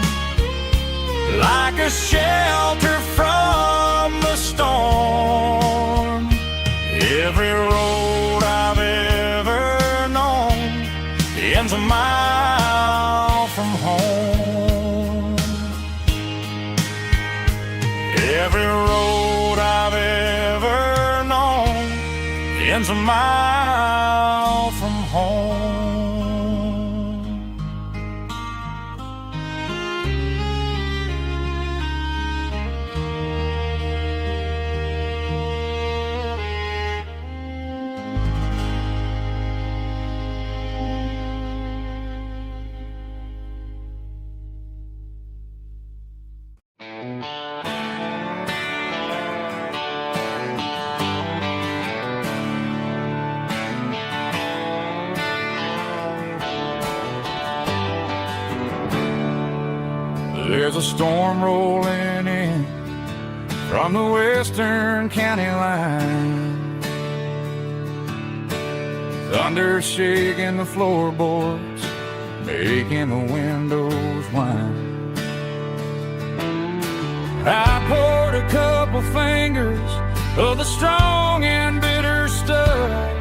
like a shelter from the storm. Every road I've ever known ends a mile from home. Every road I've ever known ends a mile from home. There's a storm rolling in from the western county line. Thunder shaking the floorboards, making the windows whine. I poured a couple fingers of the strong and bitter stuff,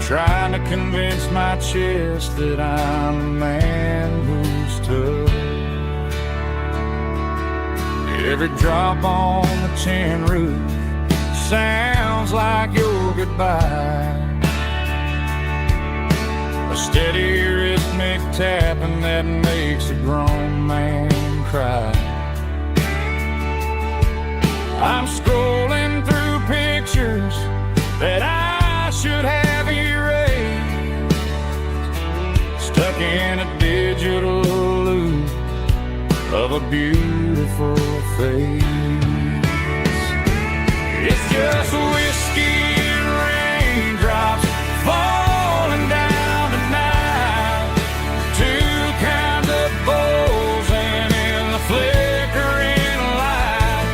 trying to convince my chest that I'm a man who's tough. Every drop on the tin roof sounds like your goodbye, a steady rhythmic tapping that makes a grown man cry. I'm scrolling through pictures that I should have erased, stuck in a digital loop of a beautiful face. It's just whiskey and raindrops falling down tonight, two kinds of bowls and in the flickering light.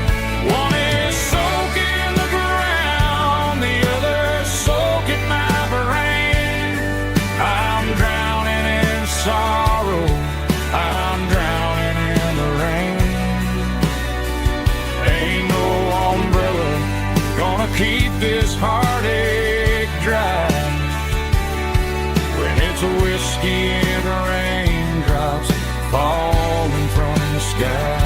One is soaking the ground, the other soaking my brain. I'm drowning in sorrow, I'm drowning in the rain. Ain't no umbrella gonna keep this heartache dry when it's a whiskey and raindrops falling from the sky.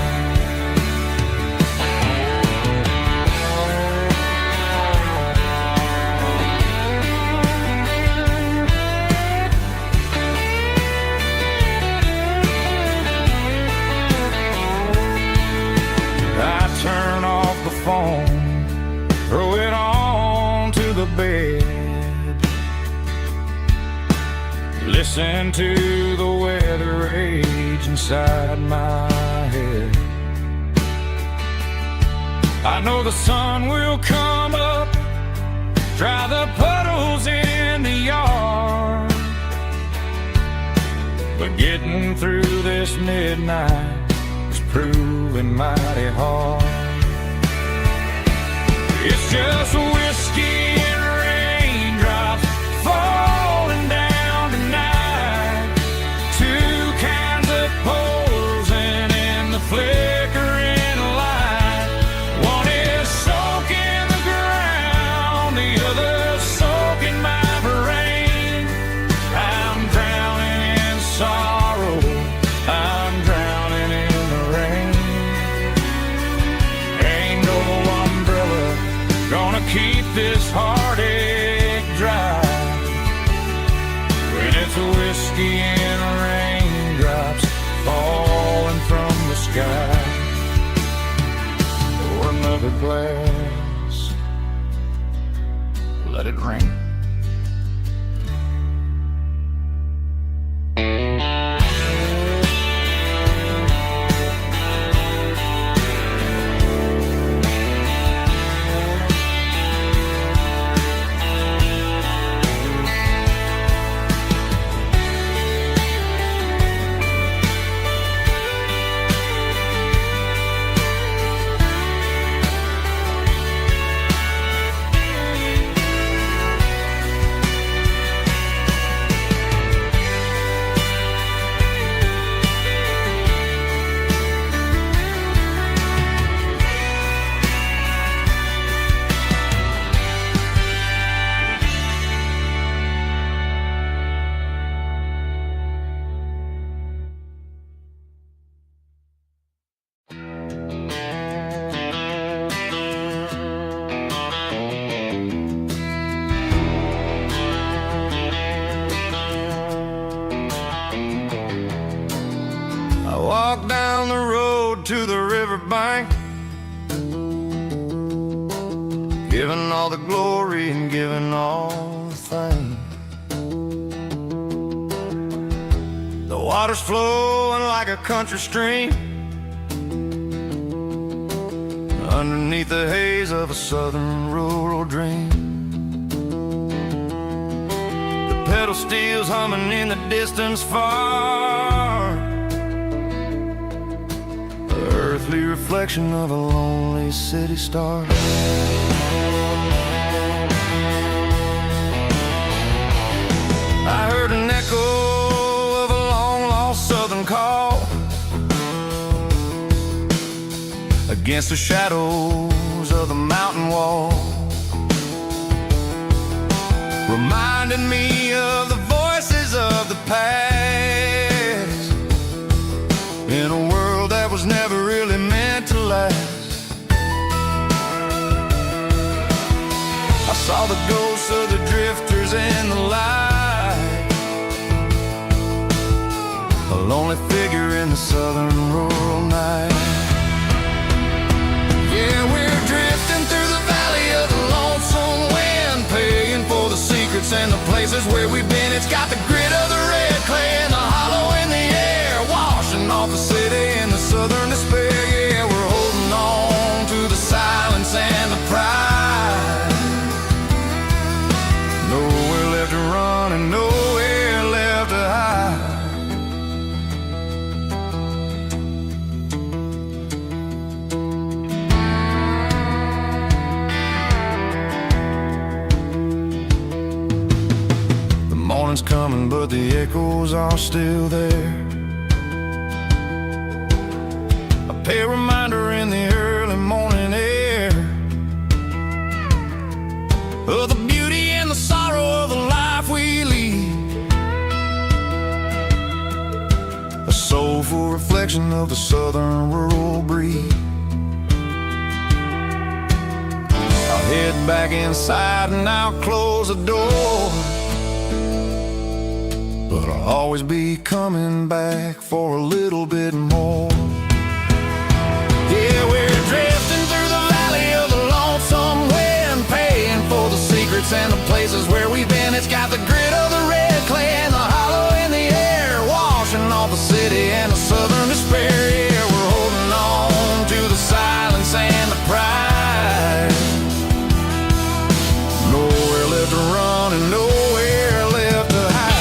I turn off the phone, throw it on to the bed, listen to the weather rage inside my head. I know the sun will come up, dry the puddles in the yard, but getting through this midnight is proving mighty hard. It's just whiskey and raindrops falling down tonight, two kinds of poles and in the flickering light. One is soaking the ground, the other soaking my brain. I'm drowning in sorrow, I'm drowning in the rain. Ain't no umbrella gonna keep this heartache dry when it's a whiskey and raindrops falling from the sky. Pour another glass, let it rain. giving all the glory and giving all the thanks. The water's flowing like a country stream underneath the haze of a southern rural dream. The pedal steel's humming in the distance far, the earthly reflection of a lonely city star. I heard an echo of a long-lost southern call against the shadows of the mountain wall, reminding me of the voices of the past in a world that was never really meant to last. I saw the ghosts of the drifters in the light, a lonely figure in the southern rural night. Yeah, we're drifting through the valley of the lonesome wind, paying for the secrets and the places where we've been. It's got the grit of the red clay and the hollow in the air, washing off the city and the southern despair. Yeah, we're holding on to the silence and the pride. Nowhere left to run and nowhere left to hide. Morning's coming, but the echoes are still there. A pale reminder in the early morning air of the beauty and the sorrow of the life we lead, a soulful reflection of the southern rural breed. I'll head back inside and I'll close the door, but I'll always be coming back for a little bit more. Yeah, we're drifting through the valley of the lonesome wind, paying for the secrets and the places where we've been. It's got the grit of the red clay and the hollow in the air, washing off the city and the southern despair. Yeah, we're holding on to the silence and the pride. Nowhere left to run and nowhere left to hide.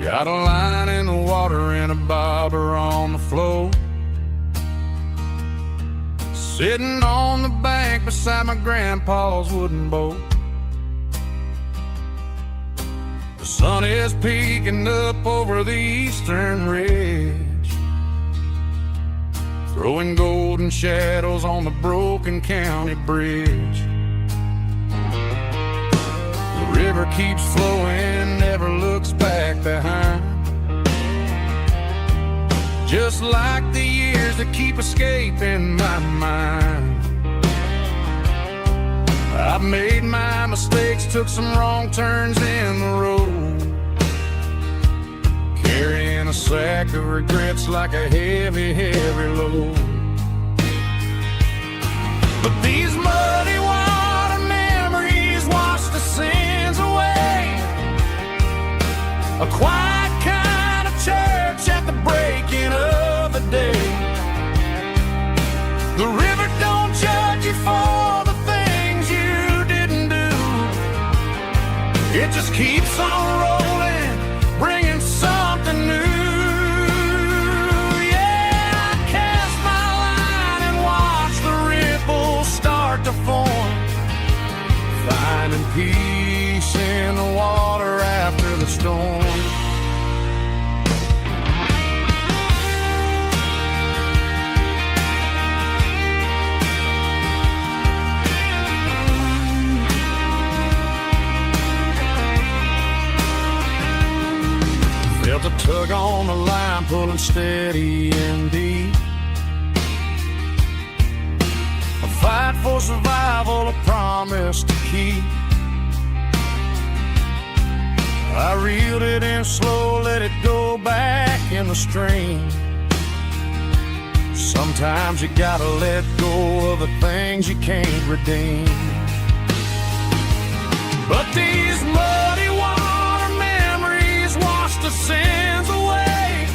Got a line in the water and a bobber on the floor, sitting on the bank beside my grandpa's wooden boat. The sun is peeking up over the eastern ridge, throwing golden shadows on the broken county bridge. The river keeps flowing, never looks back behind, just like the years that keep escaping my mind. I've made my mistakes, took some wrong turns in the road, carrying a sack of regrets like a heavy, heavy load. But these muddy water memories wash the sins away, a quiet kind of church at the breaking of the day. The river don't judge you for the things you didn't do, it just keeps on rolling, bringing something new. Yeah, I pulling steady and deep. A fight for survival, a promise to keep. I reeled it in slow, let it go back in the stream. Sometimes you gotta let go of the things you can't redeem. But these muddy water memories wash the sins away.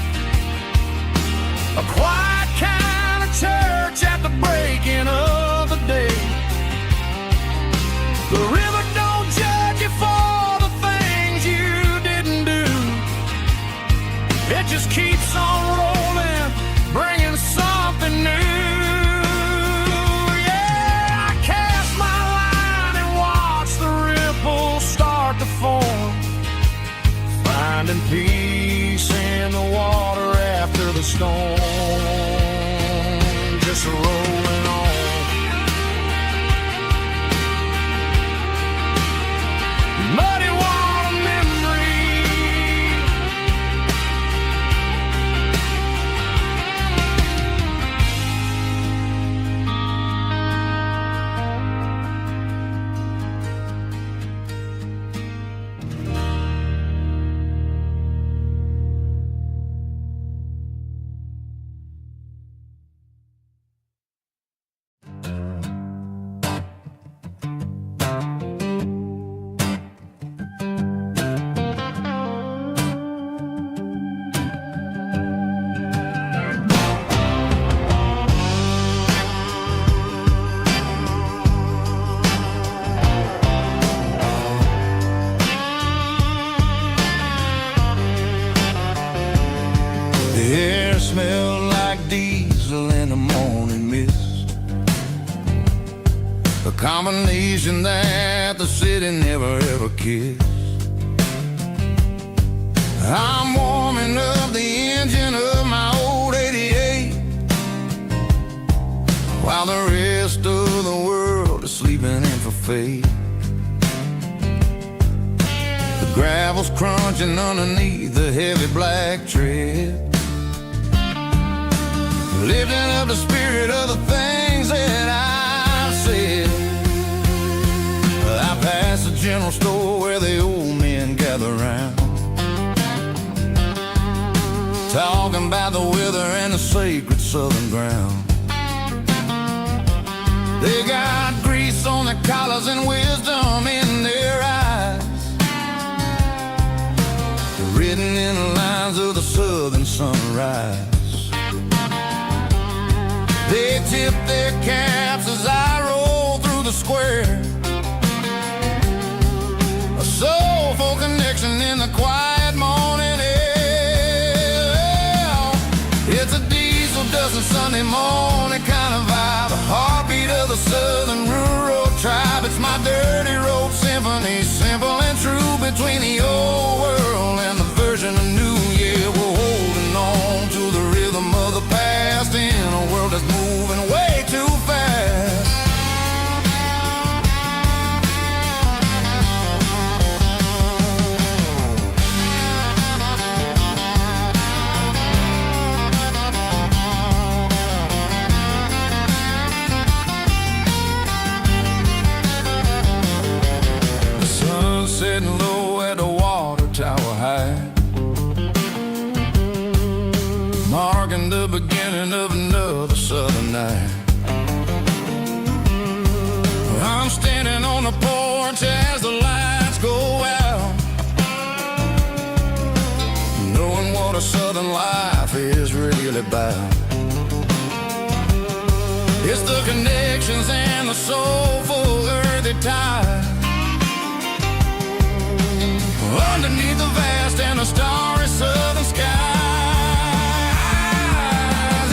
A quiet kind of church at the breaking of the day. The river don't judge you for the things you didn't do. It just keeps on rolling, bringing something new. Yeah, I cast my line and watch the ripples start to form, finding peace in the water after the storm, just rolling on. Muddy water memory. The air smelled like diesel in the morning mist, a combination that the city never ever kissed. I'm warming up the engine of my old 88, while the rest of the world is sleeping in for fate. The gravel's crunching underneath the heavy black tread, lifting up the spirit of the things that I've said. I passed the general store where the old men gather round, talking about the weather and the sacred southern ground. They got grease on their collars and wisdom in their eyes, written in the lines of the southern sunrise. They tip their caps as I roll through the square, a soulful connection in the quiet morning air. It's a diesel dusting Sunday morning kind of vibe, a heartbeat of the southern rural tribe. It's my dirty road symphony, simple and true, between the old world and the version of new. Yeah, we're holding on to the rhythm of the past in a world that's moving way too fast. The sun setting low at the water tower high, marking the beginning of another southern night. I'm standing on the porch as the lights go out, knowing what a southern life is really about. It's the connections and the soulful earthy tide, underneath the vast and the starry southern skies.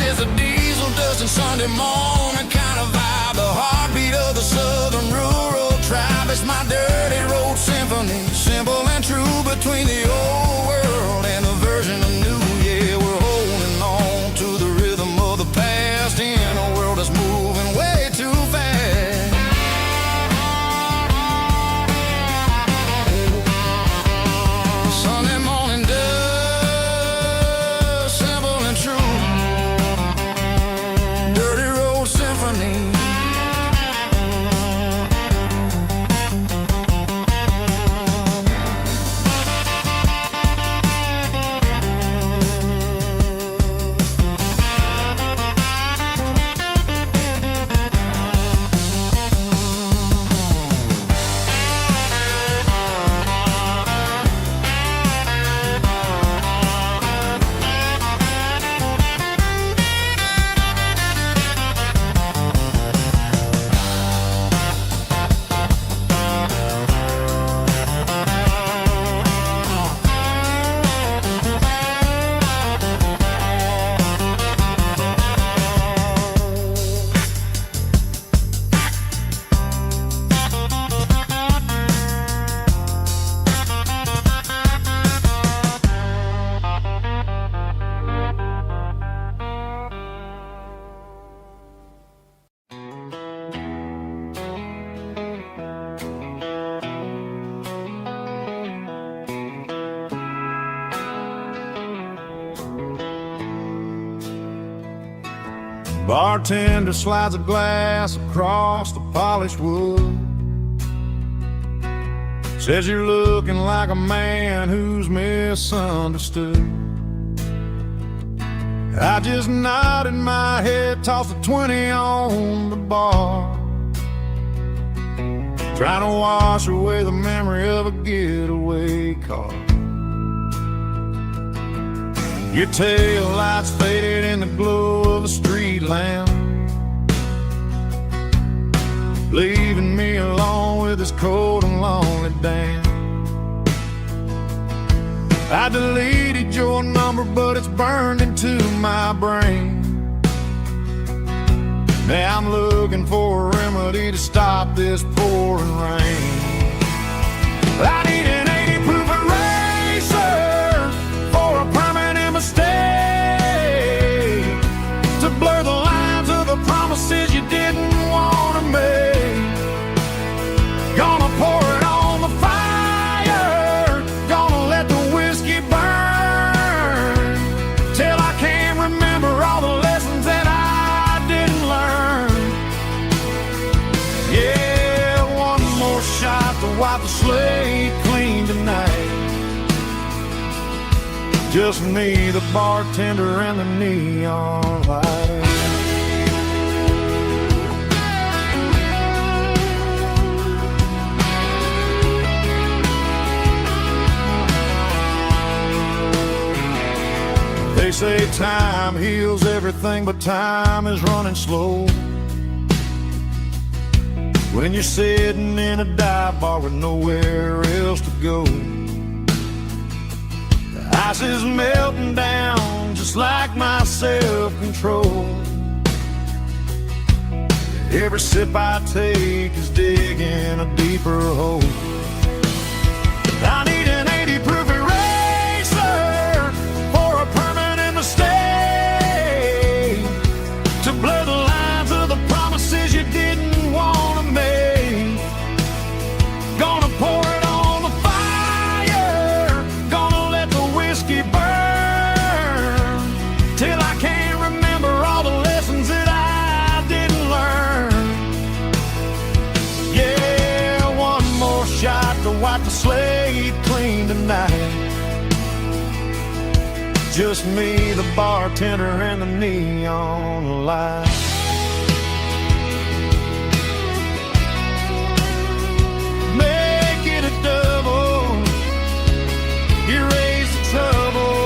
It's a diesel dusting Sunday morning kind of vibe, the heartbeat of the southern rural tribe. It's my dirty road symphony, simple and true, between the old world and the version of new. Yeah, we're holding on to the rhythm of the past in a world that's moving way too fast. Sunday morning dust Bartender slides a glass across the polished wood. Says you're looking like a man who's misunderstood. I just nodded my head, tossed a 20 on the bar, trying to wash away the memory of a getaway car. Your tail lights faded in the glow of a street lamp, leaving me alone with this cold and lonely dance. I deleted your number, but it's burned into my brain. Now I'm looking for a remedy to stop this pouring rain. I need an 80 proof eraser for a permanent mistake, to blur the lines of the promises you didn't want to make. Gonna pour it on the fire, gonna let the whiskey burn, till I can't remember all the lessons that I didn't learn. Yeah, one more shot to wipe the slate clean tonight. Just me, the bartender, and the neon light. They say time heals everything, but time is running slow when you're sitting in a dive bar with nowhere else to go. The ice is melting down just like my self-control. Every sip I take is digging a deeper hole. I need an 80 proof eraser for a permanent mistake, to blur the lines of the promises you didn't want to make. Gonna pour it on the fire, gonna let the whiskey burn, till I can't remember all the lessons that I didn't learn. Yeah, one more shot to wipe the slate clean tonight. Just me, the bartender, and the neon light. Make it a double, erase the trouble.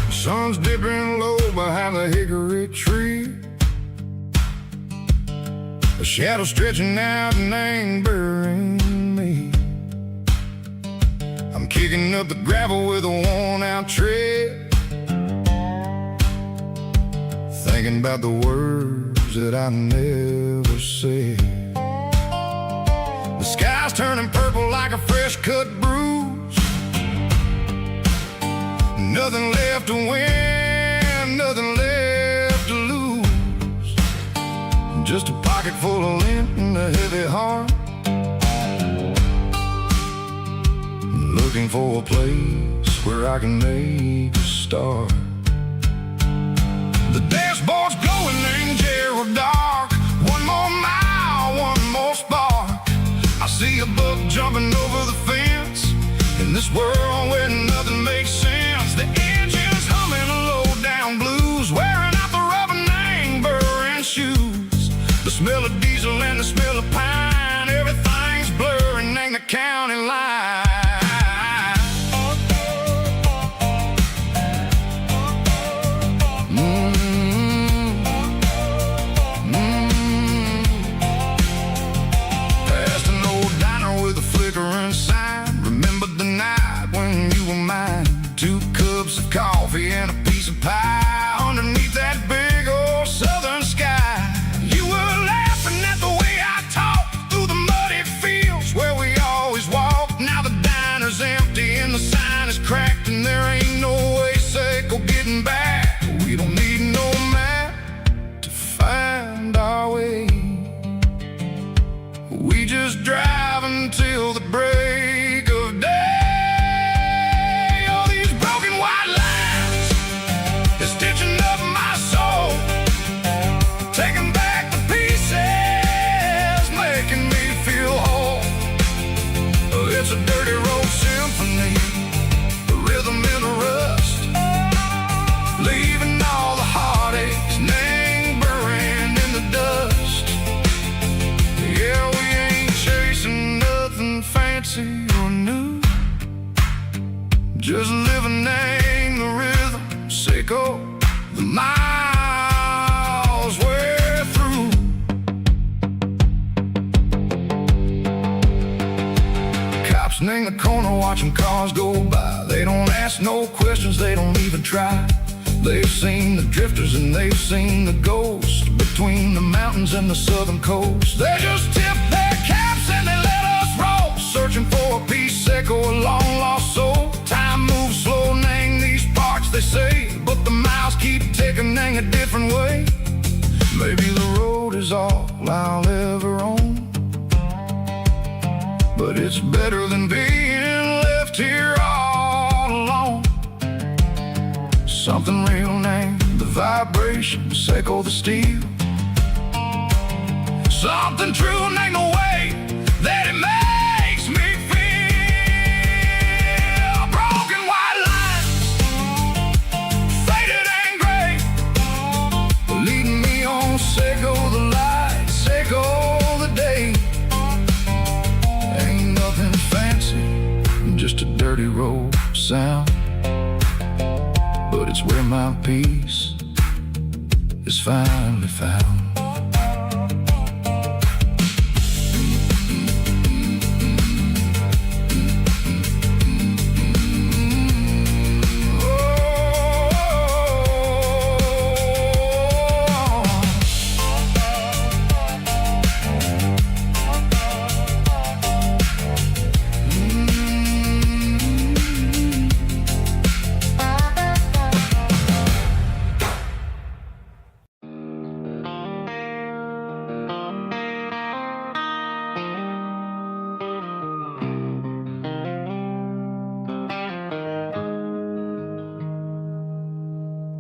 Sun's dipping low behind the hickory tree, a shadow stretching out and angering me. I'm kicking up the gravel with a worn-out tread, thinking about the words that I never said. The sky's turning purple like a fresh-cut bruise. Nothing left to win, nothing left to lose. Just a pocket full of lint and a heavy heart, looking for a place where I can make a start. The dashboard's glowing in Gerald dark. One more mile, one more spark. I see a buck jumping over the fence, in this world where nothing makes sense. The engine's humming a low-down blues, wearing out the rubber name, burring shoes. The smell of diesel and the smell of pine, everything's blurring, ain't the county line. just living in the rhythm, Seiko, the miles we're through. Cops in the corner watching cars go by. They don't ask no questions, they don't even try. They've seen the drifters and they've seen the ghosts between the mountains and the southern coast. They just tip their caps and they let us roll, searching for a piece, Seiko, a long lost soul. Time moves slow, Nang, these parts they say, but the miles keep ticking, Nang, a different way. Maybe the road is all I'll ever own, but it's better than being left here all alone. Something real, Nang, the vibration, Seiko, the steel. Something true, Nang, the way that it makes me feel. Broken white lines, faded and gray, leading me on, Seiko, the light, Seiko, the day. Ain't nothing fancy, just a dirty road sound, but it's where my peace is finally found.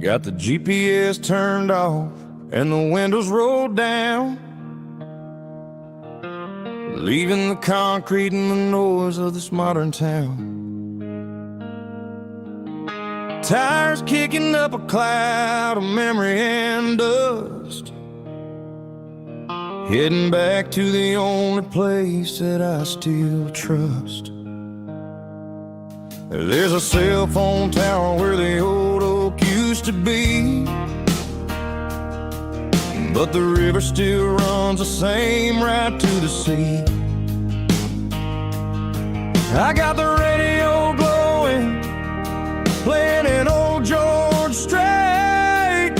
Got the GPS turned off and the windows rolled down, leaving the concrete and the noise of this modern town. Tires kicking up a cloud of memory and dust, heading back to the only place that I still trust. There's a cell phone tower where the old oak used to be, but the river still runs the same right to the sea. I got the radio glowing, playing an old George Strait,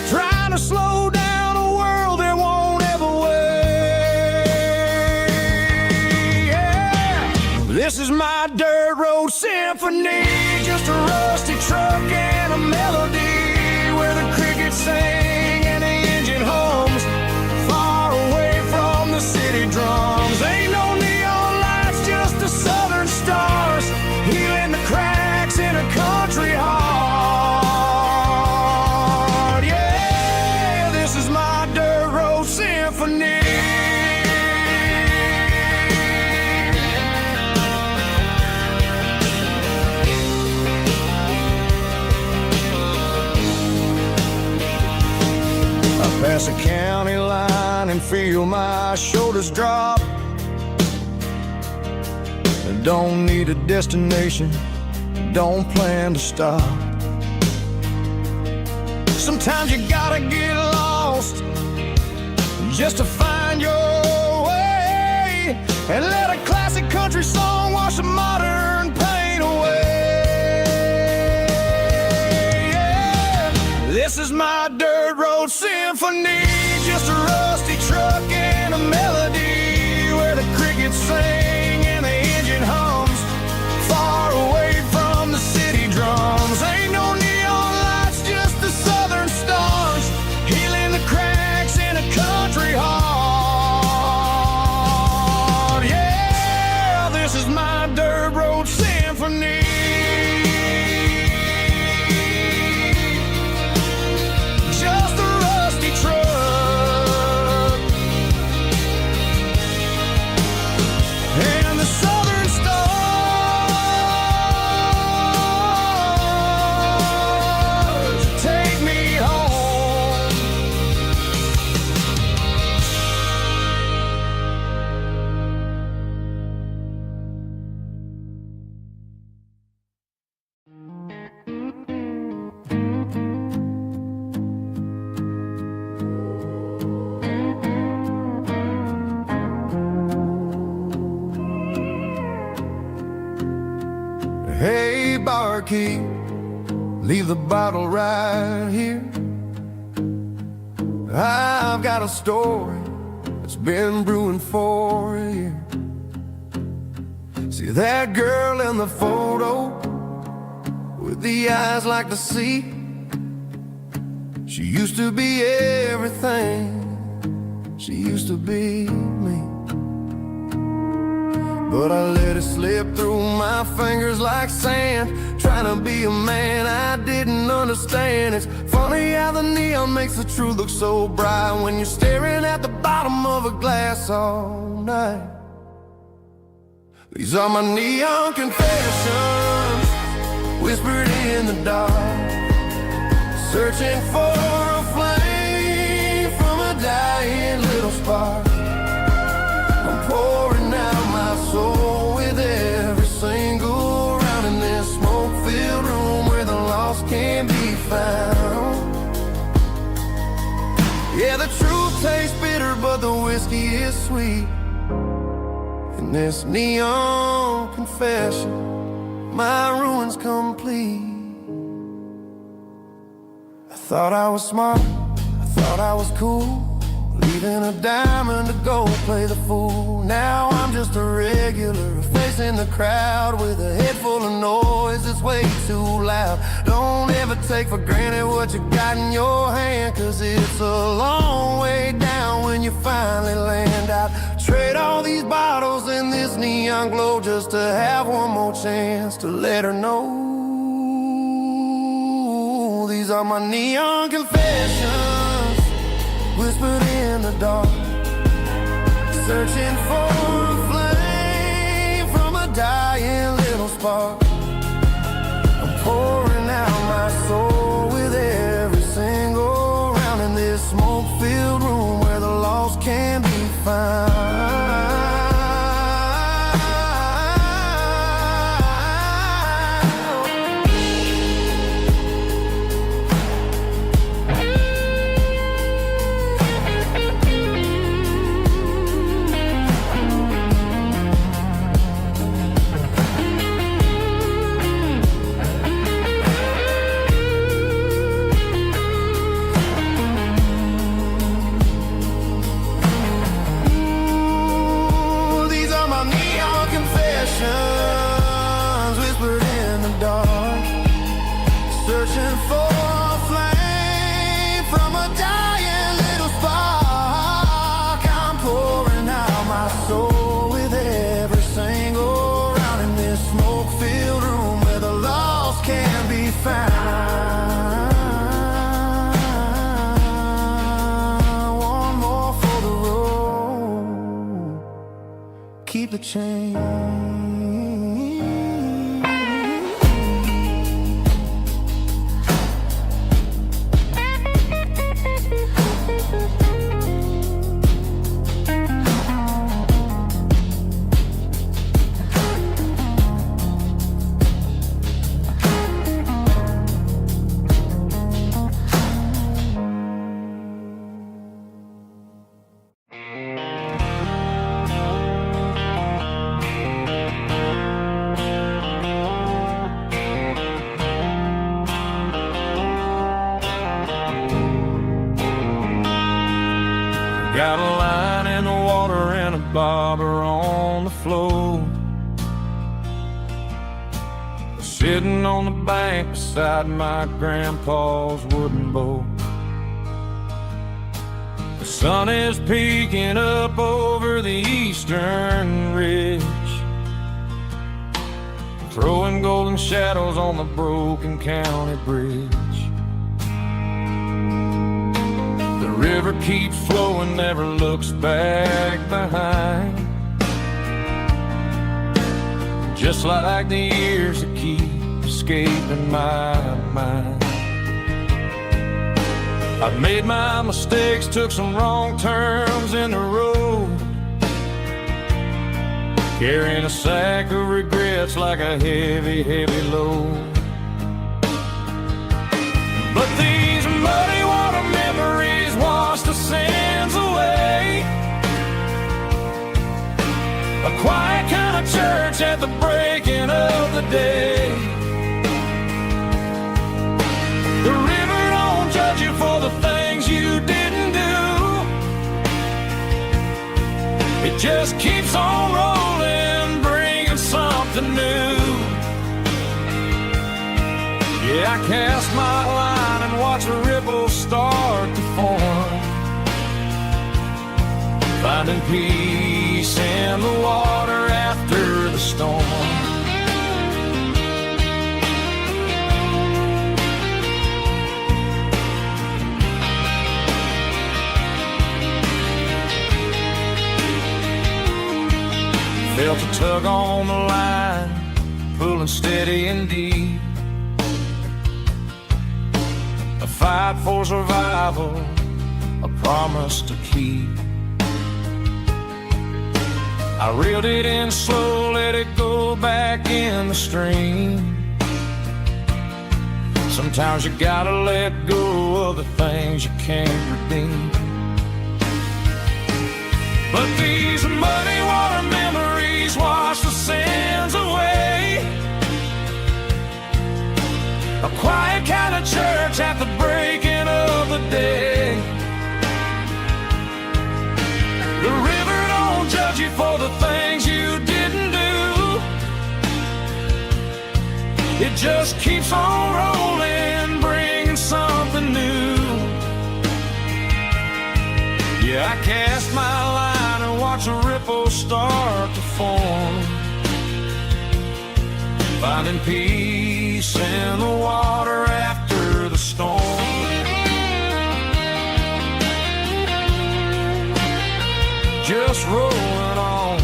trying to slow down a world that won't ever wait. Yeah. This is my dirt road symphony, just a rusty truck and a melody, where the crickets sing and the engine hums, far away from the city drums. Ain't no neon lights, just the southern stars, healing the cracks in a country heart. Yeah, this is my dirt road symphony. Pass a county line and feel my shoulders drop. Don't need a destination, don't plan to stop. Sometimes you gotta get lost just to find your way, and let a classic country song wash a modern pain away. Yeah. This is my dirt road symphony, just a rusty truck and a melody, where the crickets sing and the engine hums, far away from the city drums. Ain't no neon lights, just the southern stars, healing the cracks in a country heart. Yeah, this is my dirt road symphony. Just a rusty truck barkeep, leave the bottle right here. I've got a story that's been brewing for a year. See that girl in the photo with the eyes like the sea? She used to be everything, she used to be me. But I let it slip through my fingers like sand, trying to be a man I didn't understand. It's funny how the neon makes the truth look so bright when you're staring at the bottom of a glass all night. These are my neon confessions, whispered in the dark, searching for a flame from a dying little spark. I'm pouring out my soul with every single round in this smoke-filled room where the lost can be found. Yeah, the truth tastes bitter, but the whiskey is sweet. In this neon confession, my ruin's complete. I thought I was smart, I thought I was cool, leaving a diamond to go play the fool. Now I'm just a regular, facing the crowd with a head full of noise that's way too loud. Don't ever take for granted what you got in your hand, cause it's a long way down when you finally land out. Trade all these bottles and this neon glow just to have one more chance to let her know. These are my neon confessions, whispered in the dark, searching for a flame from a dying little spark. I'm pouring out my soul with every single round in this smoke-filled room where the lost can be found. Whispered in the dark, searching for a flame from a dying little spark. I'm pouring out my soul with every single round in this smoke-filled room where the lost can be found. One more for the road, keep the change. Got a line in the water and a bobber on the floor, sitting on the bank beside my grandpa's wooden boat. The sun is peeking up over the eastern ridge, throwing golden shadows on the broken county bridge. The river keeps flowing, never looks back behind, just like the years that keep escaping my mind. I've made my mistakes, took some wrong turns in the road, carrying a sack of regrets like a heavy, heavy load. But these muddy water memories wash the sins away. A quiet kind of church at the breaking of the day. Yeah, I cast my line and watch a ripple start to form, finding peace in the water after the storm. Felt a tug on the line, pulling steady and deep. A fight for survival, a promise to keep. I reeled it in slow, let it go back in the stream. Sometimes you gotta let go of the things you can't redeem. But these muddy water memories wash the sins away. A quiet kind of church at the breaking of the day. The river don't judge you for the things you didn't do. It just keeps on rolling, bringing something new. Yeah, I cast my line and watch a ripple start to form, finding peace in the water after the storm. Just rolling on.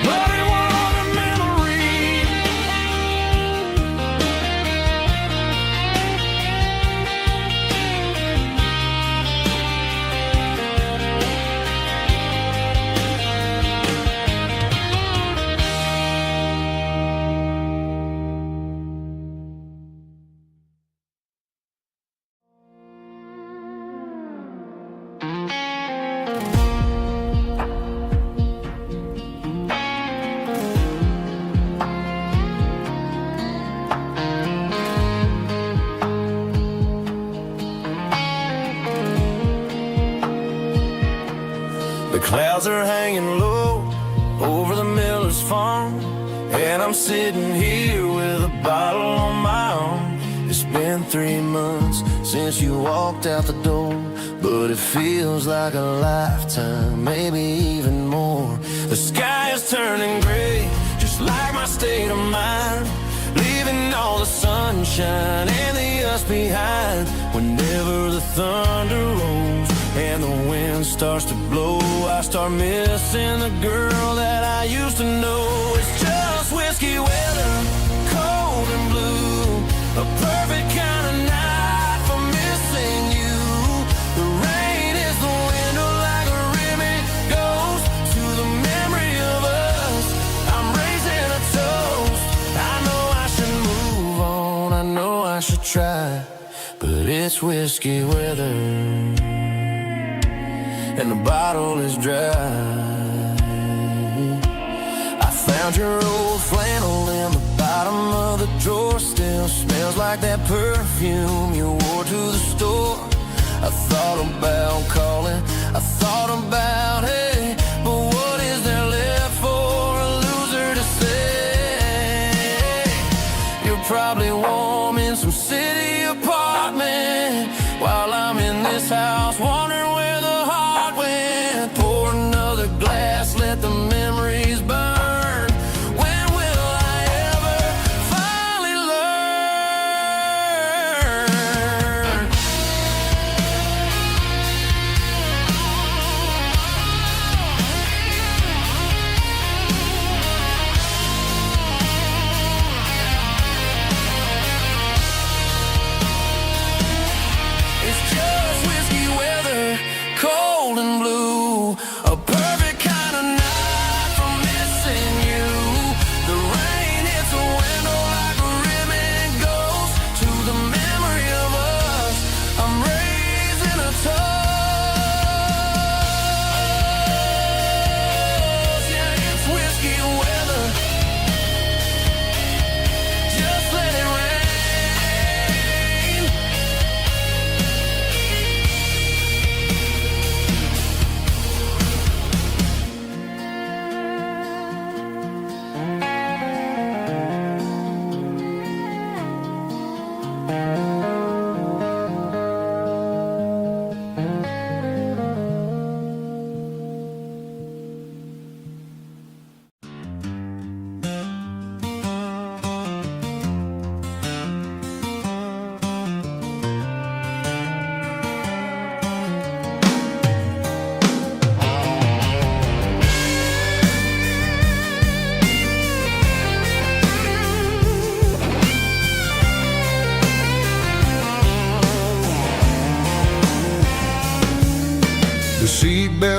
Muddy water memory. The clouds are hanging low over the miller's farm, and I'm sitting here with a bottle on my arm. It's been 3 months since you walked out the door, but it feels like a lifetime, maybe even more. The sky is turning gray, just like my state of mind, leaving all the sunshine and the us behind. Whenever the thunder rolls and the wind starts to blow, I start missing the girl that I used to know. It's just whiskey weather, cold and blue, a perfect kind of night for missing you. The rain is the window like a ribbon goes to the memory of us. I'm raising a toast. I know I should move on, I know I should try, but it's whiskey weather and the bottle is dry. I found your old flannel in the bottom of the drawer, still smells like that perfume you wore to the store. I thought about calling, I thought about, hey, but what is there left for a loser to say? You're probably warm in some city apartment, while I'm in this house wondering where the heart went. Pour another glass, let the memories burn. When will I ever finally learn?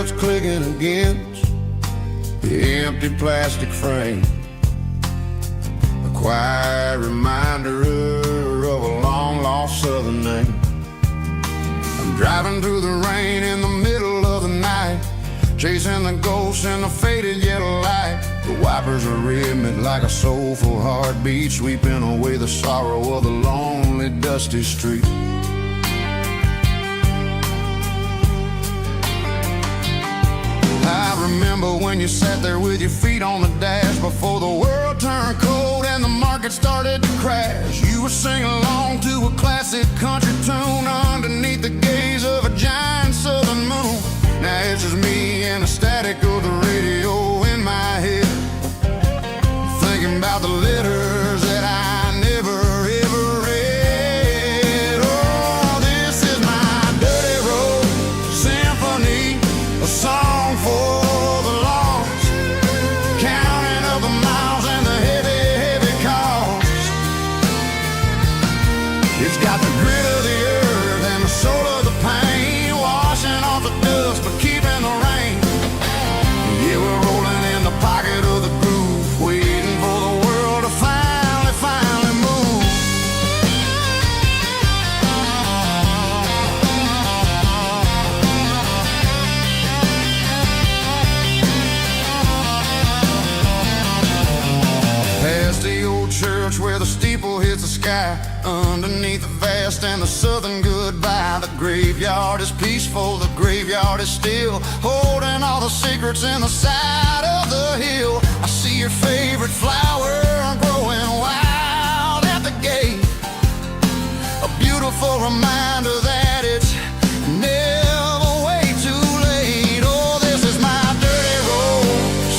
starts clicking against the empty plastic frame. A quiet reminder of a long-lost southern name. I'm driving through the rain in the middle of the night, chasing the ghosts in the faded yellow light. The wipers are rhythmic like a soulful heartbeat, sweeping away the sorrow of the lonely, dusty street. I remember when you sat there with your feet on the dash before the world turned cold and the market started to crash. You were singing along to a classic country tune underneath the gaze of a giant southern moon. Now it's just me and the static of the radio in my head, thinking about the letters that I never ever read. Oh, this is my dirty road symphony, a song for the lost, counting up the miles and the heavy, heavy cost. It's got the grit of the earth and the soul of the pain, washing off the dust but keeping the rain. Yeah, we're rolling in the pocket of the groove, waiting for the world to finally move. Past the old church where the steeple hits the sky, underneath the vast and the southern goodbye. The graveyard is peaceful, the graveyard is still, holding all the secrets in the side of the hill. I see your favorite flower growing wild at the gate, a beautiful reminder that it's never way too late. Oh, this is my dirty road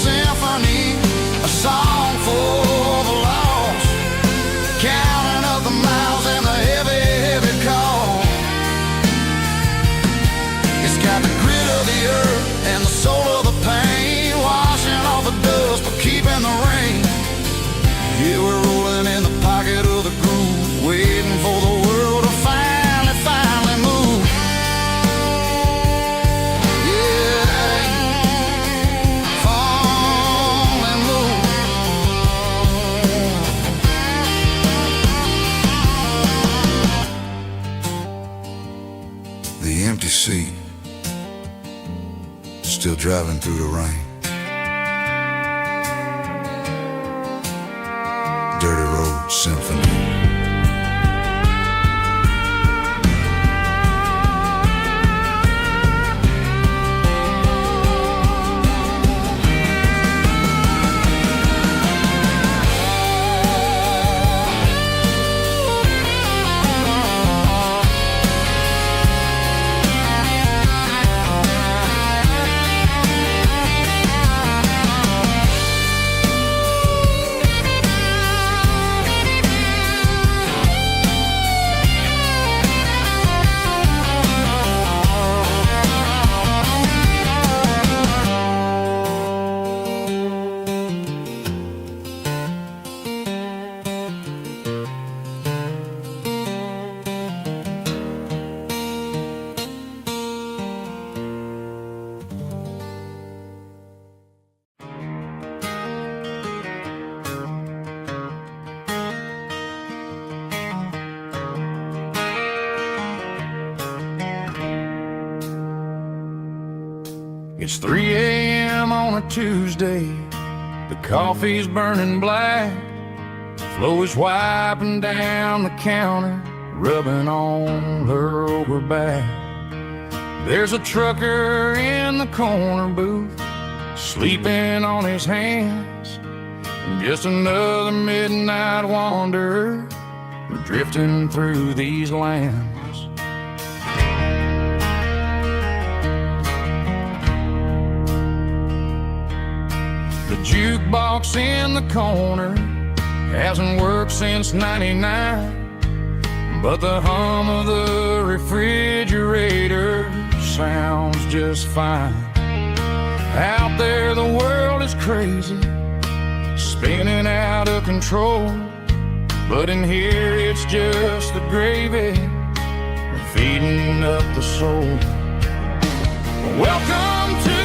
symphony, a song for the lost, counting up the miles and the heavy, heavy call. It's got the grit of the earth and the soul of the pain, washing off the dust but keeping the rain. Yeah, we're rolling in the pocket of the groove, waiting for the world to finally move. Yeah, finally move. The empty seat, still driving through the rain. Dirty road symphony. It's 3 a.m. on a Tuesday, the coffee's burning black, Flo is wiping down the counter, rubbing on her over back. There's a trucker in the corner booth, sleeping on his hands, just another midnight wanderer, drifting through these lands. The jukebox in the corner hasn't worked since '99, but the hum of the refrigerator sounds just fine. Out there the world is crazy, spinning out of control, but in here it's just the gravy feeding up the soul. Welcome to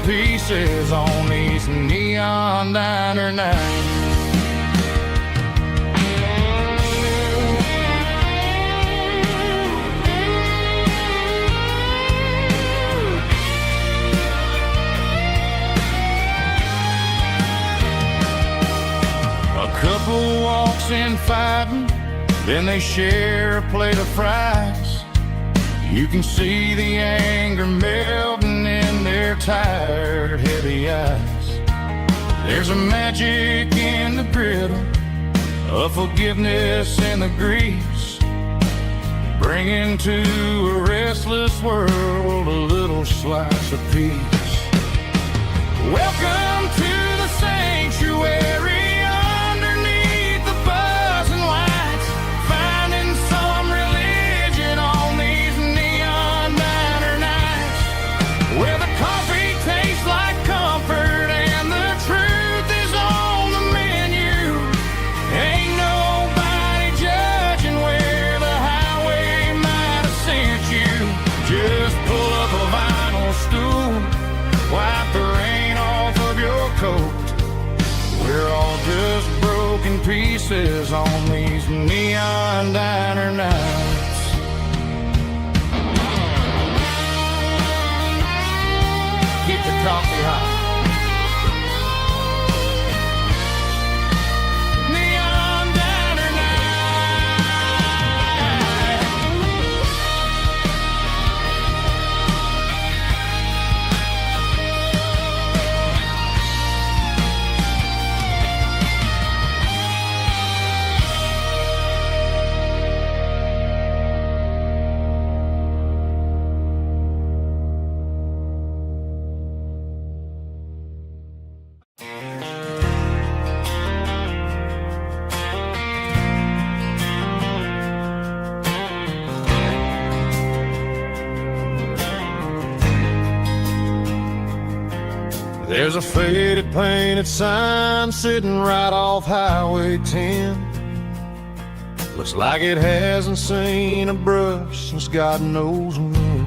pieces on these neon diner nights. A couple walks in fighting, then they share a plate of fries. You can see the anger melting in their tired, heavy eyes. There's a magic in the griddle, a forgiveness in the grease, bringing to a restless world a little slice of peace. Welcome to the sanctuary. We're all just broken pieces on these neon diner nights. Keep the coffee hot. There's a faded painted sign sitting right off Highway 10. Looks like it hasn't seen a brush since God knows when.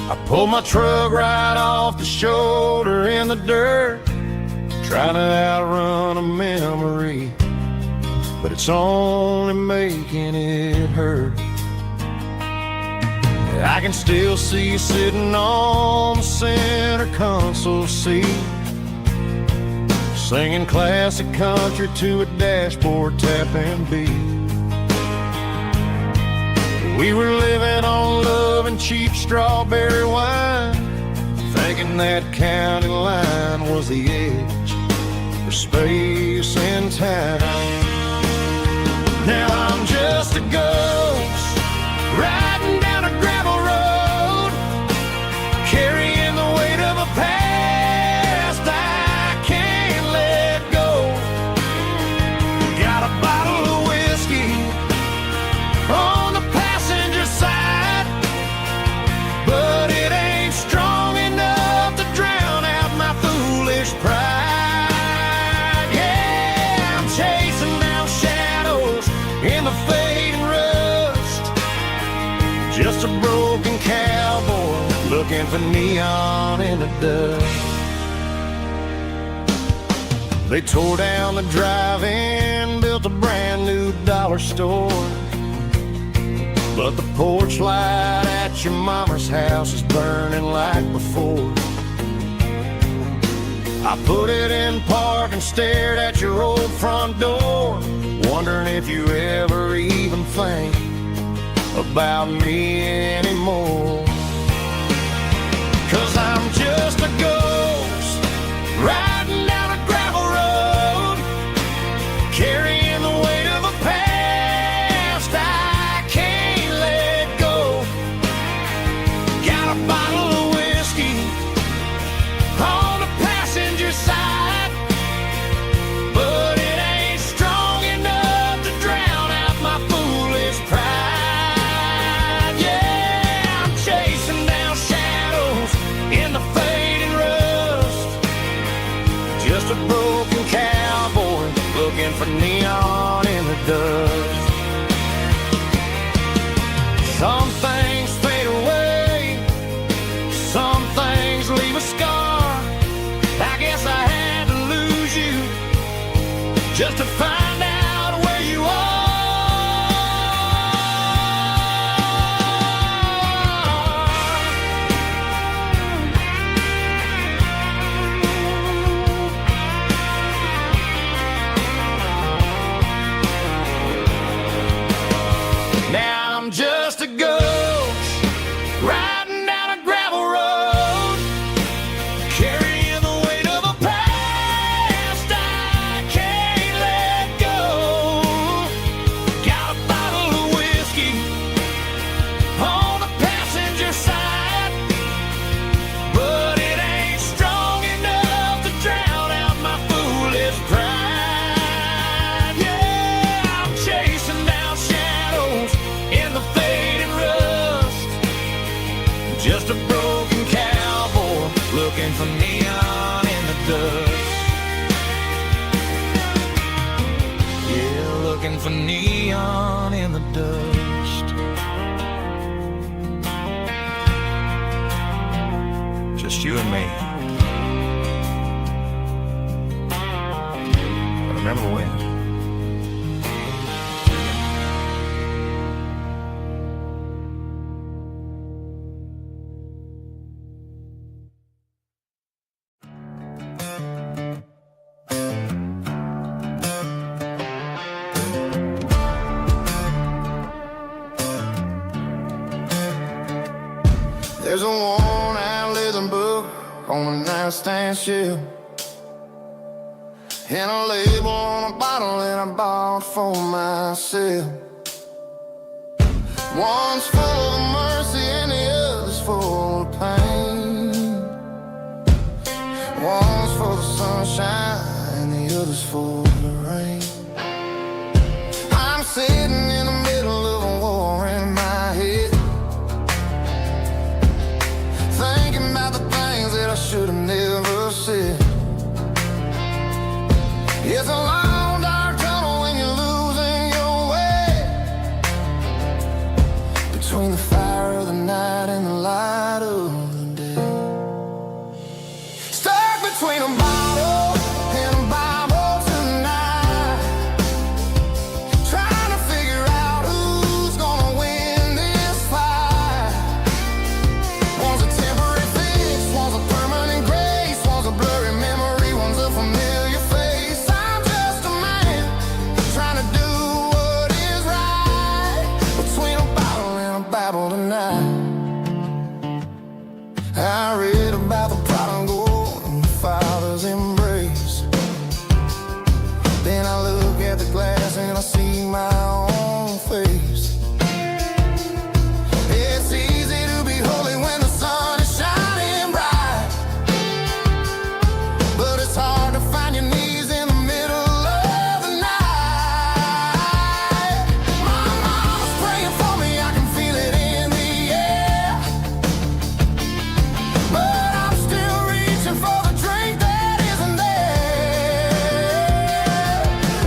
I pulled my truck right off the shoulder in the dirt, trying to outrun a memory, but it's only making it hurt. I can still see you sitting on the center console seat, singing classic country to a dashboard tapping beat. We were living on love and cheap strawberry wine, thinking that county line was the edge for space and time. Now I'm just a ghost riding down a gravel road, carrying the weight of a past I can't let go. Got a bottle of whiskey on the passenger side, but it ain't strong enough to drown out my foolish pride. Yeah, I'm chasing down shadows in the fading rust, just a broken cowboy looking for neon in the dust. They tore down the drive-in, built a brand new dollar store, but the porch light at your mama's house is burning like before. I put it in park and stared at your old front door, wondering if you ever even think about me anymore. 'Cause I'm just a ghost riding down a gravel road, carrying the weight of a past I can't let go. Got a bottle of whiskey on the passenger side, but it ain't strong enough to drown out my foolish pride. Yeah, I'm chasing just to find out where you are. Now I'm just a ghost riding down a gravel road, carrying the weight of a past I can't let go. Got a bottle of whiskey on the passenger side, but it ain't strong enough to drown out my foolish pride. Yeah, I'm chasing down shadows in the faded rust, just a broken cowboy looking for neon in the dust. Yeah, looking for neon in the dust. Just you and me. But remember when? There's a worn-out leather book on the nightstand shelf, and a label on a bottle that I bought for myself. One's full of mercy and the other's full of pain. One's full of sunshine and the other's full of rain. I'm sitting in the middle of a war in my head, thinking about the things that I should have never said. It's a long dark tunnel when you're losing your way, between the fire of the night and the light of the day. Stuck between a bottle and a Bible tonight, trying to figure out who's gonna win this fight. One's a temporary fix, one's a permanent grace, one's a blurry memory, one's a familiar face. I'm just a man trying to do what is right, between a bottle and a Bible tonight. I read about the prodigal and the father's embrace. Then I look at the glass and I see my own face. It's easy to be holy when the sun is shining bright, but it's hard to find your knees in the middle of the night. My mama's praying for me, I can feel it in the air, but I'm still reaching for the drink that isn't there.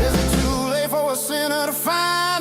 Is it too late for a sinner to find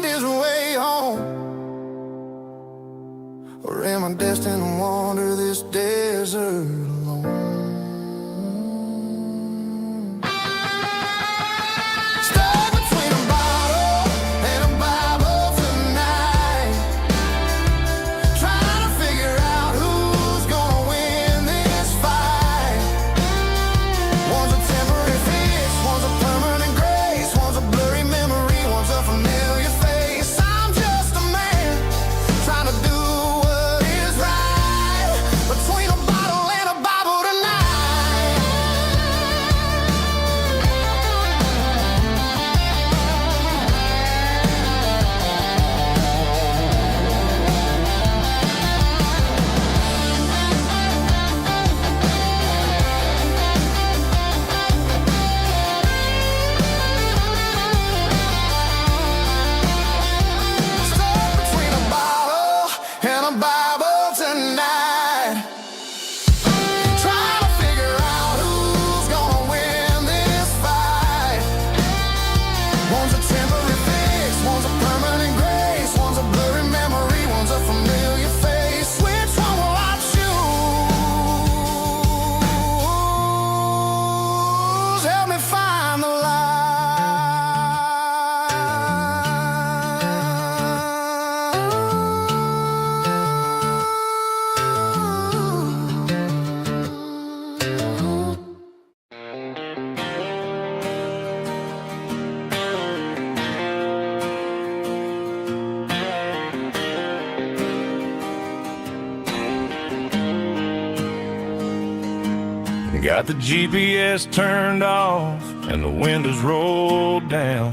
Got the GPS turned off and the windows rolled down,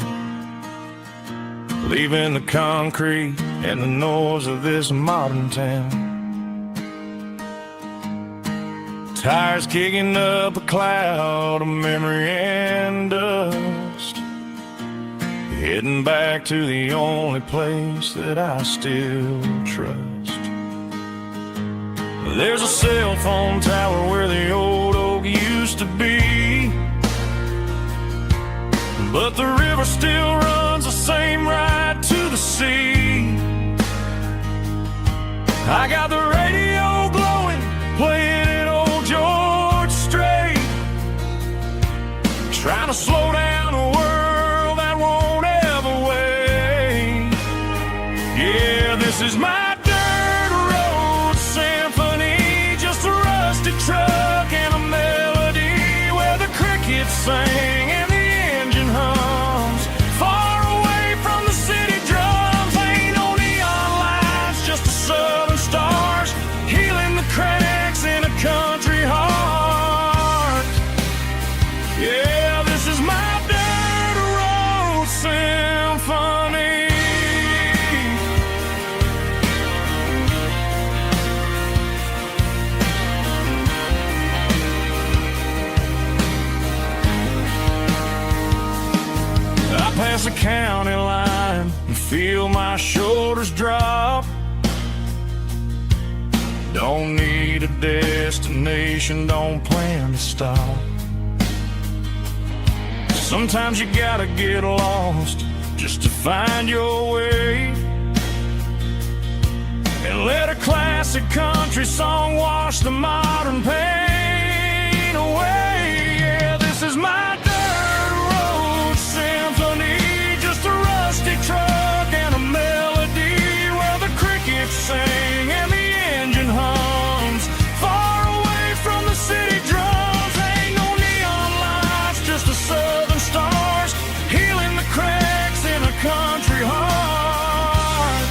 leaving the concrete and the noise of this modern town. Tires kicking up a cloud of memory and dust, heading back to the only place that I still trust. There's a cell phone tower where the old oak used to be, but the river still runs the same right to the sea. I got the radio glowing, playing it old George Strait, trying to slow down a world that won't ever wait. Yeah, this is my dirt road symphony, just a rusty truck and a melody where the crickets sing and the engine hums. Far away from the city drums, ain't no neon lights, just the southern stars healing the cracks in a country heart. Yeah, this is my dirt road symphony. I pass the county line and feel my shoulders drop. Don't need a destination, don't plan to stop. Sometimes you gotta get lost just to find your way, and let a classic country song wash the modern pain away. Yeah, this is my dirt road symphony, just a rusty truck and a melody where the crickets sing and the engine hums. Far away from the city drums, ain't no neon lights, just the southern stars healing the cracks in a country heart.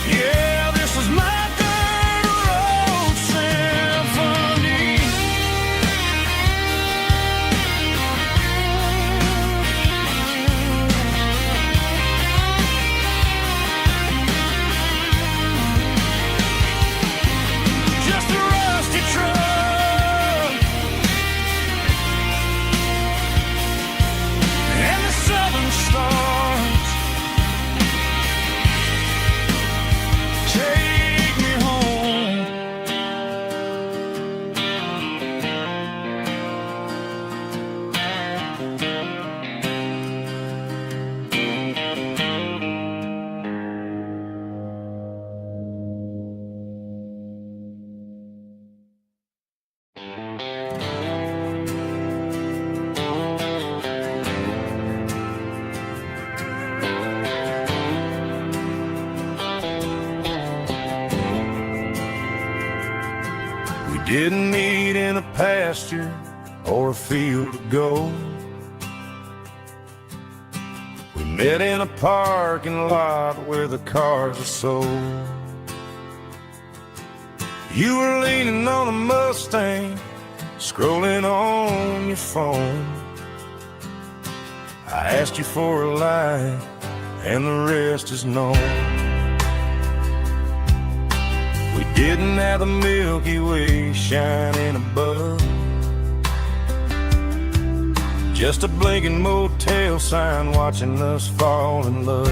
Yeah, this is my dirt road symphony. Just a rusty truck and the southern stars take me home. We didn't meet in a pasture or a field of gold. We met in a parking lot where the cars are sold. You were leaning on a Mustang, scrolling on your phone. I asked you for a light, and the rest is known. We didn't have the Milky Way shining above, just a blinking motel sign watching us fall in love.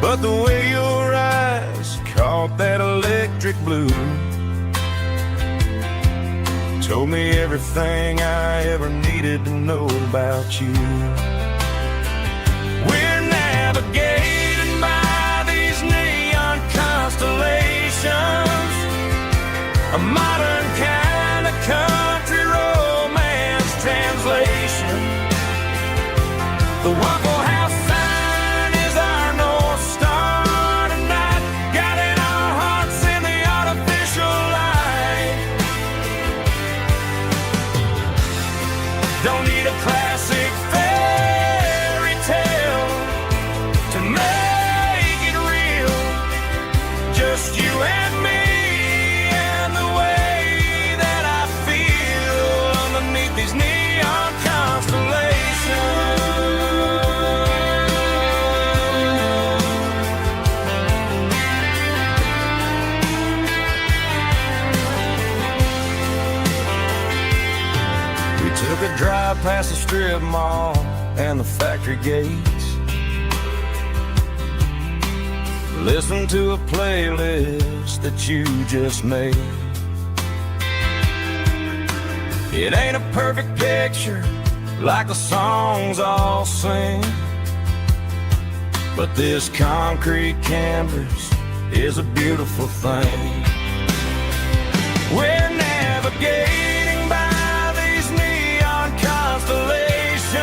But the way your eyes caught that electric blue told me everything I ever needed to know about you. We're navigating by these neon constellations, a modern kind of country romance translation. The Waffle House sign is our North Star tonight, guiding our hearts in the artificial light. Don't need a classic fairy tale to make it real, just you and me and the way Took a drive past the strip mall and the factory gates. Listen to a playlist that you just made. It ain't a perfect picture like the songs all sing, but this concrete canvas is a beautiful thing. We're navigating by these neon constellations,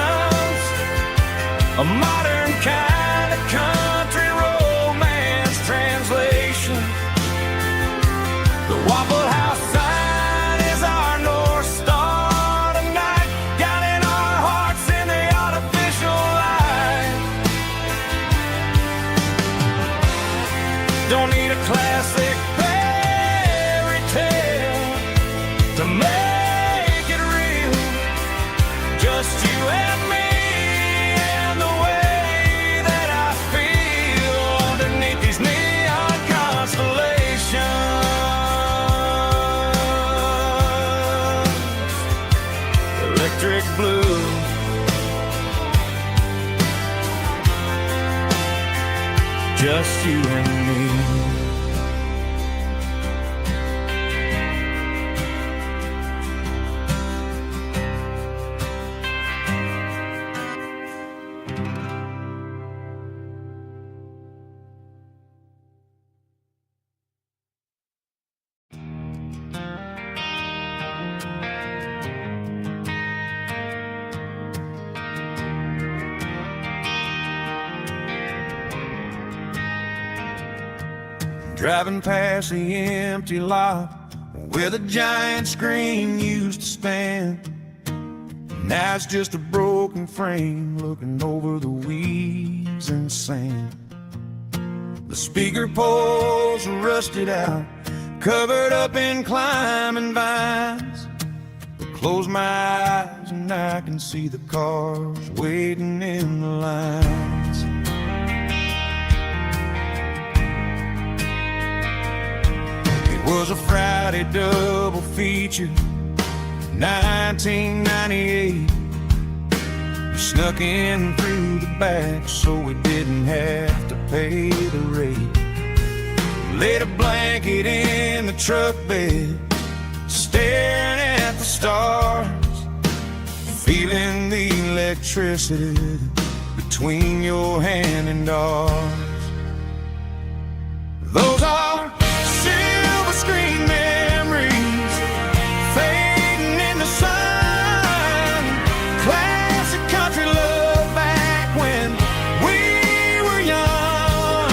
a modern kind of country romance translation. The Waffle House sign is our North Star tonight, guiding our hearts in the artificial light. Don't need a classic fairy tale to make it real, just you and me and the way that I feel underneath these neon constellations. Electric blue, just you and me. Driving past the empty lot where the giant screen used to stand. Now it's just a broken frame looking over the weeds and sand. The speaker poles are rusted out, covered up in climbing vines. I close my eyes and I can see the cars waiting in the lines. Was a Friday double feature, 1998. We snuck in through the back so we didn't have to pay the rate. Laid a blanket in the truck bed, staring at the stars, feeling the electricity between your hand and ours. Those are screen memories fading in the sun. Classic country love back when we were young.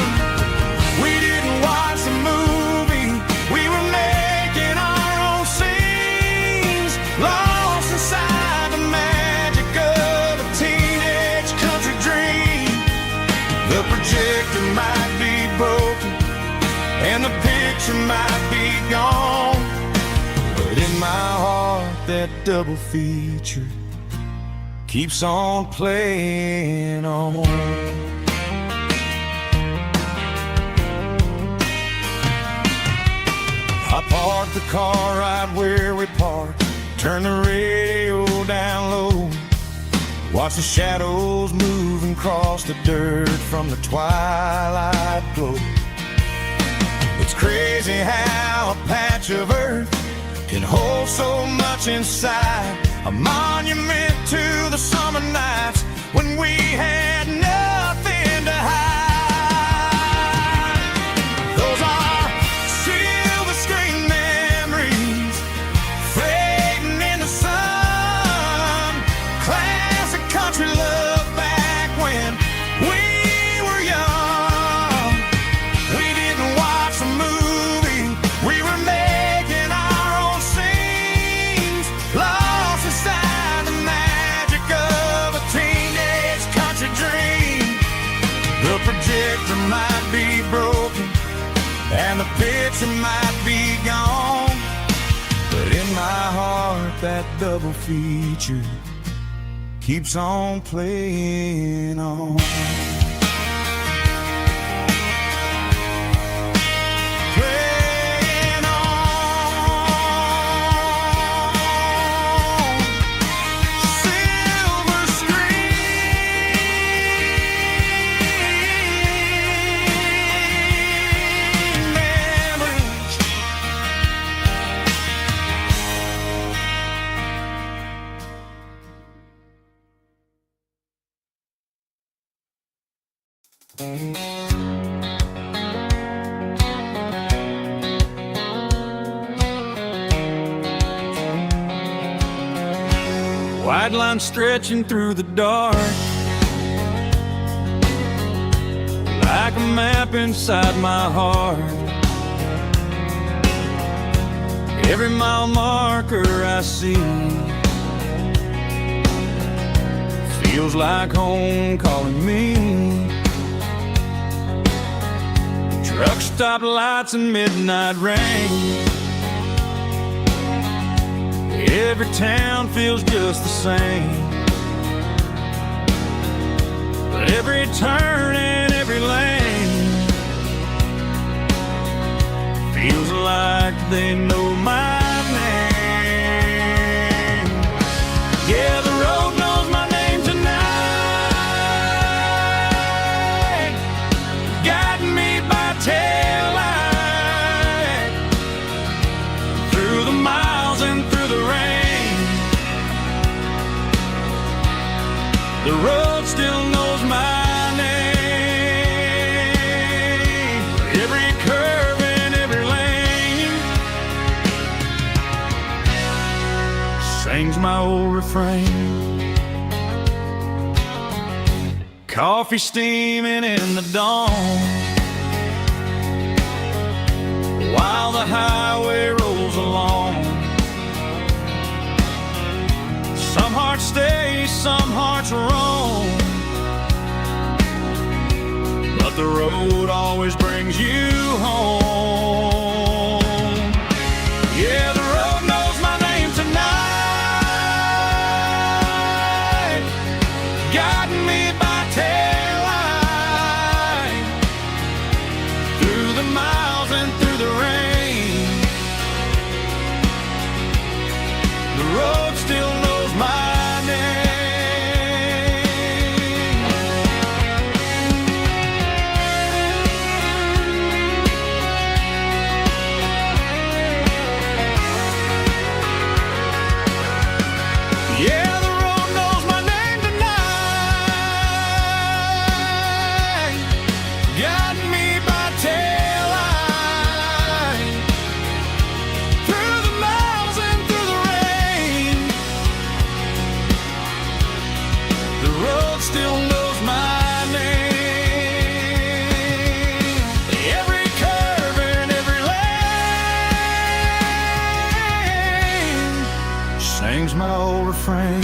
We didn't watch the movie, we were making our own scenes, lost inside the magic of a teenage country dream. The projector might be broken and the picture might be gone, but in my heart that double feature keeps on playing on. I parked the car right where we parked, turned the radio down low, watch the shadows move and cross the dirt from the twilight glow. It's crazy how a patch of earth can hold so much inside, a monument to the summer nights when we had nothing to hide. Those are silver screen memories fading in the sun. Classic country love back when we were young. We didn't watch a movie, we were making our own scenes, lost inside the magic of a teenage country dream. The projector might be broken and the picture might be gone, but in my heart that double feature keeps on playing on. Playing on. White line stretching through the dark, like a map inside my heart. Every mile marker I see feels like home calling me. Truck stop lights and midnight rain, every town feels just the same. But every turn and every lane feels like they know my name. Yeah, the road knows my name tonight, guiding me by taillight through the miles and through the rain. The road still knows my name. Every curve and every lane sings my old refrain. Coffee steaming in the dawn, while the highway rolls along. Some hearts stay, some hearts roam, but the road always brings you home. Yeah, the road knows my name tonight, guiding me by taillight through the miles and through the rain. The road still knows my name. Yeah, the road knows my name tonight, guiding me by taillight through the miles and through the rain. The road still knows my name. Every curve and every lane sings my old refrain.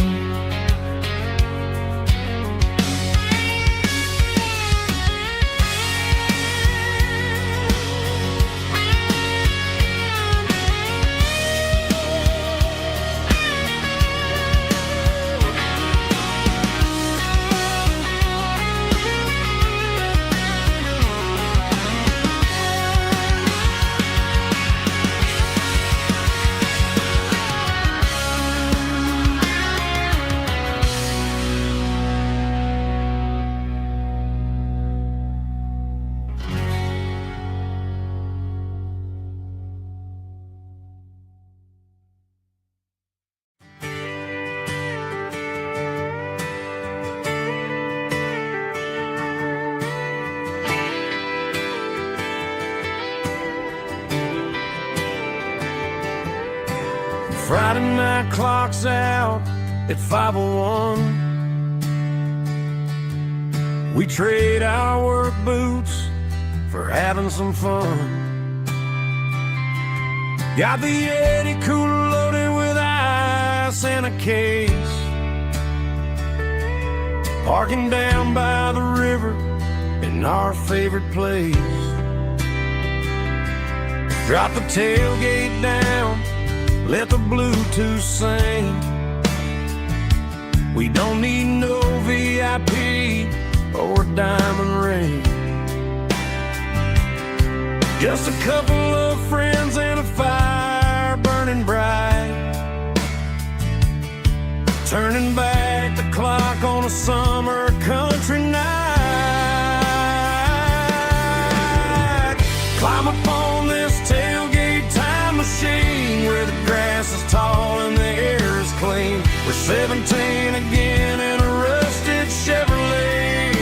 Friday night clock's out at 5:01. We trade our work boots for having some fun. Got the Yeti cooler loaded with ice and a case, parking down by the river in our favorite place. Drop the tailgate down, let the Bluetooth sing. We don't need no VIP or diamond ring, just a couple of friends and a fire burning bright, turning back the clock on a summer country night. Climb up on this tailgate time machine where the grass is tall and the air is clean. We're 17 again in a rusted Chevrolet,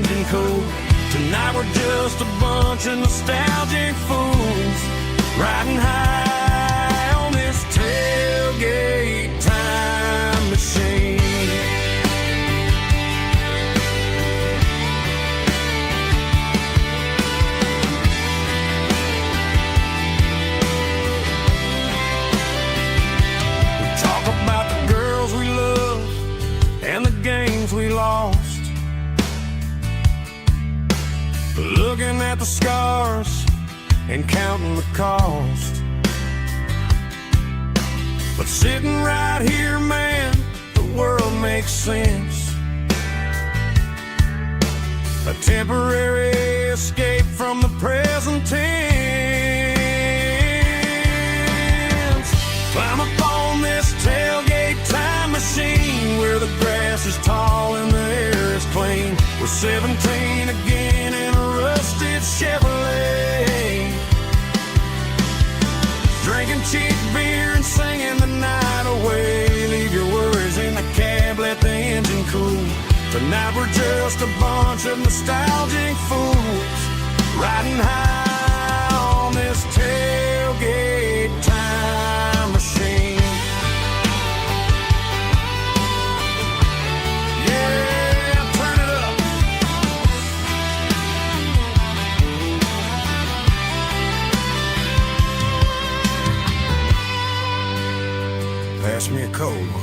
engine cool. Tonight we're just a bunch of nostalgic fools riding high on this tailgate time machine. We talk about the girls we love and the games we lost, looking at the scars and counting the cost. But sitting right here, man, the world makes sense. A temporary escape from the present tense. Climb up on this tailgate time machine where the grass is tall and the air is clean. We're 17 again in a rusted Chevrolet, drinking cheap beer and singing the night away. Leave your worries in the cab, let the engine cool. Tonight we're just a bunch of nostalgic fools riding high on this tailgate time machine. Yeah, turn it up. Pass me a cold one.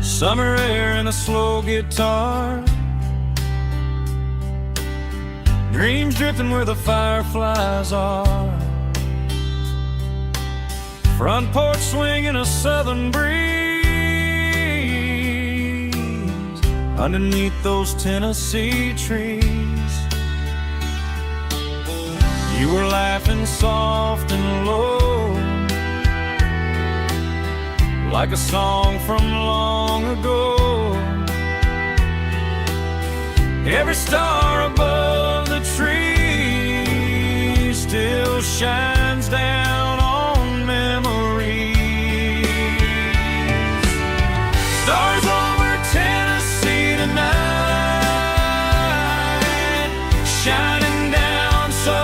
Summer air and a slow guitar, dreams drifting where the fireflies are. Front porch swinging a southern breeze underneath those Tennessee trees. You were laughing soft and low, like a song from long ago. Every star above the tree still shines down on memories. Stars over Tennessee tonight, shining down so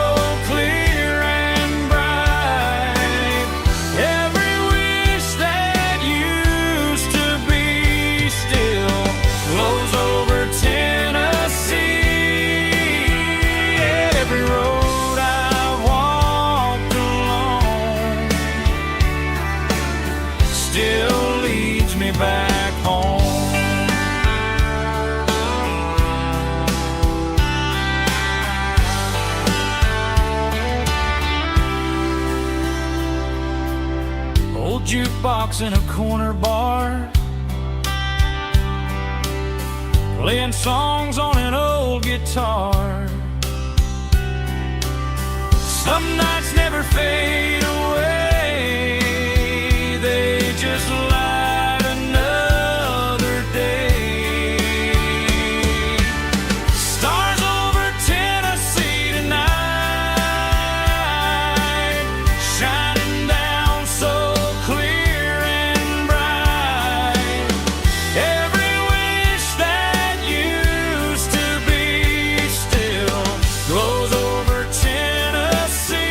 clear and bright. Every wish that used to be still glows over Tennessee. Every road I've walked along still leads me back home. Old jukebox in a corner bar, playing songs on an old guitar. Some nights never fade away, they just light another day. Stars over Tennessee tonight, shining down so clear and bright. Every wish that used to be still glows over Tennessee.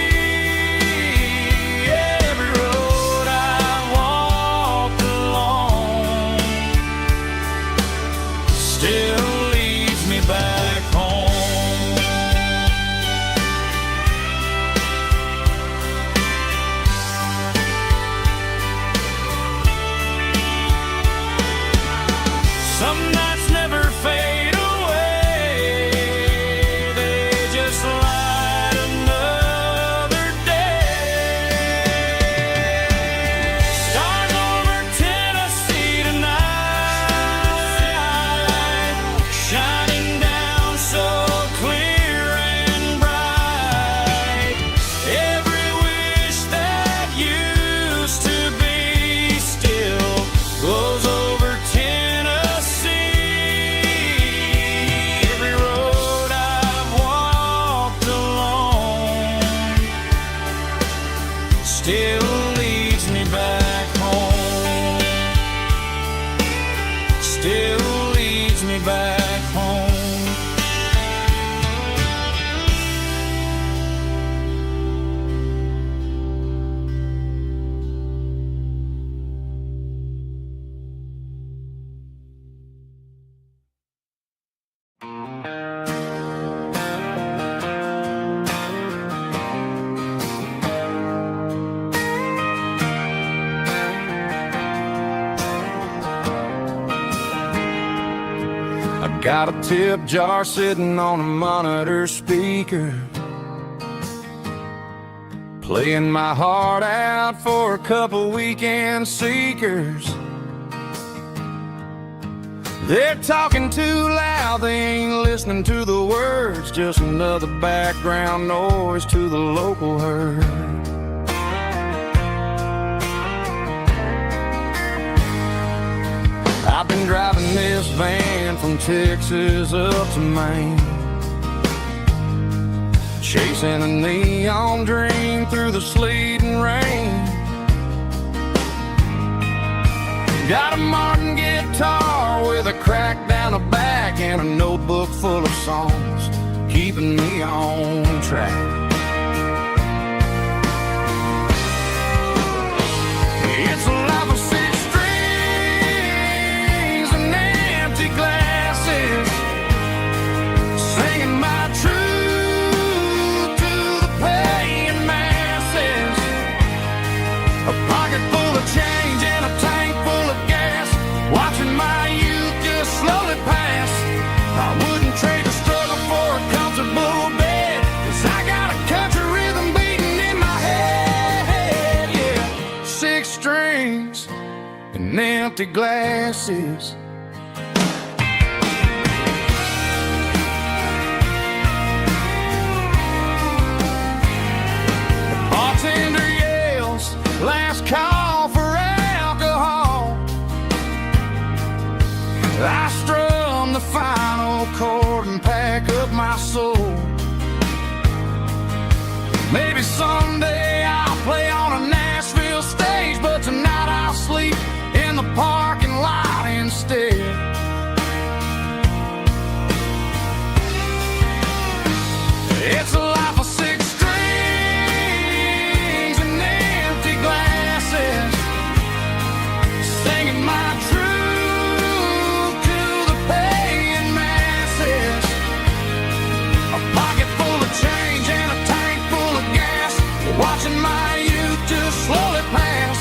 still leads me back home. Still leads me back home. Got a tip jar sitting on a monitor speaker, playing my heart out for a couple weekend seekers. They're talking too loud, they ain't listening to the words, just another background noise to the local herd. I've been driving this van from Texas up to Maine, chasing a neon dream through the sleet and rain. Got a Martin guitar with a crack down the back and a notebook full of songs, keeping me on track. It's a life of six strings and empty glasses, singing my truth to the paying masses. A pocket full of change and a tank full of gas, watching my youth just slowly pass. I wouldn't trade the struggle for a comfortable bed, 'cause I got a country rhythm beating in my head, yeah. Six strings and empty glasses. The bartender yells, last call for alcohol. I strum the final chord and pack up my soul. Maybe someday I'll play on a Nashville stage, but tonight I'll sleep in the parking lot instead. It's a life of six strings and empty glasses, singing my truth to the paying masses. A pocket full of change and a tank full of gas, watching my youth just slowly pass.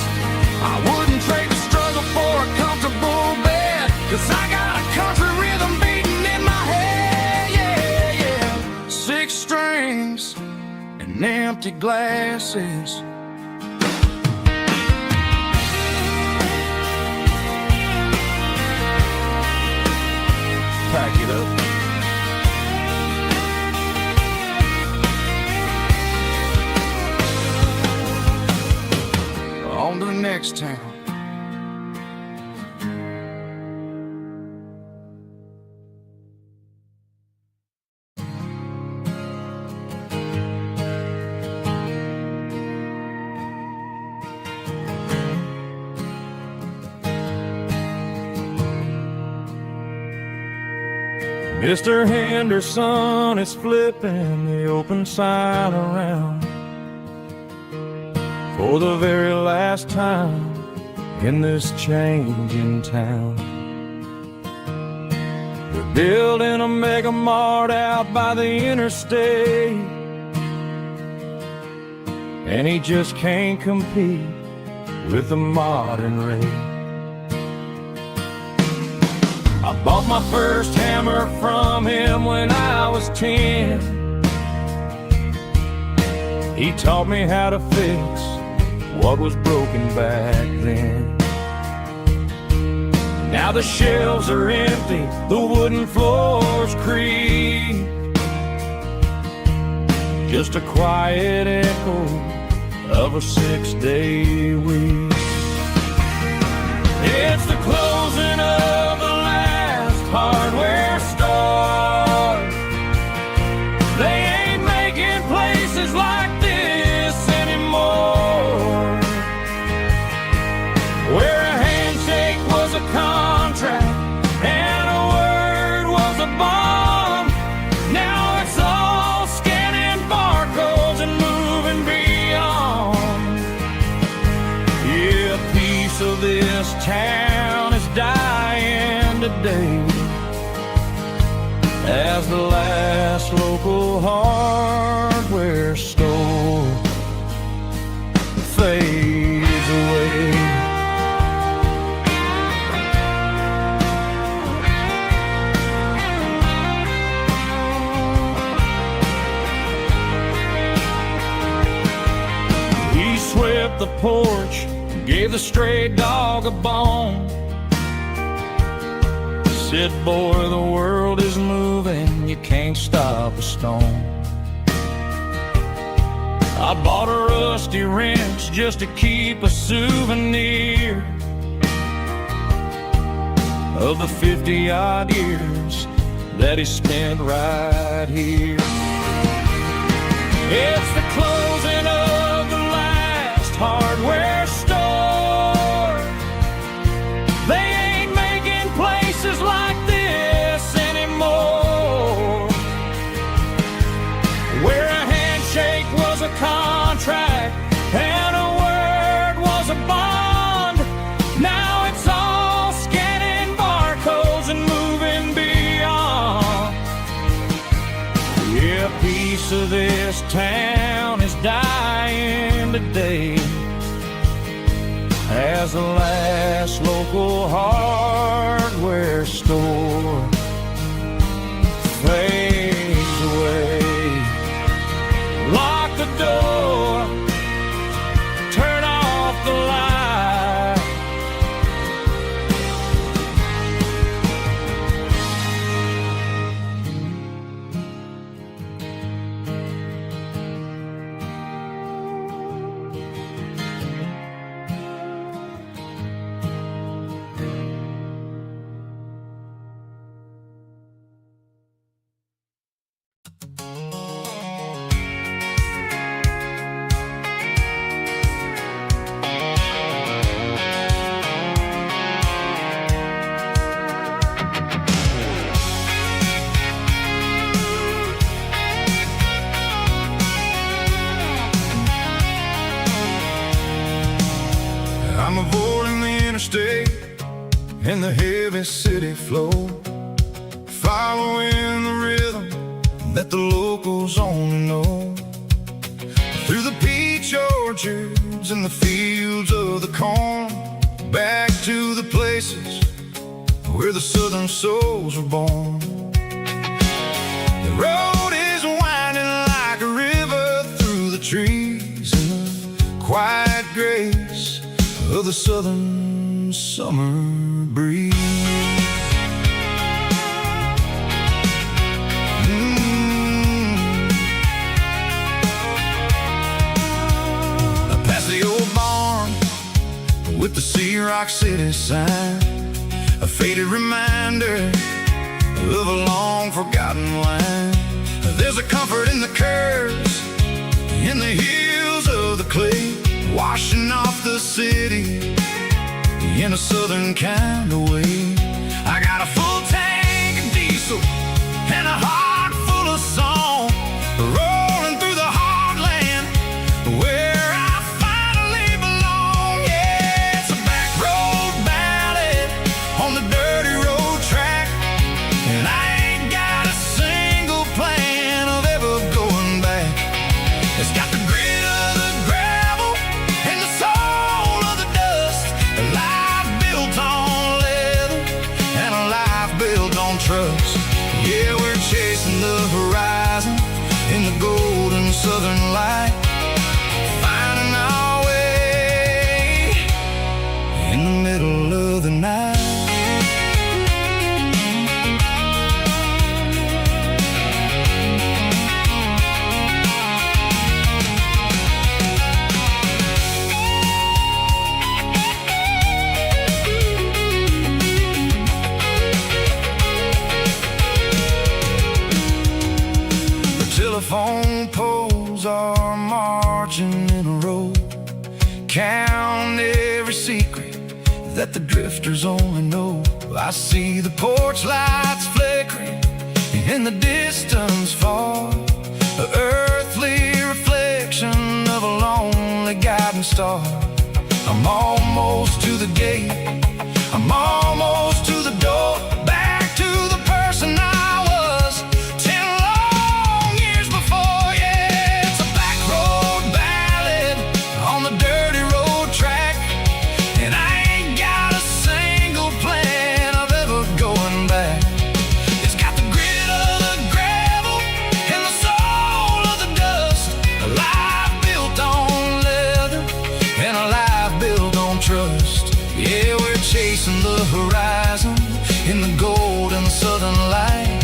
I wouldn't trade the struggle for a comfortable bed, 'cause I got a country rhythm beating in my head, yeah, yeah. Six strings and empty glasses. Pack it up. On to the next town. Mr. Henderson is flipping the open sign around for the very last time in this changing town. They're building a mega mart out by the interstate, and he just can't compete with the modern rate. I bought my first hammer from him when I was 10. He taught me how to fix what was broken back then. Now the shelves are empty, the wooden floors creak, just a quiet echo of a 6-day week. It's the closing of the last hardware store. They ain't making places like this anymore. town is dying today as the last local hardware store fades away. He swept the porch, gave the stray dog a bone, said, boy, the world is moving, you can't stop a stone. I bought a rusty wrench just to keep a souvenir of the 50-odd years that he spent right here. It's the closing of the last hardware store. They ain't making places like this anymore, where a handshake was a contract and a word was a bond. Now it's all scanning barcodes and moving beyond. Yeah, a piece of this town is dying today as the last local hardware store fades away. Lock the door, turn off the light. I'm avoiding the interstate and the heavy city flow, following the rhythm that the locals only know. Through the peach orchards and the fields of the corn, back to the places where the southern souls were born. The road is winding like a river through the trees in the quiet grace of the southern summer breeze. Past the old barn with the Sea Rock City sign, a faded reminder of a long forgotten line. There's a comfort in the curves, in the hills of the clay, washing off the city in a southern kind of way. I got a full tank of diesel and a heart full of song, rolling through the heartland where I finally belong. Yeah, it's a back road ballad on the dirty road track, and I ain't got a single plan of ever going back. It's got the grit of the gravel and the soul of the dust, a life built on leather and a life built on trust. Yeah, we're chasing the horizon in the golden southern light, finding our way in the middle of the night. Telephone poles are marching in a row, count every secret that the drifters only know. I see the porch lights flickering in the distance far, the earthly reflection of a lonely guiding star. I'm almost to the gate I'm almost to the door, back to the person I was 10 long years before. Yeah, it's a back road ballad on the dirty road track, and I ain't got a single plan of ever going back. It's got the grit of the gravel and the soul of the dust, a life built on leather and a life built on trust. Yeah, we're chasing the horizon in the golden southern light,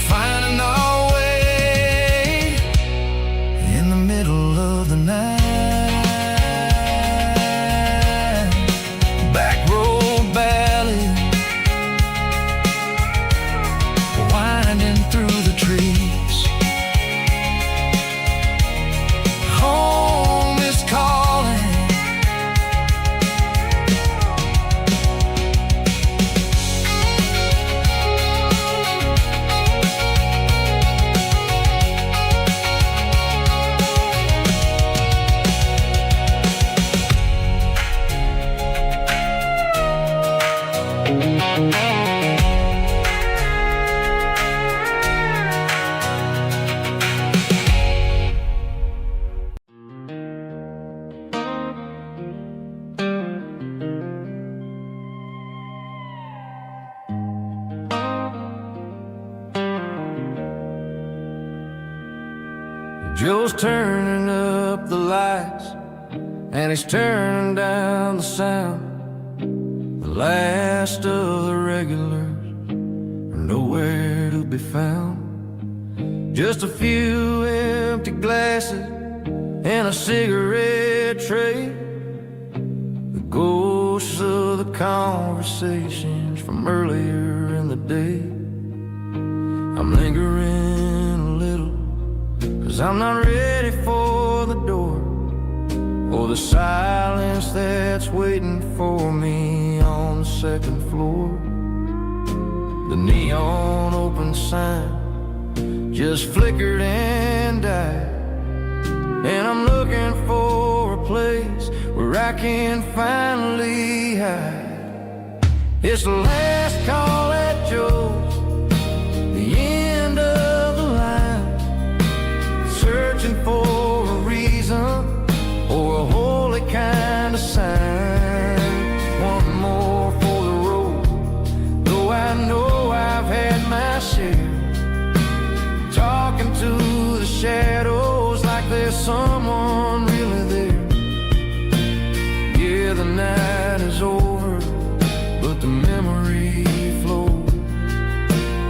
finding our way in the middle of the night. Back road ballad, winding through the trees. Home is calling. Joe's turning up the lights, and he's turning down the sound. The last of the regulars are nowhere to be found. Just a few empty glasses and a cigarette tray, the ghosts of the conversations from earlier in the day. I'm lingering a little, 'cause I'm not ready for the door, or the silence that's waiting for me on the second floor. The neon open sign just flickered and died, and I'm looking for a place where I can finally hide. It's the last call at Joe's, the end of the line, searching for a reason or a holy kind of sign. One more for the road, though I know I've had my share, talking to the shadows like there's someone really there. Yeah, the night is over, but the memory flows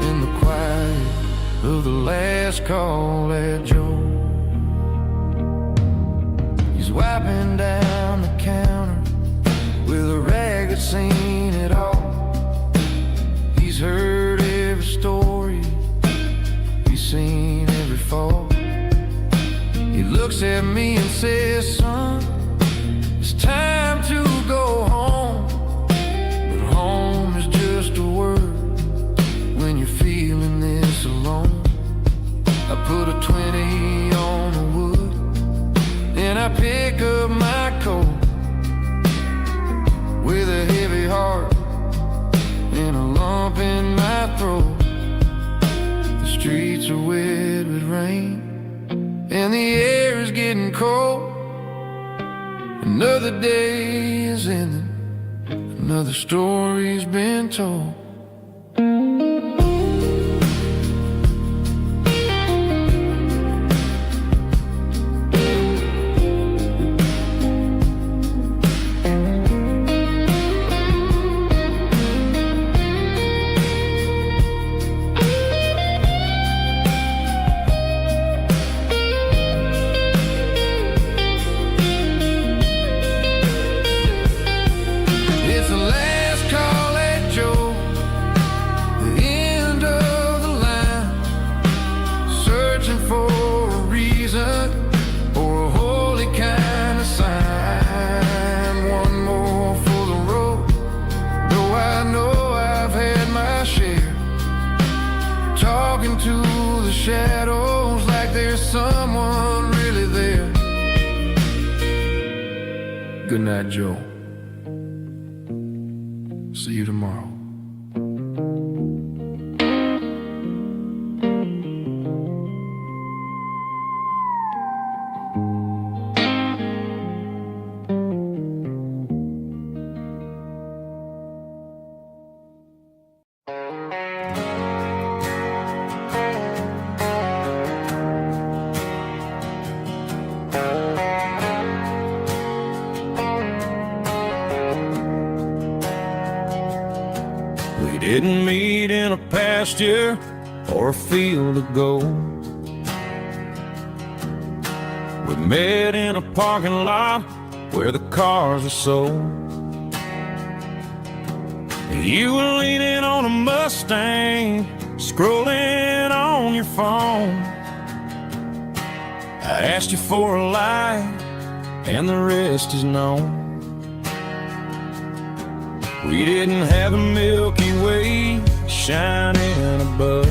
in the quiet of the last call at Joe. He's wiping down the counter with a rag that's seen it all. He's heard every story, he's seen every fall. He looks at me and says, son, it's time to go home. But home is just a word when you're feeling this alone. I put a 20 on the wood, and I pick up my coat with a heavy heart and a lump in my throat. The streets are wet with rain, and the air is getting cold. Another day is ending, another story's been told. Shadows like there's someone really there. Good night, Joe. See you tomorrow. We didn't meet in a pasture or a field of gold. We met in a parking lot where the cars are sold. You were leaning on a Mustang, scrolling on your phone. I asked you for a light, and the rest is known. We didn't have a Milky Way shining above,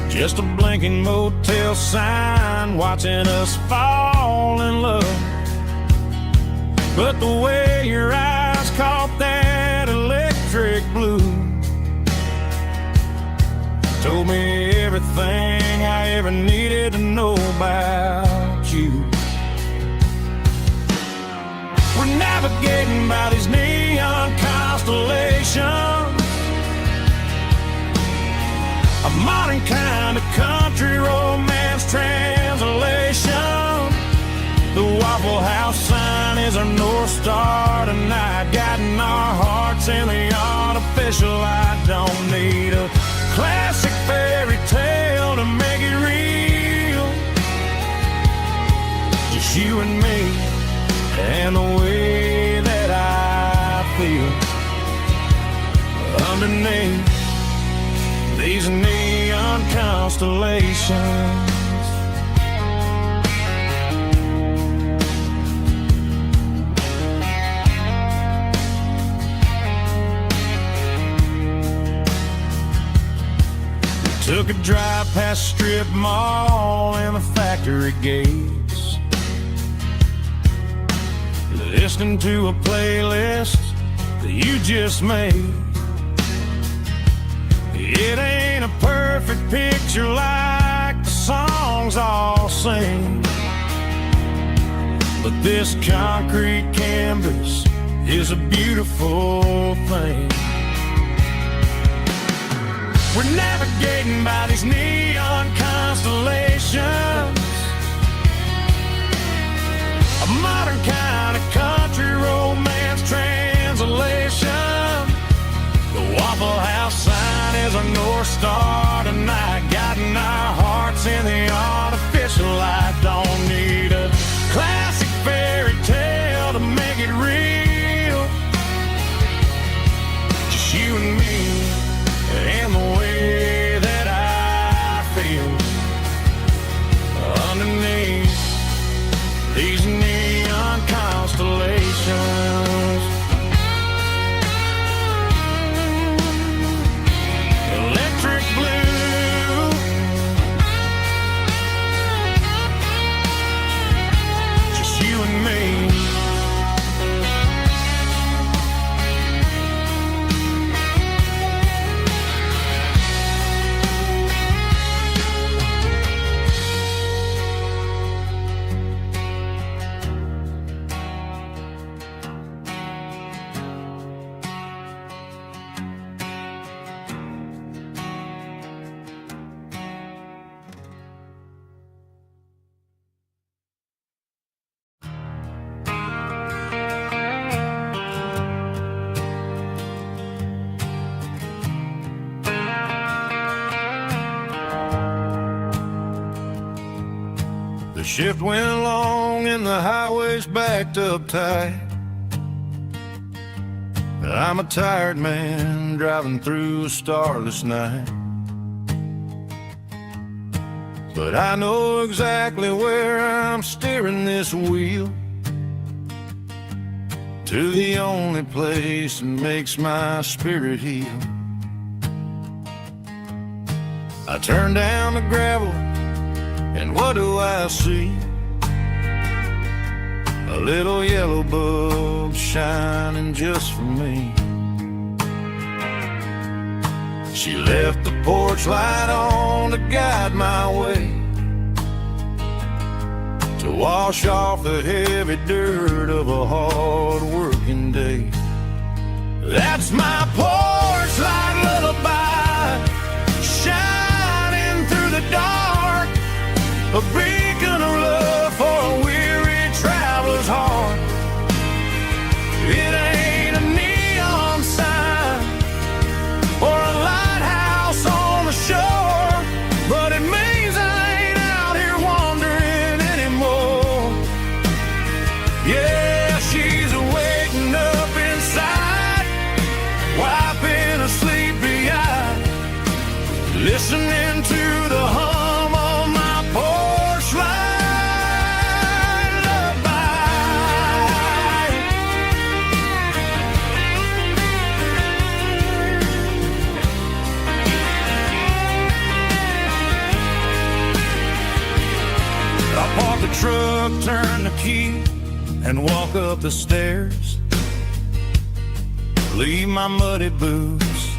just a blinking motel sign watching us fall in love. But the way your eyes caught that electric blue told me everything I ever needed to know about you. We're navigating by these neon constellations, a modern kind of country romance translation. The Waffle House sign is our North Star tonight, guiding our hearts in the artificial light. Don't need a classic fairy tale to make it real, just you and me and the way that I feel underneath these neon constellations. We took a drive past strip mall and the factory gates, listening to a playlist that you just made. It ain't a perfect picture like the songs all sing, but this concrete canvas is a beautiful thing. We're navigating by these neon constellations, a modern kind of country romance translation. The Waffle House sign is our North Star tonight, guiding our hearts in the artificial light. Don't need a classic fairy tale to make it real, just you and me and the way that I feel underneath these neon constellations. Electric blue, just you and me. The shift went long and the highway's backed up tight. I'm a tired man driving through a starless night, but I know exactly where I'm steering this wheel, to the only place that makes my spirit heal. I turn down the gravel, and what do I see? a little yellow bulb shining just for me. She left the porch light on to guide my way, to wash off the heavy dirt of a hard-working day. That's my porch light lullaby, shining through the dark, a beacon of love for a weary traveler's heart. It ain't a neon sign or a lighthouse on the shore, but it means I ain't out here wandering anymore. Yeah, she's waking up inside, wiping a sleepy eye, listening to the hum of my porch light lullaby. I park the truck, turn the key, and walk up the stairs. Leave my muddy boots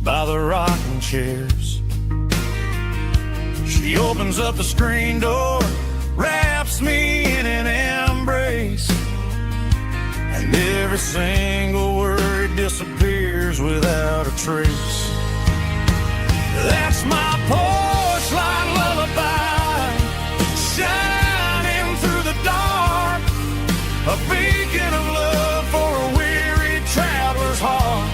by the rocking chairs. She opens up the screen door, wraps me in an embrace, and every single word disappears without a trace. That's my porch light lullaby, shining through the dark, a beacon of love for a weary traveler's heart.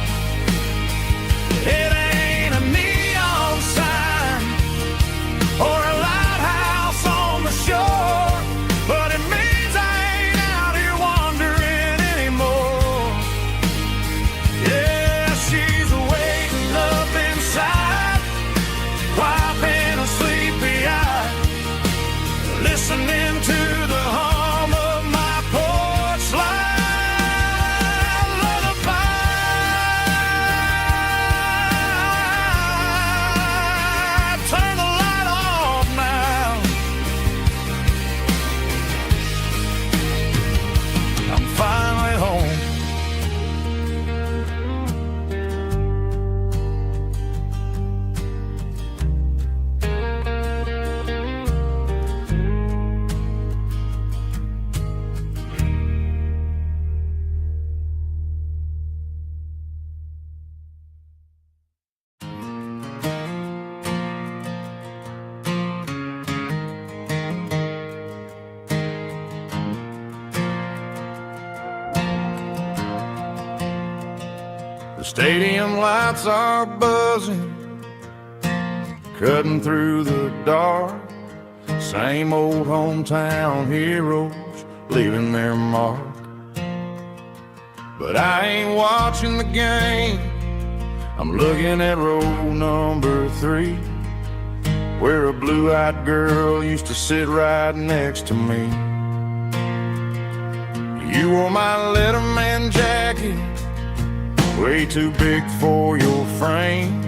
It ain't a neon sign or a lighthouse on the shore, but it means I ain't out here wandering anymore. Yeah, she's waking up inside, wiping a sleepy eye, listening to the hum of my porch light lullaby. Turn the light off now. I'm finally home. The stadium lights are buzzing, cutting through the dark. Same old hometown heroes leaving their mark. But I ain't watching the game, I'm looking at row number 3, where a blue-eyed girl used to sit right next to me. You wore my Letterman jacket, way too big for your frame.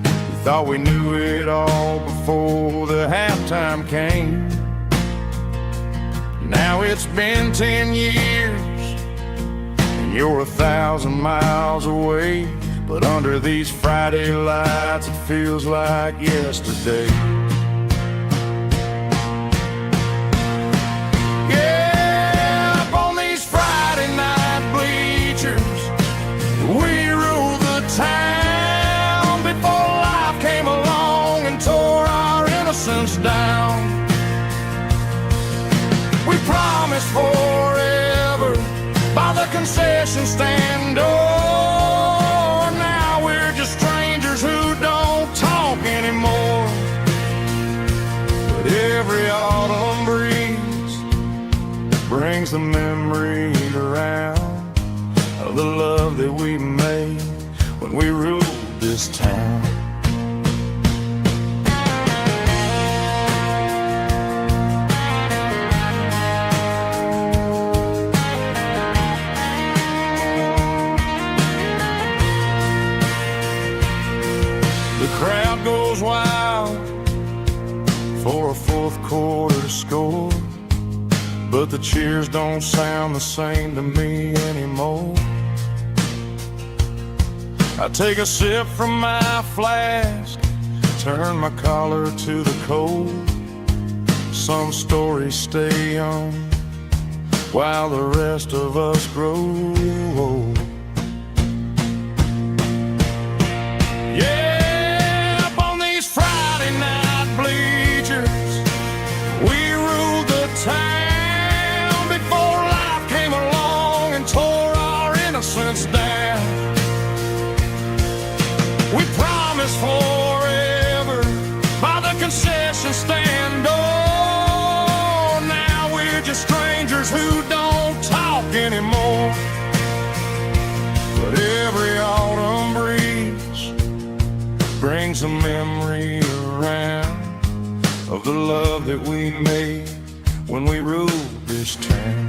We thought we knew it all before the halftime came. Now it's been 10 years, and you're 1,000 miles away. But under these Friday lights, it feels like yesterday. Yeah, up on these Friday night bleachers, we ruled the town before life came along and tore our innocence down. We promised forever by the concession stand door. Now we're just strangers who don't talk anymore. But every autumn breeze brings the memories around of the love that we made when we ruled this town. The crowd goes wild for a fourth quarter score. but the cheers don't sound the same to me anymore. I take a sip from my flask, turn my collar to the cold. Some stories stay young while the rest of us grow old. Yeah, up on these Friday night bleachers, we ruled the town before life came along and tore our innocence down. We promised forever by the concession stand door. Now we're just strangers who don't talk anymore. But every autumn breeze brings a memory around of the love that we made when we ruled this town.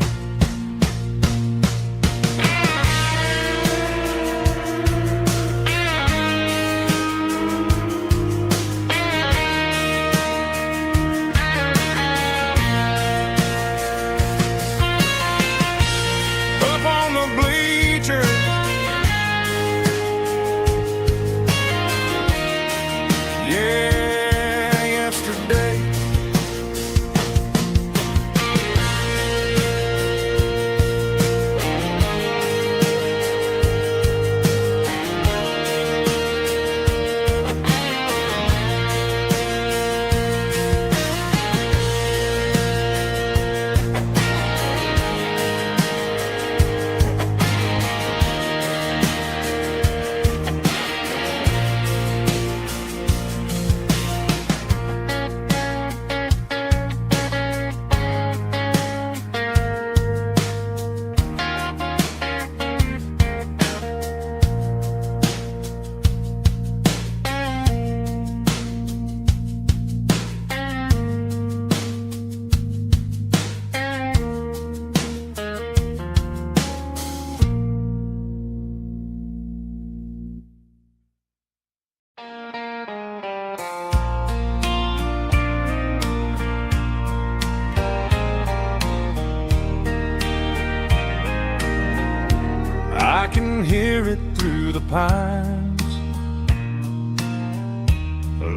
I can hear it through the pines,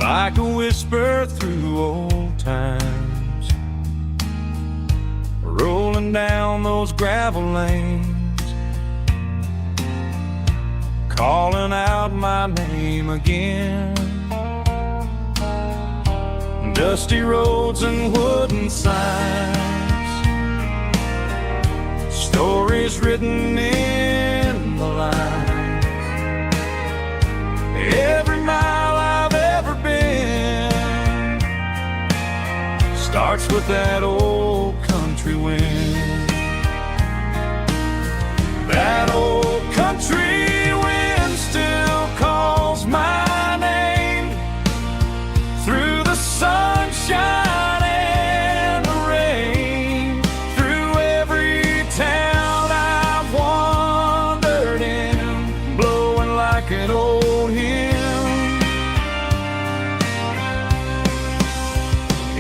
like a whisper through old times, rolling down those gravel lanes, calling out my name again. Dusty roads and wooden signs, stories written in the lines. Every mile I've ever been starts with that old country wind. That old country wind still calls my name through the sunshine and the rain, through every town I've wandered in, blowing like an old hymn.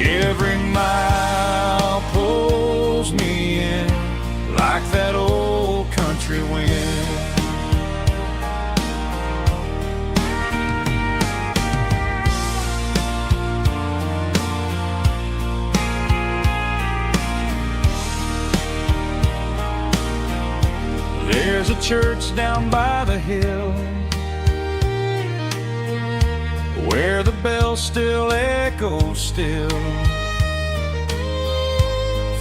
Every mile pulls me in like that old country wind. There's a church down by the hill where the bells still echo still.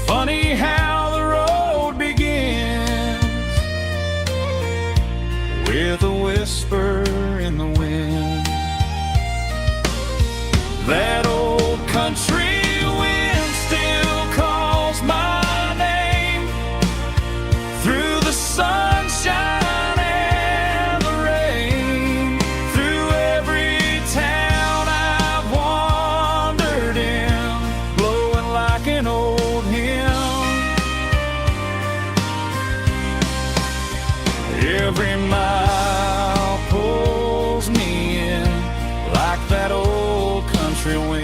Funny how the road begins with a whisper in the wind. That old country wind still calls my name through the sunshine and the rain, through every town I've wandered in, blowing like an old hymn. Every mile pulls me in like that old country wind.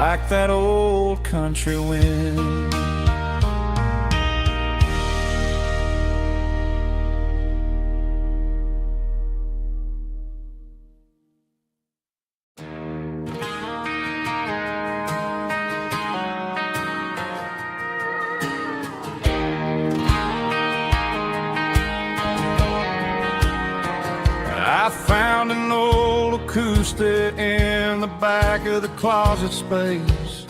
like that old country wind. I found an old acoustic in the back of the closet space.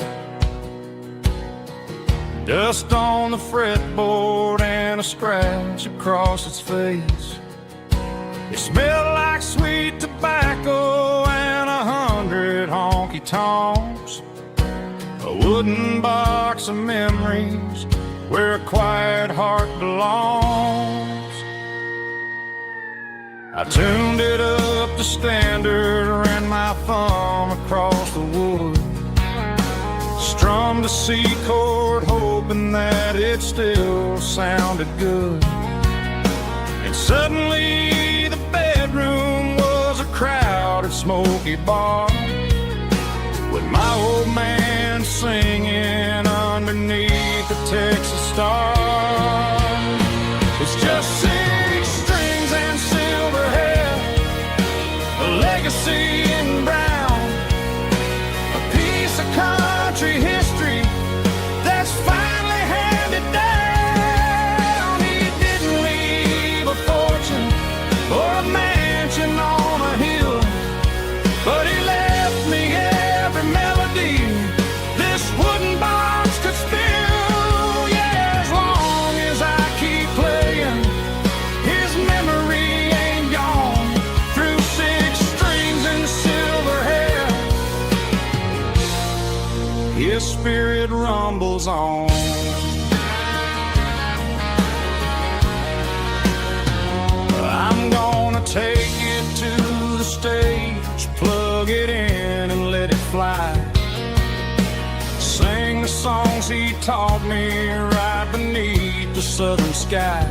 Dust on the fretboard and a scratch across its face. It smelled like sweet tobacco and 100 honky-tonks. A wooden box of memories where a quiet heart belongs. I tuned it up to standard, ran my thumb across the wood, strummed a C chord hoping that it still sounded good. And suddenly the bedroom was a crowded smoky bar, with my old man singing underneath the Texas stars. It's just 6 strings and silver hair, a legacy in brown, a piece of country history that's finally handed down. He didn't leave a fortune or a mansion on a hill, but he left me every melody this wooden box could spill. Yeah, as long as I keep playing, his memory ain't gone. Through 6 strings and silver hair, his spirit rumbles on. I'm gonna take it to the stage, plug it in and let it fly. Sing the songs he taught me right beneath the southern sky.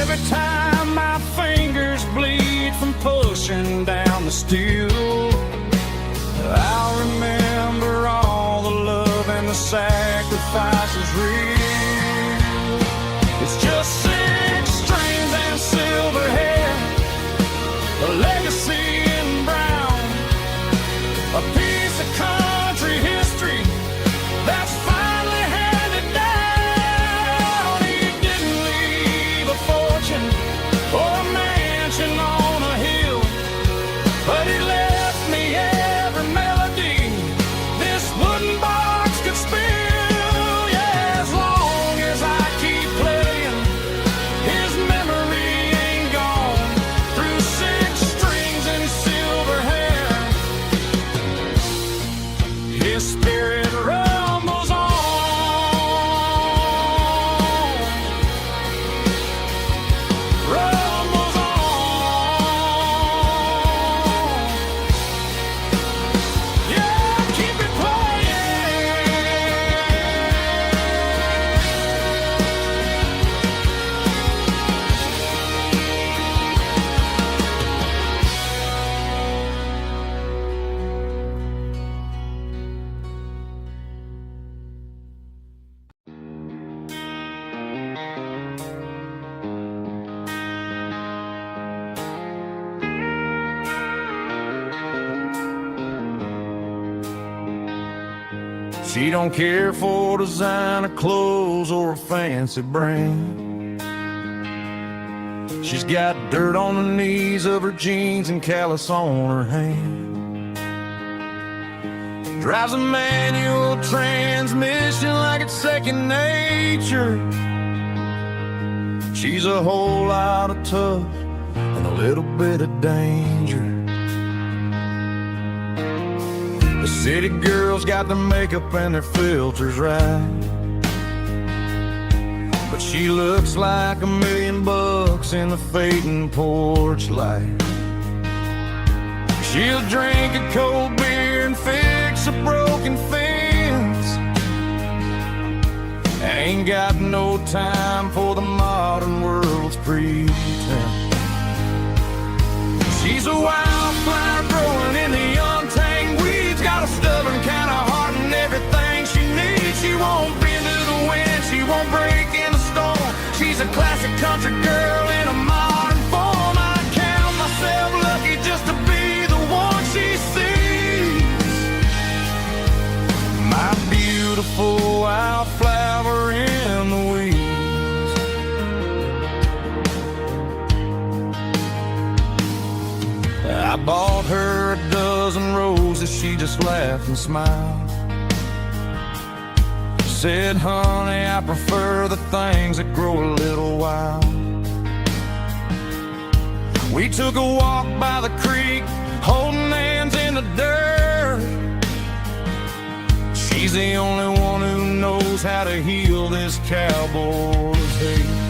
Every time my fingers bleed from pushing down the steel, I'll remember all the love and the sacrifices real. It's just 6 strings and silver hair, a legacy in brown, a piece of country history that's finally handed down. He didn't leave a fortune or a mansion on a hill, but he left me every melody this wooden box could spill. Yeah, as long as I keep playing, his memory ain't gone. Through 6 strings and silver hair, his spirit rumbles on. Rumbles on. Yeah, keep it playing. She don't care for designer clothes or a fancy brand. She's got dirt on the knees of her jeans and callus on her hand. Drives a manual transmission like it's second nature. She's a whole lot of tough and a little bit of danger. The city girls got their makeup and their filters right, but she looks like $1 million in the fading porch light. She'll drink a cold beer and fix a broken fence. Ain't got no time for the modern world's pretense. She's a wildflower growing in the untamed weeds, got a stubborn I bought her a dozen roses, she just laughed and smiled. Said, honey, I prefer the things that grow a little wild. We took a walk by the creek, holding hands in the dirt. She's the only one who knows how to heal this cowboy's hate.